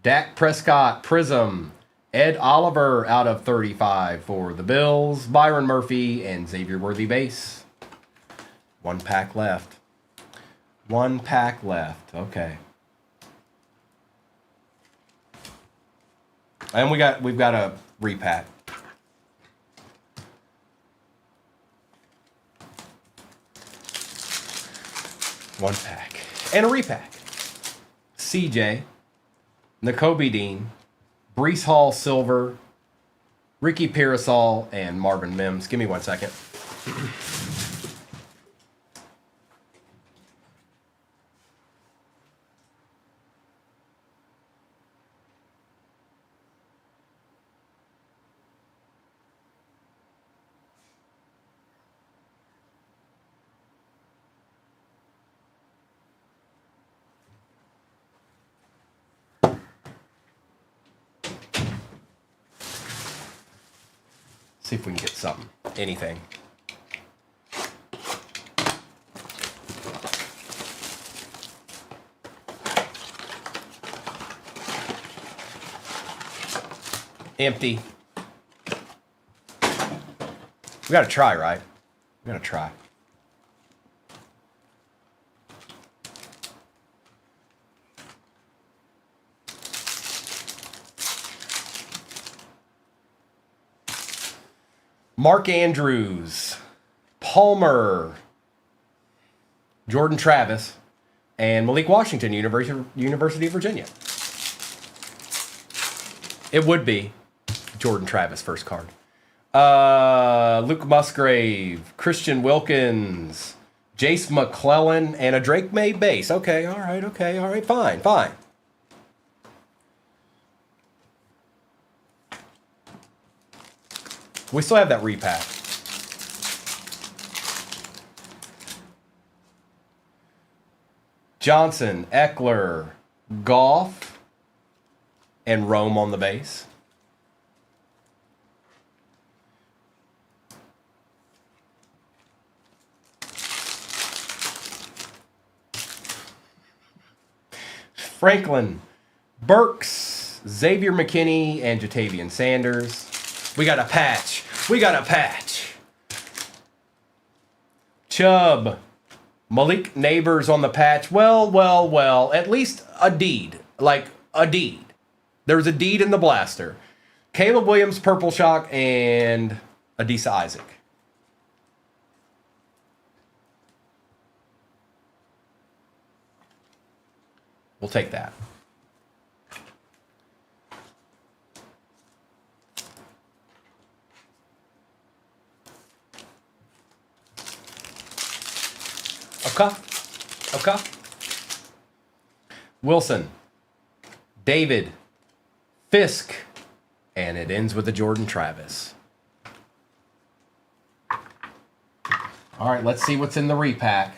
Dak Prescott, Prism, Ed Oliver out of 35 for the Bills, Byron Murphy, and Xavier Worthy base. One pack left. One pack left. Okay. And we've got a repack. One pack. And a repack. CJ, N'Kobe Dean, Brees Hall Silver, Ricky Parasol, and Marvin Mims. Give me 1 second. See if we can get something. Anything. Empty. We gotta try, right? We gotta try. Mark Andrews, Palmer, Jordan Travis, and Malik Washington, University of Virginia. It would be Jordan Travis, first card. Luke Musgrave, Christian Wilkins, Jace McClellan, and a Drake May base. Okay, all right, fine. We still have that repack. Johnson, Eckler, Goff, and Rome on the base. Franklin, Burks, Xavier McKinney, and Jatavian Sanders. We got a patch. Chubb, Malik Neighbors on the patch. Well. At least a deed. Like a deed. There's a deed in the blaster. Caleb Williams, Purple Shock, and Adisa Isaac. We'll take that. Okay. Wilson, David, Fisk, and it ends with a Jordan Travis. All right, let's see what's in the repack.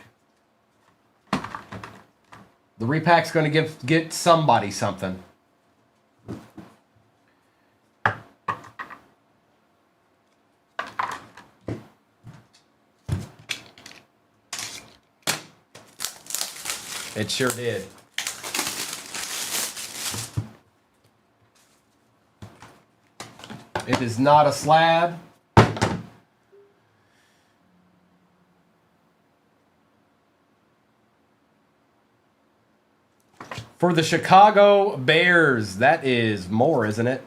The repack's going to get somebody something. It sure did. It is not a slab. For the Chicago Bears, that is Moore, isn't it?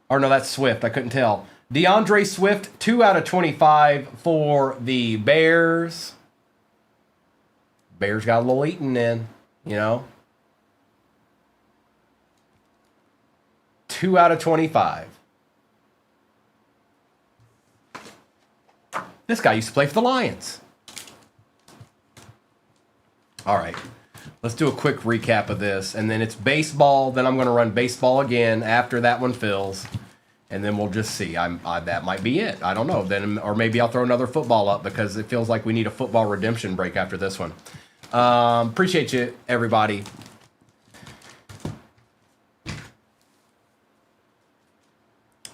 Or no, that's Swift. I couldn't tell. DeAndre Swift, 2/25 for the Bears. Bears got a little eating in, you know. 2/25. This guy used to play for the Lions. All right. Let's do a quick recap of this. And then it's baseball. Then I'm going to run baseball again after that one fills. And then we'll just see. That might be it. I don't know. Then, or maybe I'll throw another football up because it feels like we need a football redemption break after this one. Appreciate you, everybody.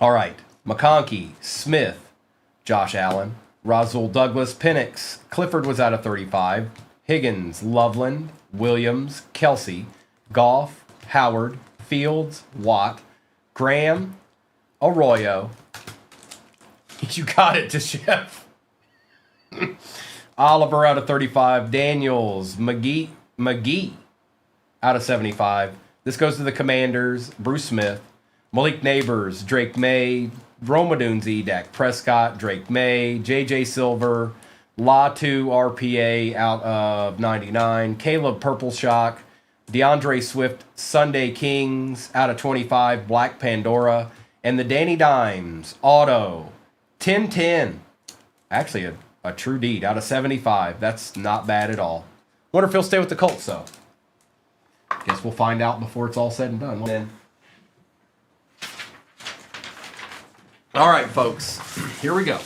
All right. McConkey, Smith, Josh Allen, Rasul Douglas, Penix, Clifford was out of 35, Higgins, Loveland, Williams, Kelsey, Goff, Howard, Fields, Watt, Graham, Arroyo. You got it to Chef. Oliver out of 35. Daniels, McGee out of 75. This goes to the Commanders. Bruce Smith, Malik Neighbors, Drake May, Romadunes, Dak Prescott, Drake May, J.J. Silver, Latu RPA out of 99. Caleb Purple Shock, DeAndre Swift, Sunday Kings out of 25, Black Pandora. And the Danny Dimes, auto, 10-10. Actually, a true deed out of 75. That's not bad at all. Wonder if he'll stay with the Colts, though. Guess we'll find out before it's all said and done. Then. All right, folks. Here we go.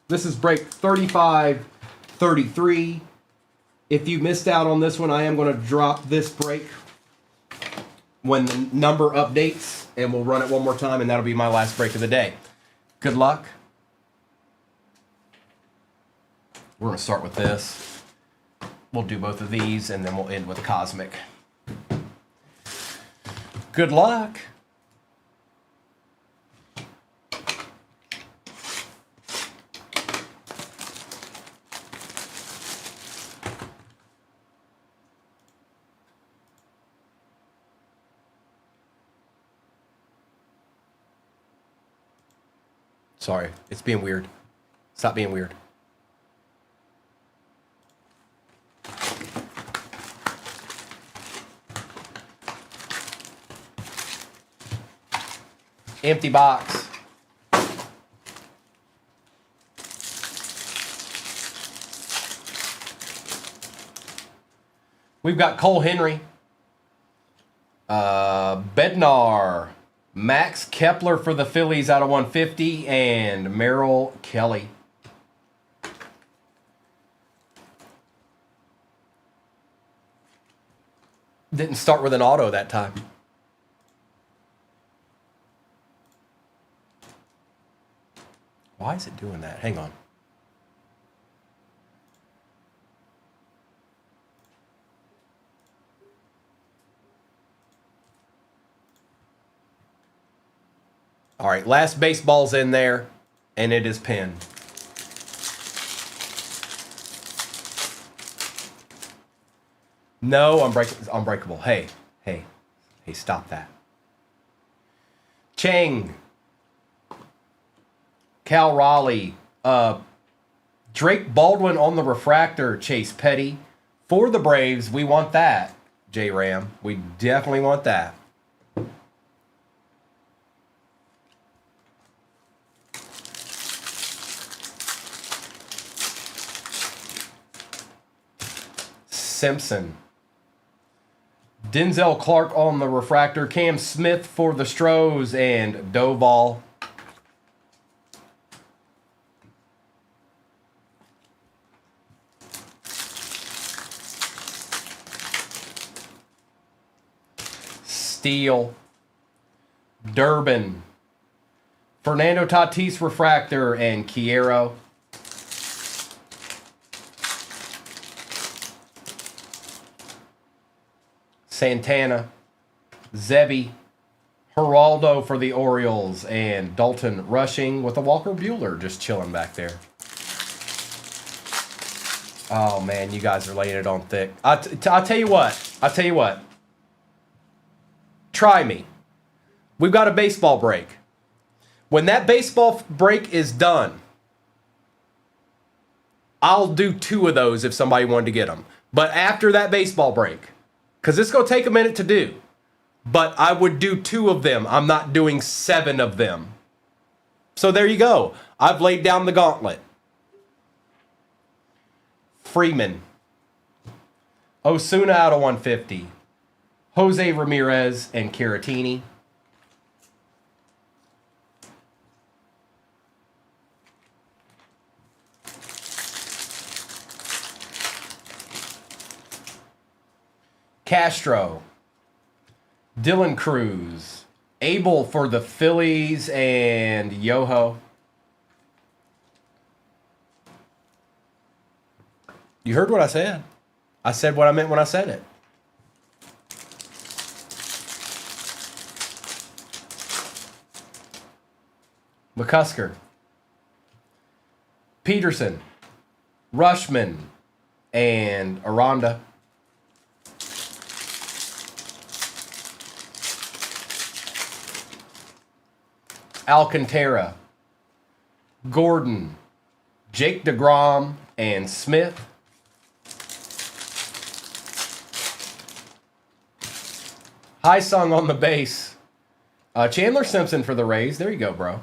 This is break 35-33. If you missed out on this one, I am going to drop this break when the number updates, and we'll run it one more time, and that'll be my last break of the day. Good luck. We're going to start with this. We'll do both of these, and then we'll end with Cosmic. Good luck. Sorry, it's being weird. Stop being weird. Empty box. We've got Cole Henry, Bednar, Max Kepler for the Phillies out of 150, and Merrill Kelly. Didn't start with an auto that time. Why is it doing that? Hang on. All right, last baseball's in there, and it is pinned. No, unbreakable. Hey, stop that. Chang, Cal Raleigh, Drake Baldwin on the refractor, Chase Petty. For the Braves, we want that, J-Ram. We definitely want that. Simpson. Denzel Clark on the refractor. Cam Smith for the Stros, and Doval. Steele. Durbin. Fernando Tatis refractor, and Quiero. Santana, Zebby, Geraldo for the Orioles, and Dalton Rushing with a Walker Buehler just chilling back there. Oh, man, you guys are laying it on thick. I'll tell you what. Try me. We've got a baseball break. When that baseball break is done, I'll do 2 of those if somebody wanted to get them. But after that baseball break, because it's going to take a minute to do. But I would do 2 of them. I'm not doing 7 of them. So there you go. I've laid down the gauntlet. Freeman. Osuna out of 150. Jose Ramirez and Caratini. Castro, Dylan Cruz, Abel for the Phillies, and Yoho. You heard what I said. I said what I meant when I said it. McCusker, Peterson, Rushman, and Aranda. Alcantara, Gordon, Jake DeGrom, and Smith. High Sung on the base. Chandler Simpson for the Rays. There you go, bro.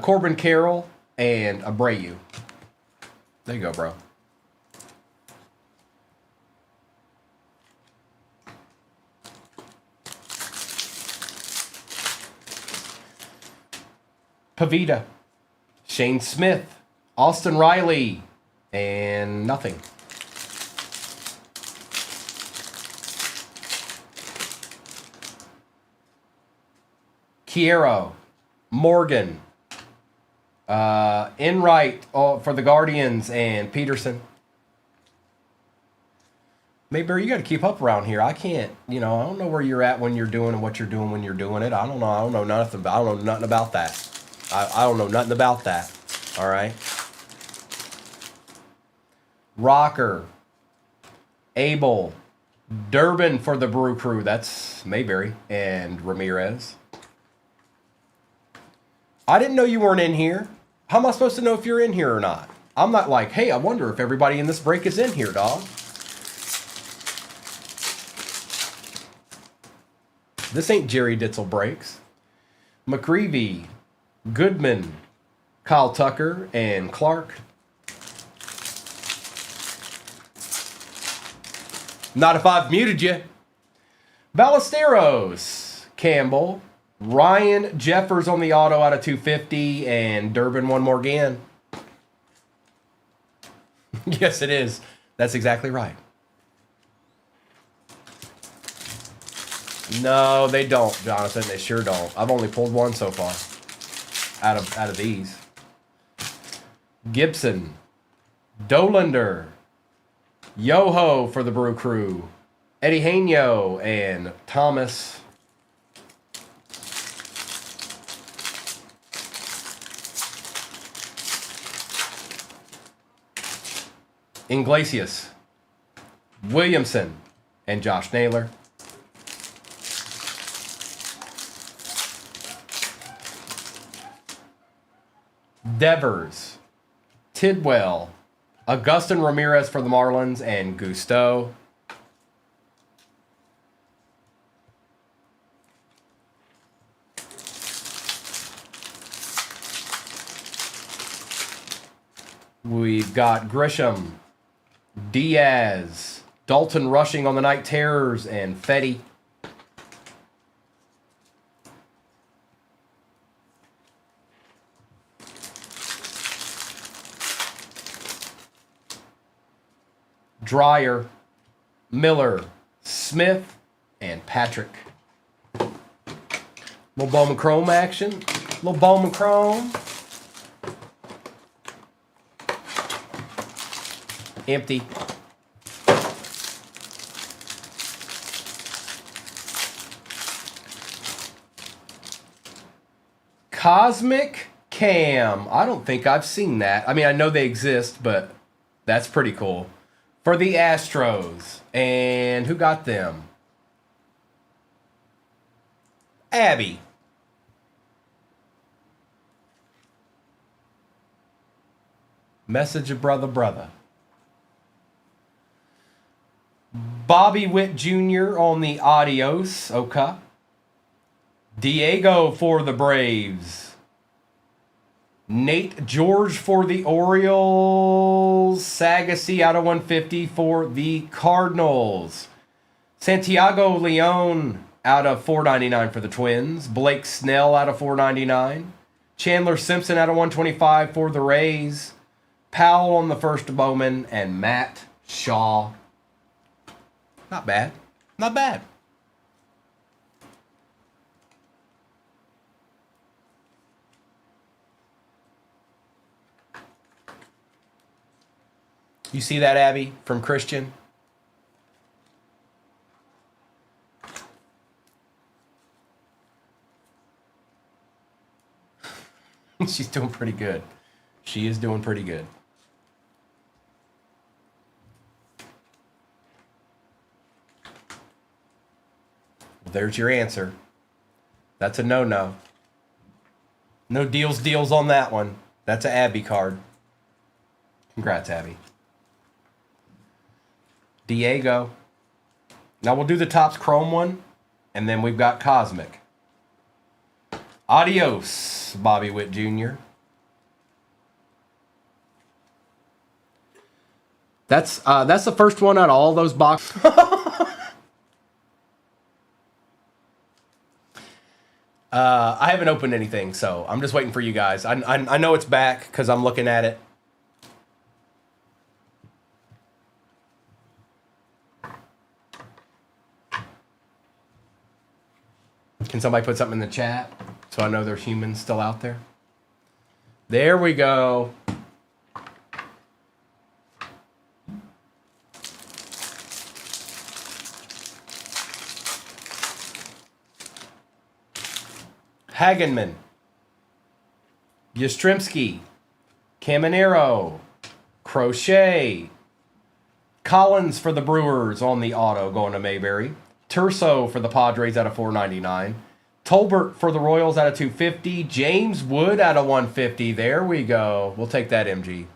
Corbin Carroll and Abreu. There you go, bro. Pavita, Shane Smith, Austin Riley, and nothing. Kiero, Morgan, Enright for the Guardians, and Peterson. Mayberry, you got to keep up around here. I can't, I don't know where you're at when you're doing and what you're doing when you're doing it. I don't know nothing about that. I don't know nothing about that. All right. Rocker, Abel, Durbin for the Brew Crew. That's Mayberry and Ramirez. I didn't know you weren't in here. How am I supposed to know if you're in here or not? I'm not like, hey, I wonder if everybody in this break is in here, dog. This ain't Jerry Ditzel Breaks. McCreevy, Goodman, Kyle Tucker, and Clark. Not if I've muted you. Ballesteros, Campbell, Ryan Jeffers on the auto out of 250, and Durbin one more again. Yes, it is. That's exactly right. No, they don't, Jonathan. They sure don't. I've only pulled one so far out of these. Gibson, Dolander, Yoho for the Brew Crew, Eddie Hainio, and Thomas. Iglesias, Williamson, and Josh Naylor. Devers, Tidwell, Augustin Ramirez for the Marlins, and Gusteau. We've got Grisham, Diaz, Dalton Rushing on the Night Terrors, and Fetty. Dreyer, Miller, Smith, and Patrick. Little Bowman Chrome action. Little Bowman Chrome. Empty. Cosmic Cam. I don't think I've seen that. I mean, I know they exist, but that's pretty cool. For the Astros. And who got them? Abby. Message of brother. Bobby Witt Jr. on the Adios. Okay. Diego for the Braves. Nate George for the Orioles. Sagasy out of 150 for the Cardinals. Santiago Leone out of 499 for the Twins. Blake Snell out of 499. Chandler Simpson out of 125 for the Rays. Powell on the first Bowman. And Matt Shaw. Not bad. Not bad. You see that, Abby, from Christian? She's doing pretty good. She is doing pretty good. Well, there's your answer. That's a no-no. No deals on that one. That's an Abby card. Congrats, Abby. Diego. Now we'll do the Topps Chrome one, and then we've got Cosmic. Adios, Bobby Witt Jr. That's the first one out of all those boxes. I haven't opened anything, so I'm just waiting for you guys. I know it's back because I'm looking at it. Can somebody put something in the chat so I know there's humans still out there? There we go. Hagenman, Yastrzemski, Caminero, Crochet, Collins for the Brewers on the auto going to Mayberry, Turso for the Padres out of 499, Tolbert for the Royals out of 250, James Wood out of 150. There we go. We'll take that, MG.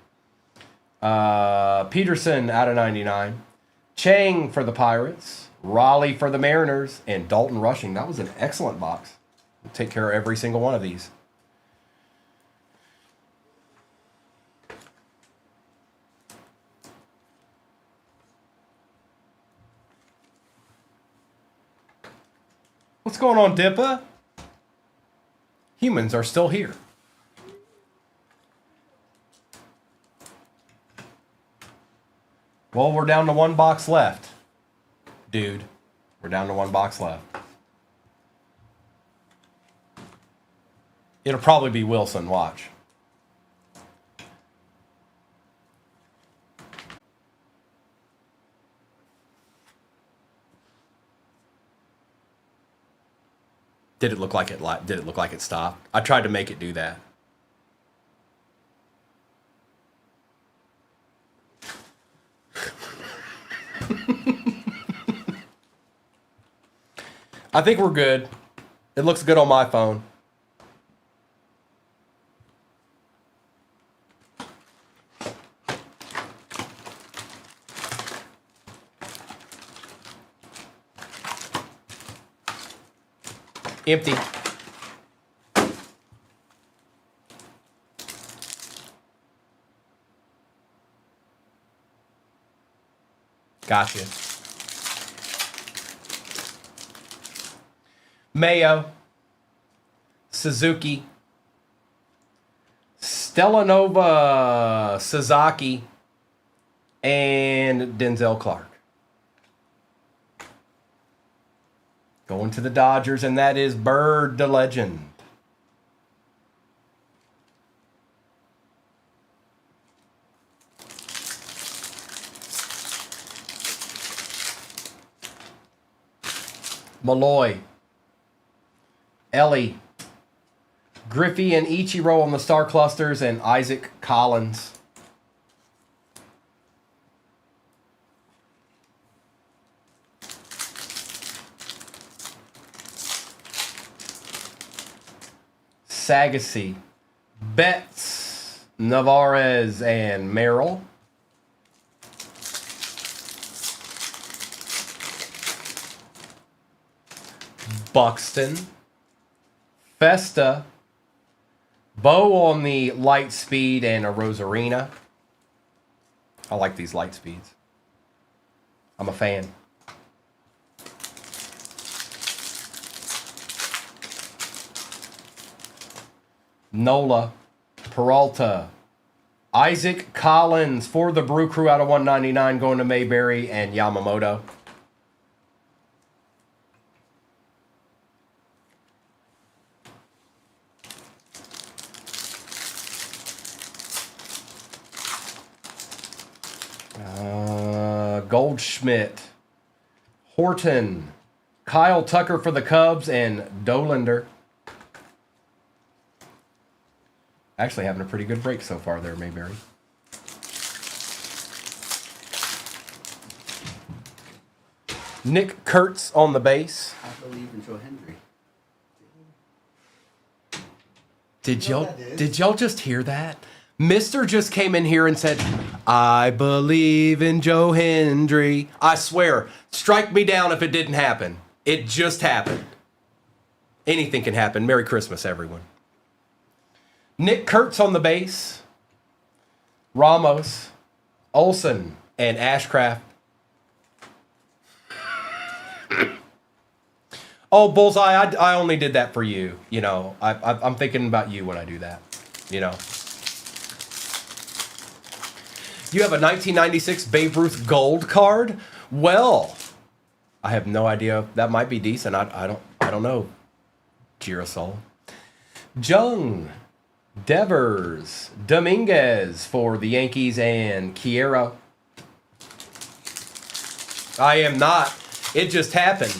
Peterson out of 99, Chang for the Pirates, Raleigh for the Mariners, and Dalton Rushing. That was an excellent box. We'll take care of every single one of these. What's going on, Dippa? Humans are still here. Well, we're down to one box left. Dude, we're down to one box left. It'll probably be Wilson, watch. Did it look like it stopped? I tried to make it do that. I think we're good. It looks good on my phone. Empty. Gotcha. Mayo. Suzuki. Stellanova. Sasaki. And Denzel Clark. Going to the Dodgers, and that is Bird the Legend. Malloy. Ellie. Griffey and Ichiro on the Star Clusters, and Isaac Collins. Sagassi, Betts, Navarez, and Merrill. Buxton, Festa, Bo on the light speed, and a Rosarina. I like these light speeds. I'm a fan. Nola, Peralta, Isaac Collins for the Brew Crew out of 199 going to Mayberry, and Yamamoto. Goldschmidt, Horton, Kyle Tucker for the Cubs, and Dollander. Actually having a pretty good break so far there, Mayberry. Nick Kurtz on the base. I believe in Joe Hendry. Did y'all just hear that? Mister just came in here and said, I believe in Joe Hendry. I swear, strike me down if it didn't happen. It just happened. Anything can happen. Merry Christmas, everyone. Nick Kurtz on the bass. Ramos, Olsen, and Ashcraft. Oh, Bullseye, I only did that for you. You know, I'm thinking about you when I do that. You know. You have a 1996 Babe Ruth gold card? Well, I have no idea. That might be decent. I don't know. Girasol. Jung, Devers, Dominguez for the Yankees, and Kiero. I am not. It just happened.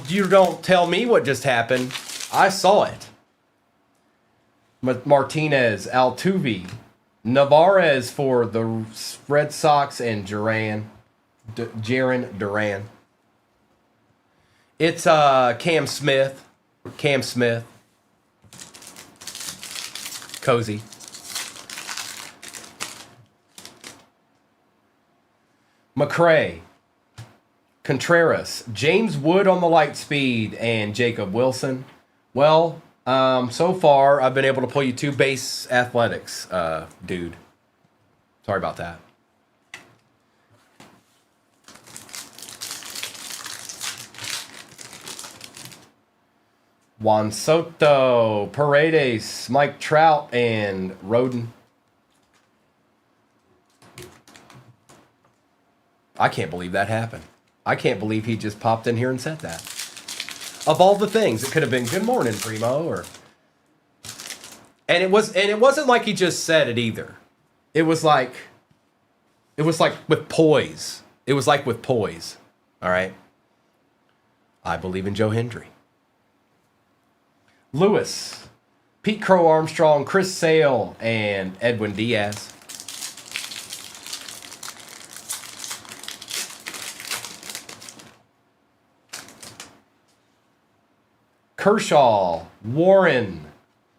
You don't tell me what just happened. I saw it. Martinez, Altuve, Navarez for the Red Sox, and Jarren Duran. It's Cam Smith. Cozy. McRae. Contreras, James Wood on the light speed, and Jacob Wilson. Well, so far I've been able to pull you 2 base athletics, dude. Sorry about that. Juan Soto, Paredes, Mike Trout, and Roden. I can't believe that happened. I can't believe he just popped in here and said that. Of all the things, it could have been "Good morning, Primo," or and it wasn't like he just said it either. It was like with poise. It was like with poise. All right. I believe in Joe Hendry. Lewis, Pete Crow Armstrong, Chris Sale, and Edwin Diaz. Kershaw, Warren,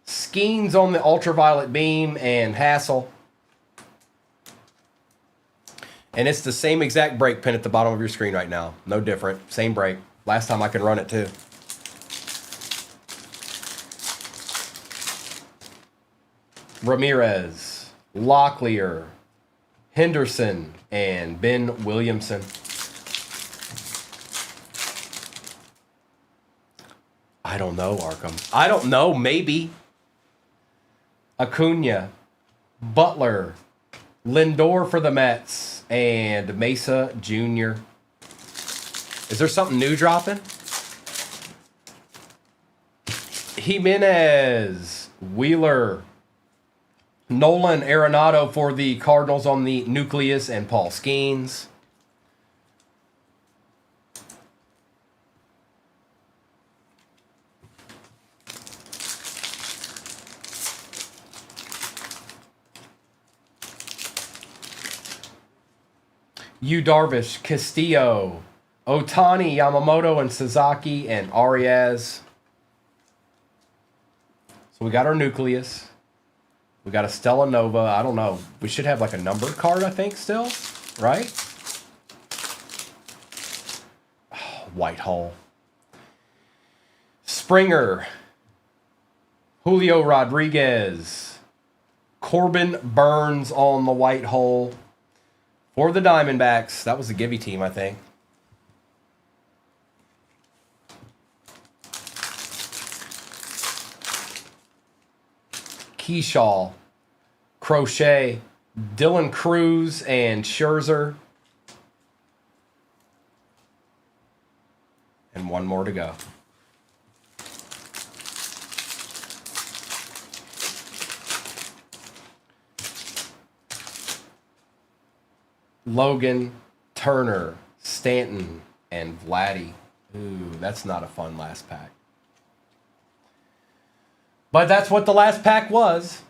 Skeens on the ultraviolet beam, and Hassel. And it's the same exact break pin at the bottom of your screen right now. No different. Same break. Last time I can run it too. Ramirez, Locklear, Henderson, and Ben Williamson. I don't know, Arkham. I don't know, maybe. Acuna, Butler, Lindor for the Mets, and Mesa Jr. Is there something new dropping? Jimenez, Wheeler, Nolan Arenado for the Cardinals on the nucleus, and Paul Skeens. Yu Darvish, Castillo, Otani, Yamamoto, and Sasaki, and Arias. So we got our nucleus. We got a Stella Nova. I don't know. We should have like a numbered card, I think, still. Right? Oh, White Hole. Springer. Julio Rodriguez. Corbin Burns on the White Hole. For the Diamondbacks. That was the Gibby team, I think. Keyshaw, Crochet, Dylan Cruz, and Scherzer. And one more to go. Logan, Turner, Stanton, and Vladdy. Ooh, that's not a fun last pack. But that's what the last pack was.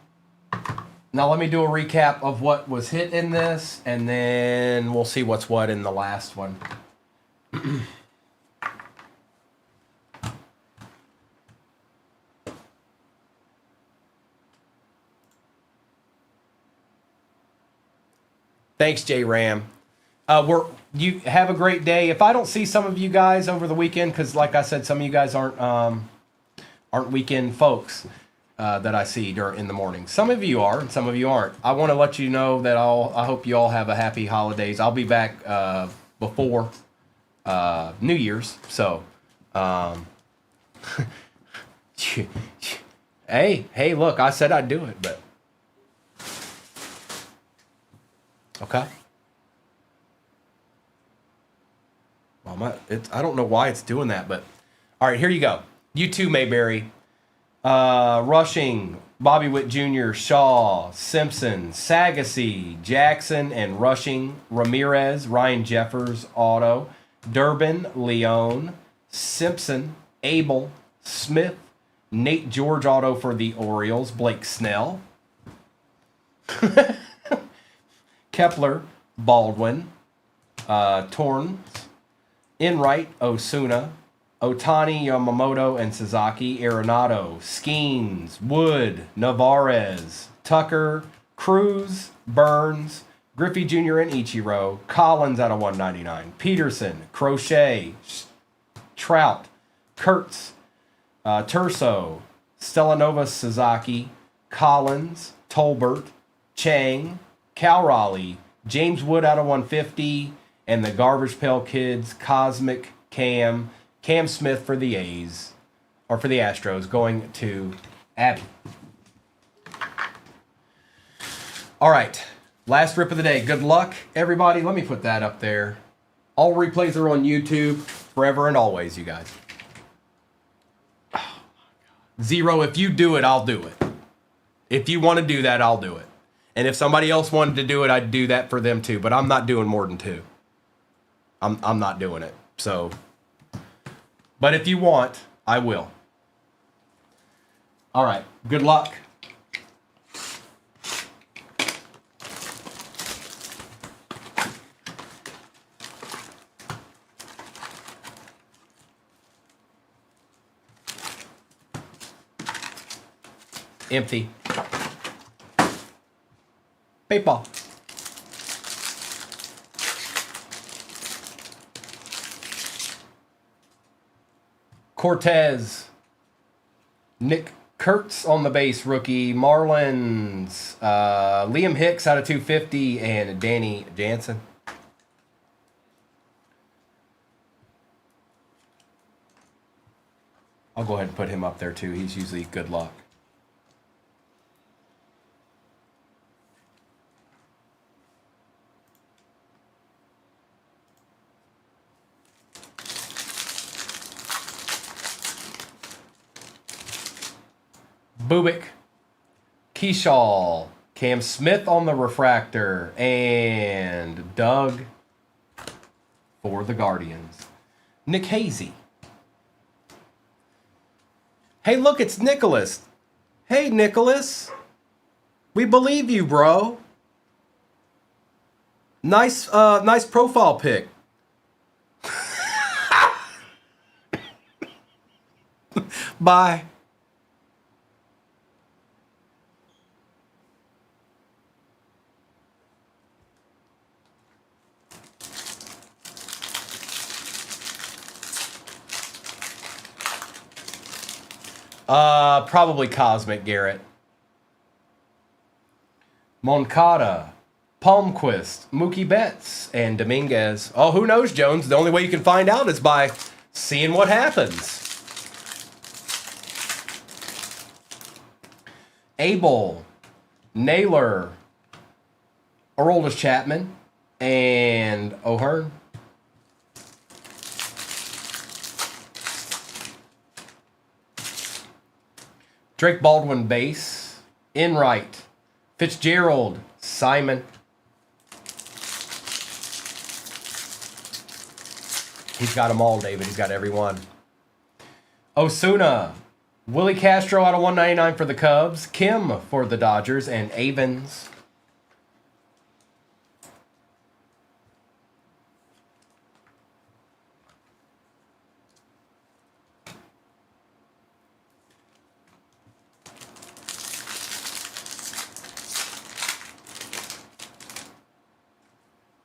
Now let me do a recap of what was hit in this, and then we'll see what's what in the last one. Thanks, J Ram. You have a great day. If I don't see some of you guys over the weekend, because like I said, some of you guys aren't weekend folks that I see in the morning. Some of you are, and some of you aren't. I want to let you know that I hope you all have a happy holidays. I'll be back before New Year's, so. Hey, look, I said I'd do it, but okay. Well, I don't know why it's doing that, but all right, here you go. You too, Mayberry. Rushing, Bobby Witt Jr., Shaw, Simpson, Sagasy, Jackson, and rushing, Ramirez, Ryan Jeffers, Auto, Durbin, Leone, Simpson, Abel, Smith, Nate George Auto for the Orioles, Blake Snell, Kepler, Baldwin, Torrens, Enright, Osuna, Otani, Yamamoto, and Sasaki, Arenado, Skeens, Wood, Navarez, Tucker, Cruz, Burns, Griffey Jr. and Ichiro, Collins out of 199, Peterson, Crochet, Trout, Kurtz, Turso, Stellanova, Sasaki, Collins, Tolbert, Chang, Cal Raleigh, James Wood out of 150, and the Garbage Pail Kids, Cosmic, Cam Smith for the A's, or for the Astros, going to Abby. All right, last rip of the day. Good luck, everybody. Let me put that up there. All replays are on YouTube forever and always, you guys. Oh, Zero, if you do it, I'll do it. If you want to do that, I'll do it. And if somebody else wanted to do it, I'd do that for them too. But I'm not doing more than 2. I'm not doing it. So, but if you want, I will. All right. Good luck. Empty. Baseball. Cortez. Nick Kurtz on the base, rookie. Marlins. Liam Hicks out of 250. And Danny Jansen. I'll go ahead and put him up there too. He's usually good luck. Bubik, Keyshaw, Cam Smith on the refractor, and Doug for the Guardians. Nick Hazy. Hey, look, it's Nicholas. Hey, Nicholas. We believe you, bro. Nice profile pic. Bye. Probably Cosmic, Garrett. Moncada, Palmquist, Mookie Betts, and Dominguez. Oh, who knows, Jones? The only way you can find out is by seeing what happens. Abel, Naylor, Aroldis Chapman, and O'Hearn. Drake Baldwin base, Enright, Fitzgerald, Simon. He's got them all, David. He's got every one. Osuna, Willie Castro out of 199 for the Cubs, Kim for the Dodgers, and Avens.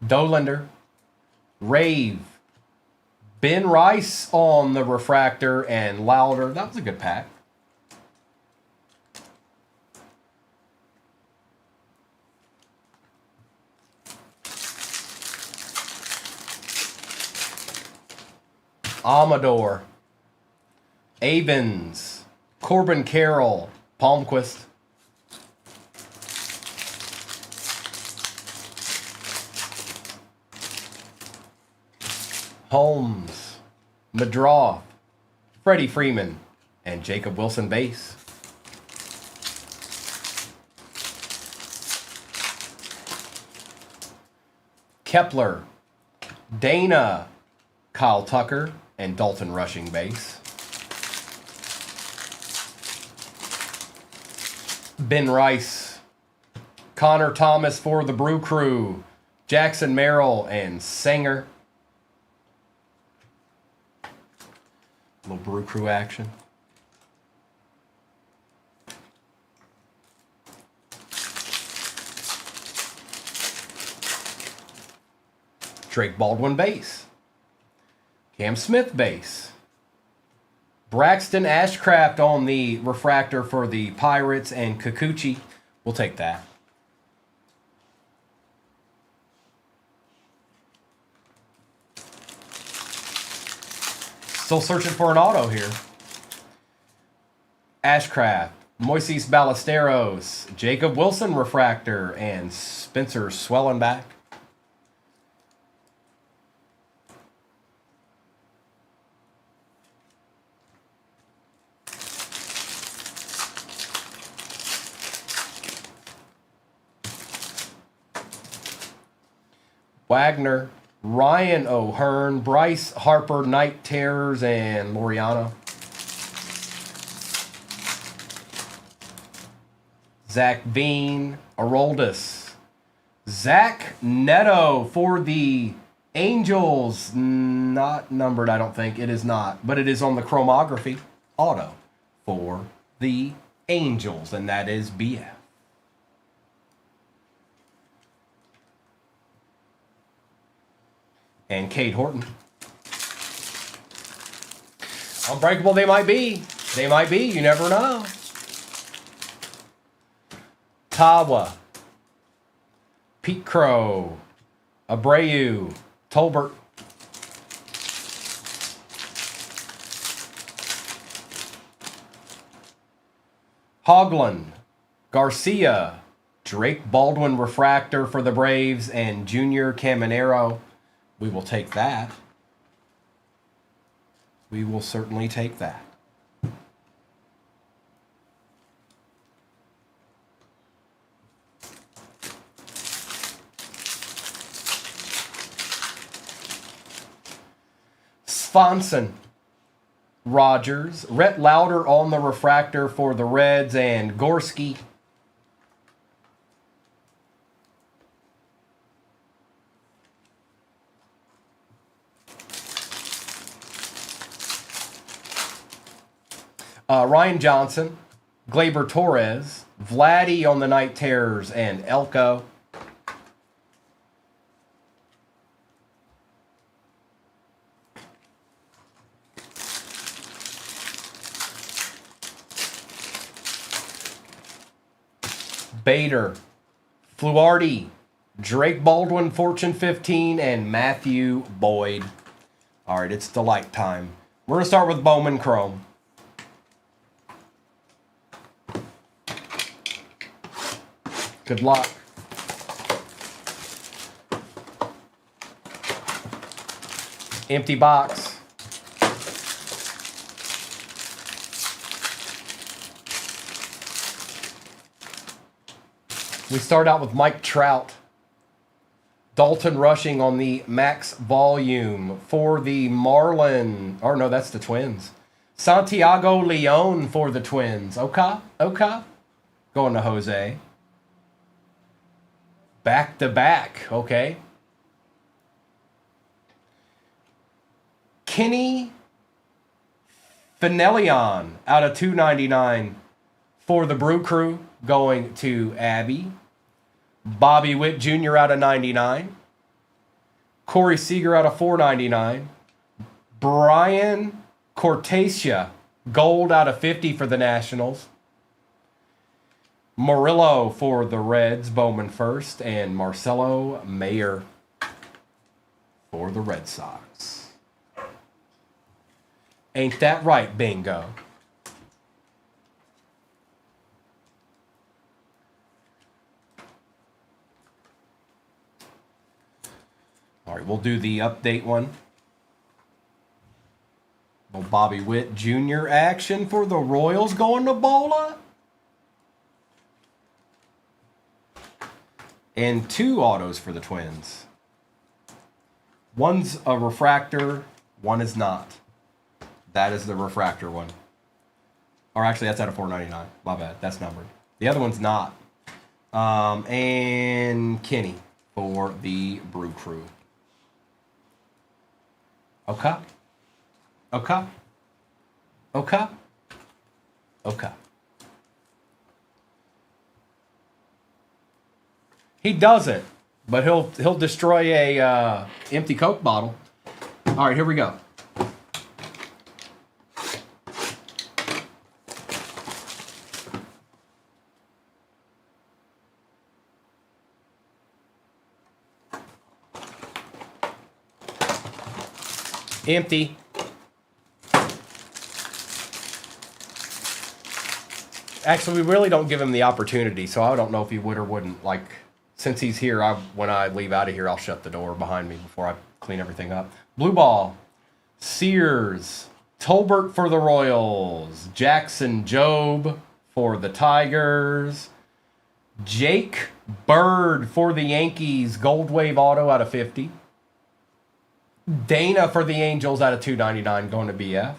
Dolander. Rave. Ben Rice on the refractor and Louder. That was a good pack. Amador. Avens. Corbin Carroll. Palmquist. Holmes. Madroth. Freddie Freeman. And Jacob Wilson base. Kepler. Dana. Kyle Tucker. And Dalton Rushing base. Ben Rice. Connor Thomas for the Brew Crew. Jackson Merrill and Sanger. A little Brew Crew action. Drake Baldwin base. Cam Smith base. Braxton Ashcraft on the refractor for the Pirates and Kikuchi. We'll take that. Still searching for an auto here. Ashcraft, Moises Ballesteros, Jacob Wilson refractor, and Spencer Swellenbach. Wagner, Ryan O'Hearn, Bryce Harper, Night Terrors, and Loriano. Zach Veen, Aroldis. Zach Neto for the Angels. Not numbered, I don't think. It is not. But it is on the chromography auto for the Angels, and that is BF. And Cade Horton. Unbreakable they might be. They might be. You never know. Tawa. Pete Crow. Abreu. Tolbert. Hoagland. Garcia. Drake Baldwin refractor for the Braves and Junior Caminero. We will take that. We will certainly take that. Swanson, Rogers, Rhett Lauder on the refractor for the Reds, and Gorski. Ryan Johnson, Gleyber Torres, Vladdy on the Night Terrors, and Elko. Bader, Fluardi, Drake Baldwin, Fortune 15, and Matthew Boyd. All right, it's delight time. We're going to start with Bowman Chrome. Good luck. Empty box. We start out with Mike Trout. Dalton Rushing on the max volume for the Marlin. Or no, that's the Twins. Santiago Leon for the Twins. Okay. Going to Jose. Back to back. Okay. Kenny Fenelon out of 299 for the Brew Crew, going to Abby. Bobby Witt Jr. out of 99. Corey Seager out of 499. Brian Cortasia, gold out of 50 for the Nationals. Murillo for the Reds, Bowman first. And Marcelo Mayer for the Red Sox. Ain't that right, bingo? All right, we'll do the update one. Little Bobby Witt Jr. action for the Royals going to Bola. And 2 autos for the Twins. One's a refractor, one is not. That is the refractor one. Or actually, that's out of 499. My bad, that's numbered. The other one's not. And Kenny for the Brew Crew. Okay. Okay. Okay. Okay. He doesn't, but he'll destroy a empty Coke bottle. All right, here we go. Empty. Actually, we really don't give him the opportunity, so I don't know if he would or wouldn't. Like, since he's here, when I leave out of here, I'll shut the door behind me before I clean everything up. Blue ball. Sears. Tolbert for the Royals. Jackson Jobe for the Tigers. Jake Bird for the Yankees. Gold Wave auto out of 50. Dana for the Angels out of 299 going to BF.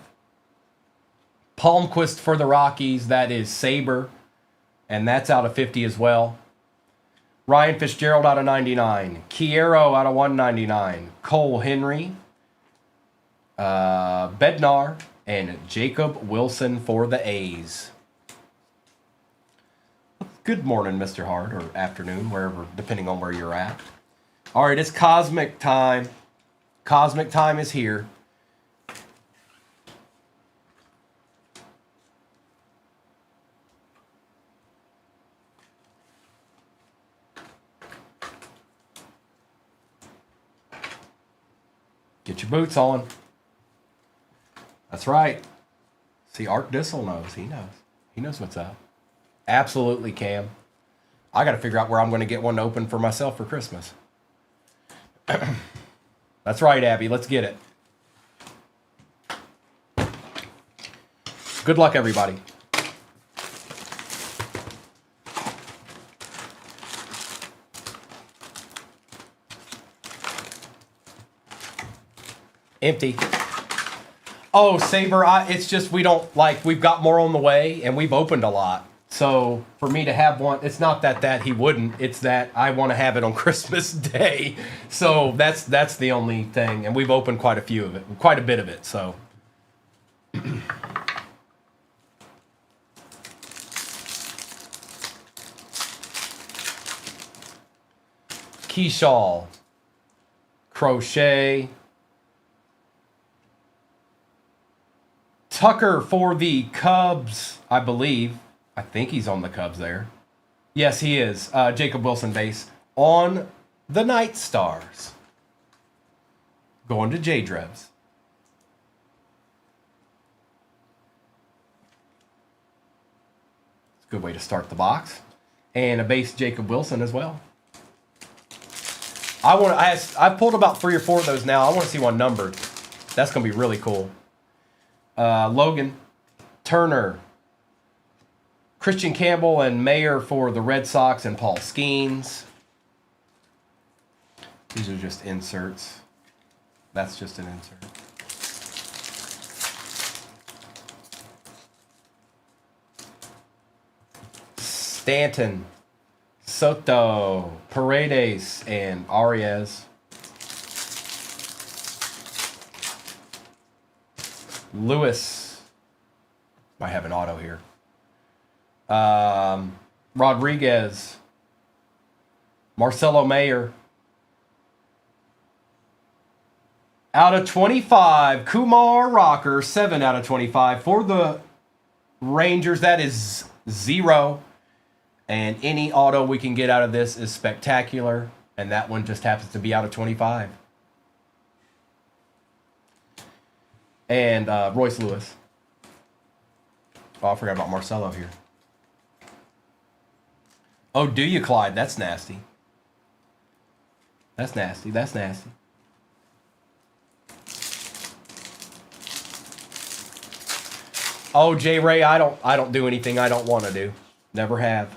Palmquist for the Rockies, that is Saber, and that's out of 50 as well. Ryan Fitzgerald out of 99. Kiero out of 199. Cole Henry, Bednar, and Jacob Wilson for the A's. Good morning, Mr. Hart, or afternoon, wherever, depending on where you're at. All right, it's Cosmic time. Cosmic time is here. Get your boots on. That's right. See, Art Dissel knows. He knows. He knows what's up. Absolutely, Cam. I got to figure out where I'm going to get one open for myself for Christmas. That's right, Abby. Let's get it. Good luck, everybody. Empty. Oh, Saber, it's just we don't, like, we've got more on the way, and we've opened a lot. So for me to have one, it's not that he wouldn't. It's that I want to have it on Christmas Day. So that's the only thing. And we've opened quite a bit of it. So Keyshaw, Crochet, Tucker for the Cubs, I believe. I think he's on the Cubs there. Yes, he is. Jacob Wilson base on the Night Stars. Going to J-Drebs. It's a good way to start the box. And a base Jacob Wilson as well. I've pulled about 3 or 4 of those now. I want to see one numbered. That's going to be really cool. Logan, Turner, Christian Campbell, and Mayer for the Red Sox, and Paul Skeens. These are just inserts. That's just an insert. Stanton, Soto, Paredes, and Arias. Lewis. Might have an auto here. Rodriguez, Marcelo Mayer, Out of 25, Kumar Rocker, 7 out of 25. For the Rangers, that is 0. And any auto we can get out of this is spectacular. And that one just happens to be out of 25. And Royce Lewis. Oh, I forgot about Marcelo here. Oh, do you, Clyde? That's nasty. That's nasty. That's nasty. Oh, J. Ray, I don't do anything I don't want to do. Never have.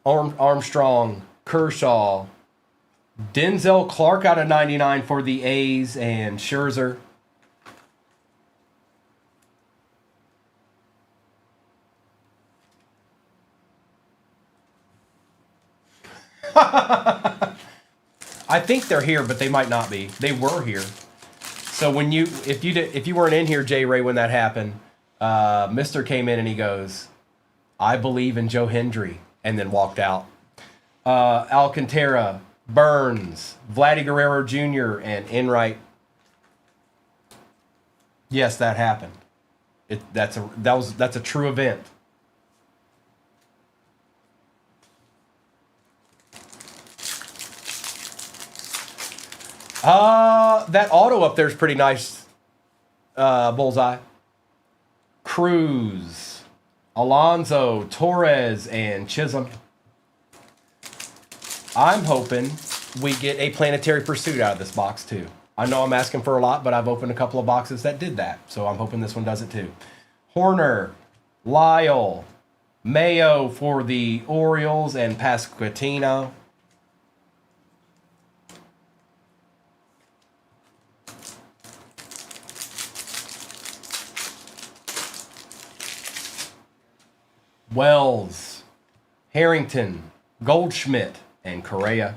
Armstrong, Kershaw, Denzel Clark out of 99 for the A's, and Scherzer. I think they're here, but they might not be. They were here. So when if you weren't in here, J. Ray, when that happened, Mister came in and he goes, "I believe in Joe Hendry," and then walked out. Alcantara, Burns, Vladdy Guerrero Jr., and Enright. Yes, that happened. That's a true event. That auto up there is pretty nice. Bullseye. Cruz, Alonso, Torres, and Chisholm. I'm hoping we get a Planetary Pursuit out of this box too. I know I'm asking for a lot, but I've opened a couple of boxes that did that, so I'm hoping this one does it too. Horner, Lyle, Mayo for the Orioles, and Pasquantino. Wells, Harrington, Goldschmidt, and Correa.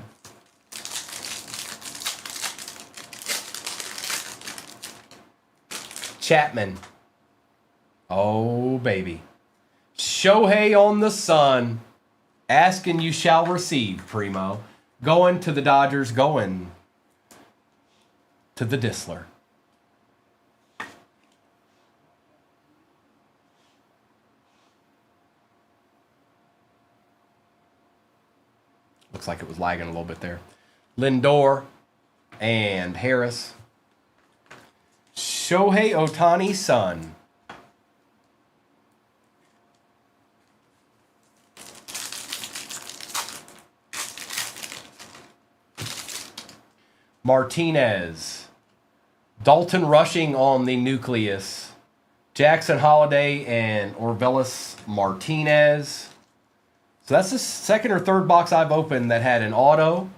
Chapman. Oh, baby. Shohei on the sun. Asking you shall receive, Primo. Going to the Dodgers, going to the Disler. Looks like it was lagging a little bit there. Lindor and Harris. Shohei Ohtani's son. Martinez. Dalton Rushing on the nucleus. Jackson Holiday and Orvelis Martinez. So that's the second or third box I've opened that had an auto,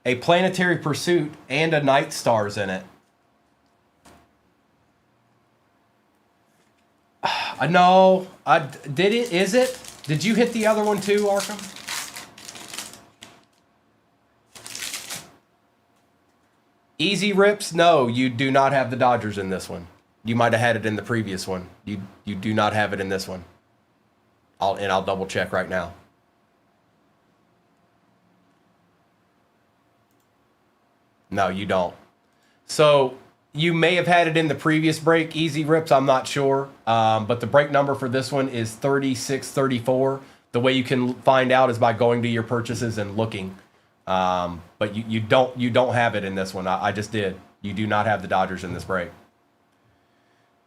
a Planetary Pursuit, and a Night Stars in it. No, did it? Is it? Did you hit the other one too, Arkham? Easy rips? No, you do not have the Dodgers in this one. You might have had it in the previous one. You do not have it in this one. I'll double check right now. No, you don't. So you may have had it in the previous break, Easy Rips, I'm not sure. But the break number for this one is 3634. The way you can find out is by going to your purchases and looking. But you don't have it in this one. I just did. You do not have the Dodgers in this break.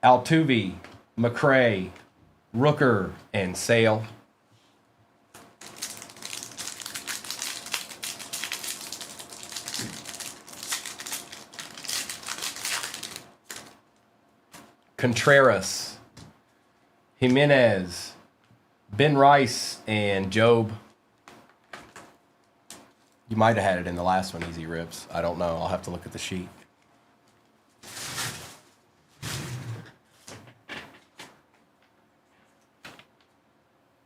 Altuve, McRae, Rooker, and Sale. Contreras, Jimenez, Ben Rice, and Job. You might have had it in the last one, Easy Rips. I don't know. I'll have to look at the sheet.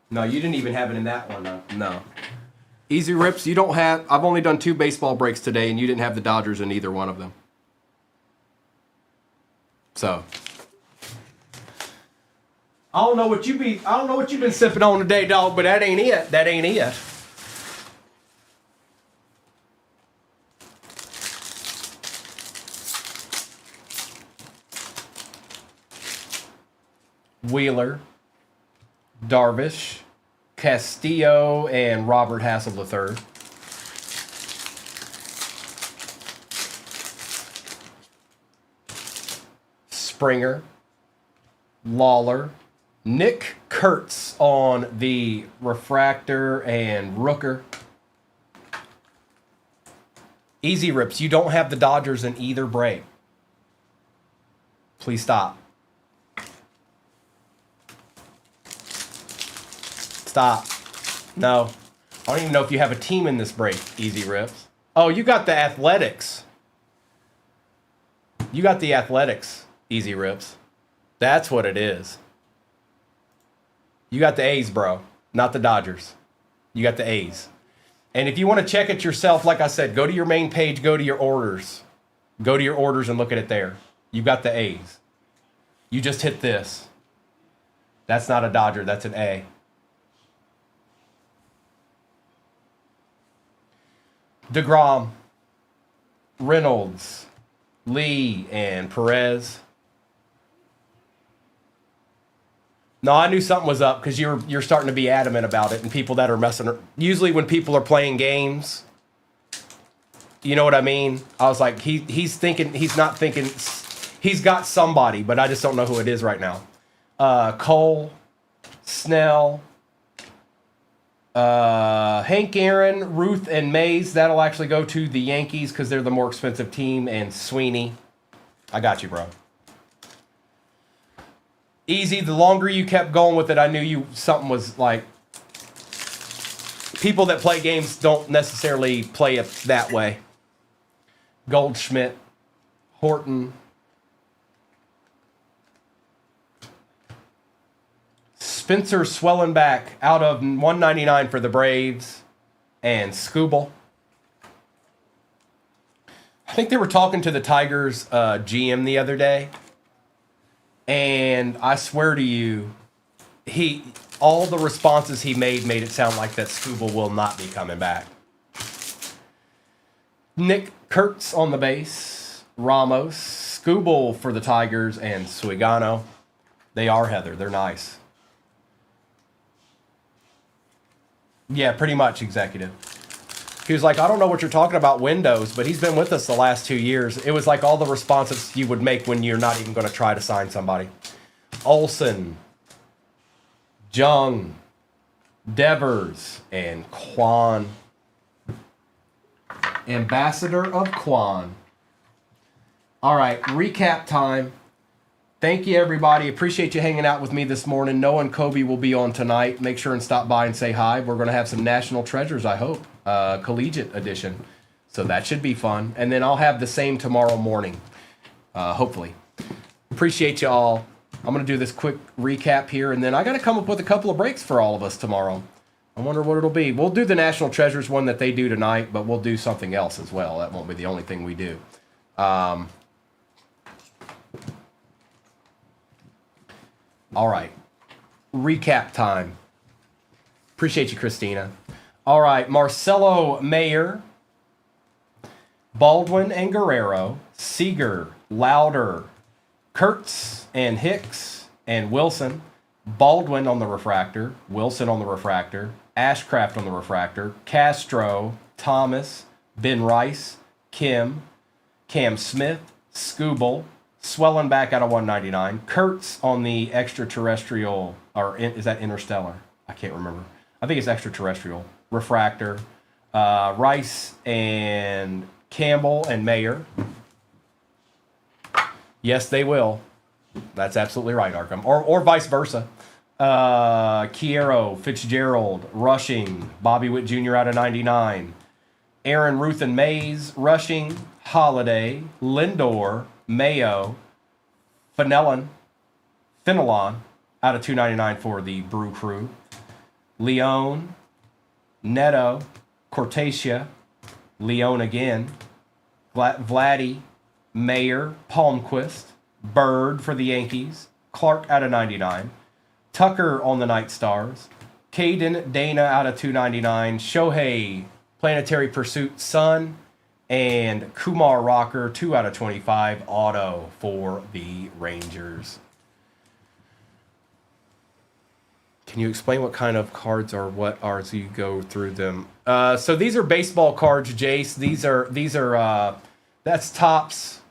No, you didn't even have it in that one. No. Easy Rips, you don't have... I've only done 2 baseball breaks today, and you didn't have the Dodgers in either one of them. So... I don't know what you've been sipping on today, dog, but that ain't it. That ain't it. Wheeler, Darvish, Castillo, and Robert Hassel III. Springer, Lawler, Nick Kurtz on the refractor, and Rooker. Easy rips. You don't have the Dodgers in either break. Please stop. Stop. No. I don't even know if you have a team in this break, Easy rips. Oh, you got the Athletics. You got the Athletics, Easy rips. That's what it is. You got the A's, bro, not the Dodgers. You got the A's. And if you want to check it yourself, like I said, go to your main page, go to your orders. Go to your orders and look at it there. You got the A's. You just hit this. That's not a Dodger, that's an A. DeGrom, Reynolds, Lee, and Perez. No, I knew something was up because you're starting to be adamant about it, and people that are messing. Usually, when people are playing games, you know what I mean. I was like, he's thinking, he's not thinking. He's got somebody, but I just don't know who it is right now. Cole, Snell, Hank Aaron, Ruth, and Mays. That'll actually go to the Yankees because they're the more expensive team. And Sweeney, I got you, bro. Easy. The longer you kept going with it, I knew something was like. People that play games don't necessarily play it that way. Goldschmidt, Horton, Spencer Swellenbach out of 199 for the Braves, and Skubal. I think they were talking to the Tigers GM the other day. And I swear to you, all the responses he made it sound like that Skubal will not be coming back. Nick Kurtz on the base, Ramos, Skubal for the Tigers, and Suigano. They are Heather. They're nice. Yeah, pretty much, executive. He was like, I don't know what you're talking about Windows, but he's been with us the last 2 years. It was like all the responses you would make when you're not even going to try to sign somebody. Olsen, Jung, Devers, and Kwan. Ambassador of Kwan. All right, recap time. Thank you, everybody. Appreciate you hanging out with me this morning. Noah and Kobe will be on tonight. Make sure and stop by and say hi. We're going to have some national treasures, I hope. Collegiate edition. So that should be fun. And then I'll have the same tomorrow morning, hopefully. Appreciate you all. I'm going to do this quick recap here, and then I got to come up with a couple of breaks for all of us tomorrow. I wonder what it'll be. We'll do the national treasures one that they do tonight, but we'll do something else as well. That won't be the only thing we do. All right. Recap time. Appreciate you, Christina. All right. Marcelo Mayer, Baldwin and Guerrero, Seager, Lauder, Kurtz and Hicks and Wilson. Baldwin on the refractor, Wilson on the refractor, Ashcraft on the refractor, Castro, Thomas, Ben Rice, Cam Smith, Skubal, Swellenbach out of 199, Kurtz on the extraterrestrial, or is that interstellar? I can't remember. I think it's extraterrestrial. Refractor, Rice and Campbell and Mayer. Yes, they will. That's absolutely right, Arkham. Or vice versa. Kiero, Fitzgerald, rushing. Bobby Witt Jr. out of 99. Aaron, Ruth, and Mays, rushing. Holiday, Lindor, Mayo, Fenelon out of 299 for the Brew Crew. Leone, Neto, Cortasia, Leone again. Vladdy, Mayer, Palmquist, Bird for the Yankees, Clark out of 99, Tucker on the Night Stars, Caden, Dana out of 299, Shohei, Planetary Pursuit, Sun, and Kumar Rocker, 2 out of 25, auto for the Rangers. Can you explain what kind of cards are what are as you go through them? So these are baseball cards, Jace. These are that's Topps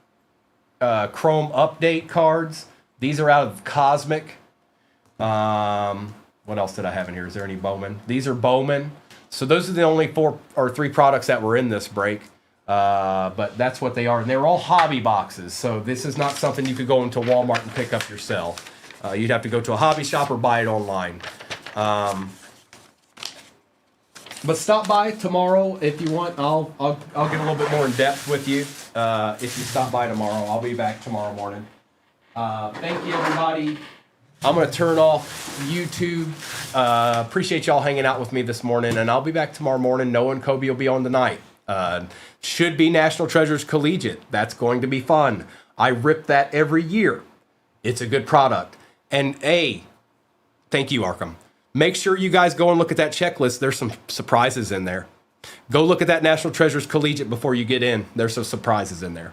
Chrome Update cards. These are out of Cosmic. What else did I have in here? Is there any Bowman? These are Bowman. So those are the only 4 or 3 products that were in this break. But that's what they are. And they're all hobby boxes. So this is not something you could go into Walmart and pick up yourself. You'd have to go to a hobby shop or buy it online. But stop by tomorrow if you want. I'll get a little bit more in depth with you if you stop by tomorrow. I'll be back tomorrow morning. Thank you, everybody. I'm going to turn off YouTube. Appreciate y'all hanging out with me this morning, and I'll be back tomorrow morning. Noah and Kobe will be on tonight. Should be National Treasures Collegiate. That's going to be fun. I rip that every year. It's a good product. And thank you, Arkham. Make sure you guys go and look at that checklist. There's some surprises in there. Go look at that National Treasures Collegiate before you get in. There's some surprises in there.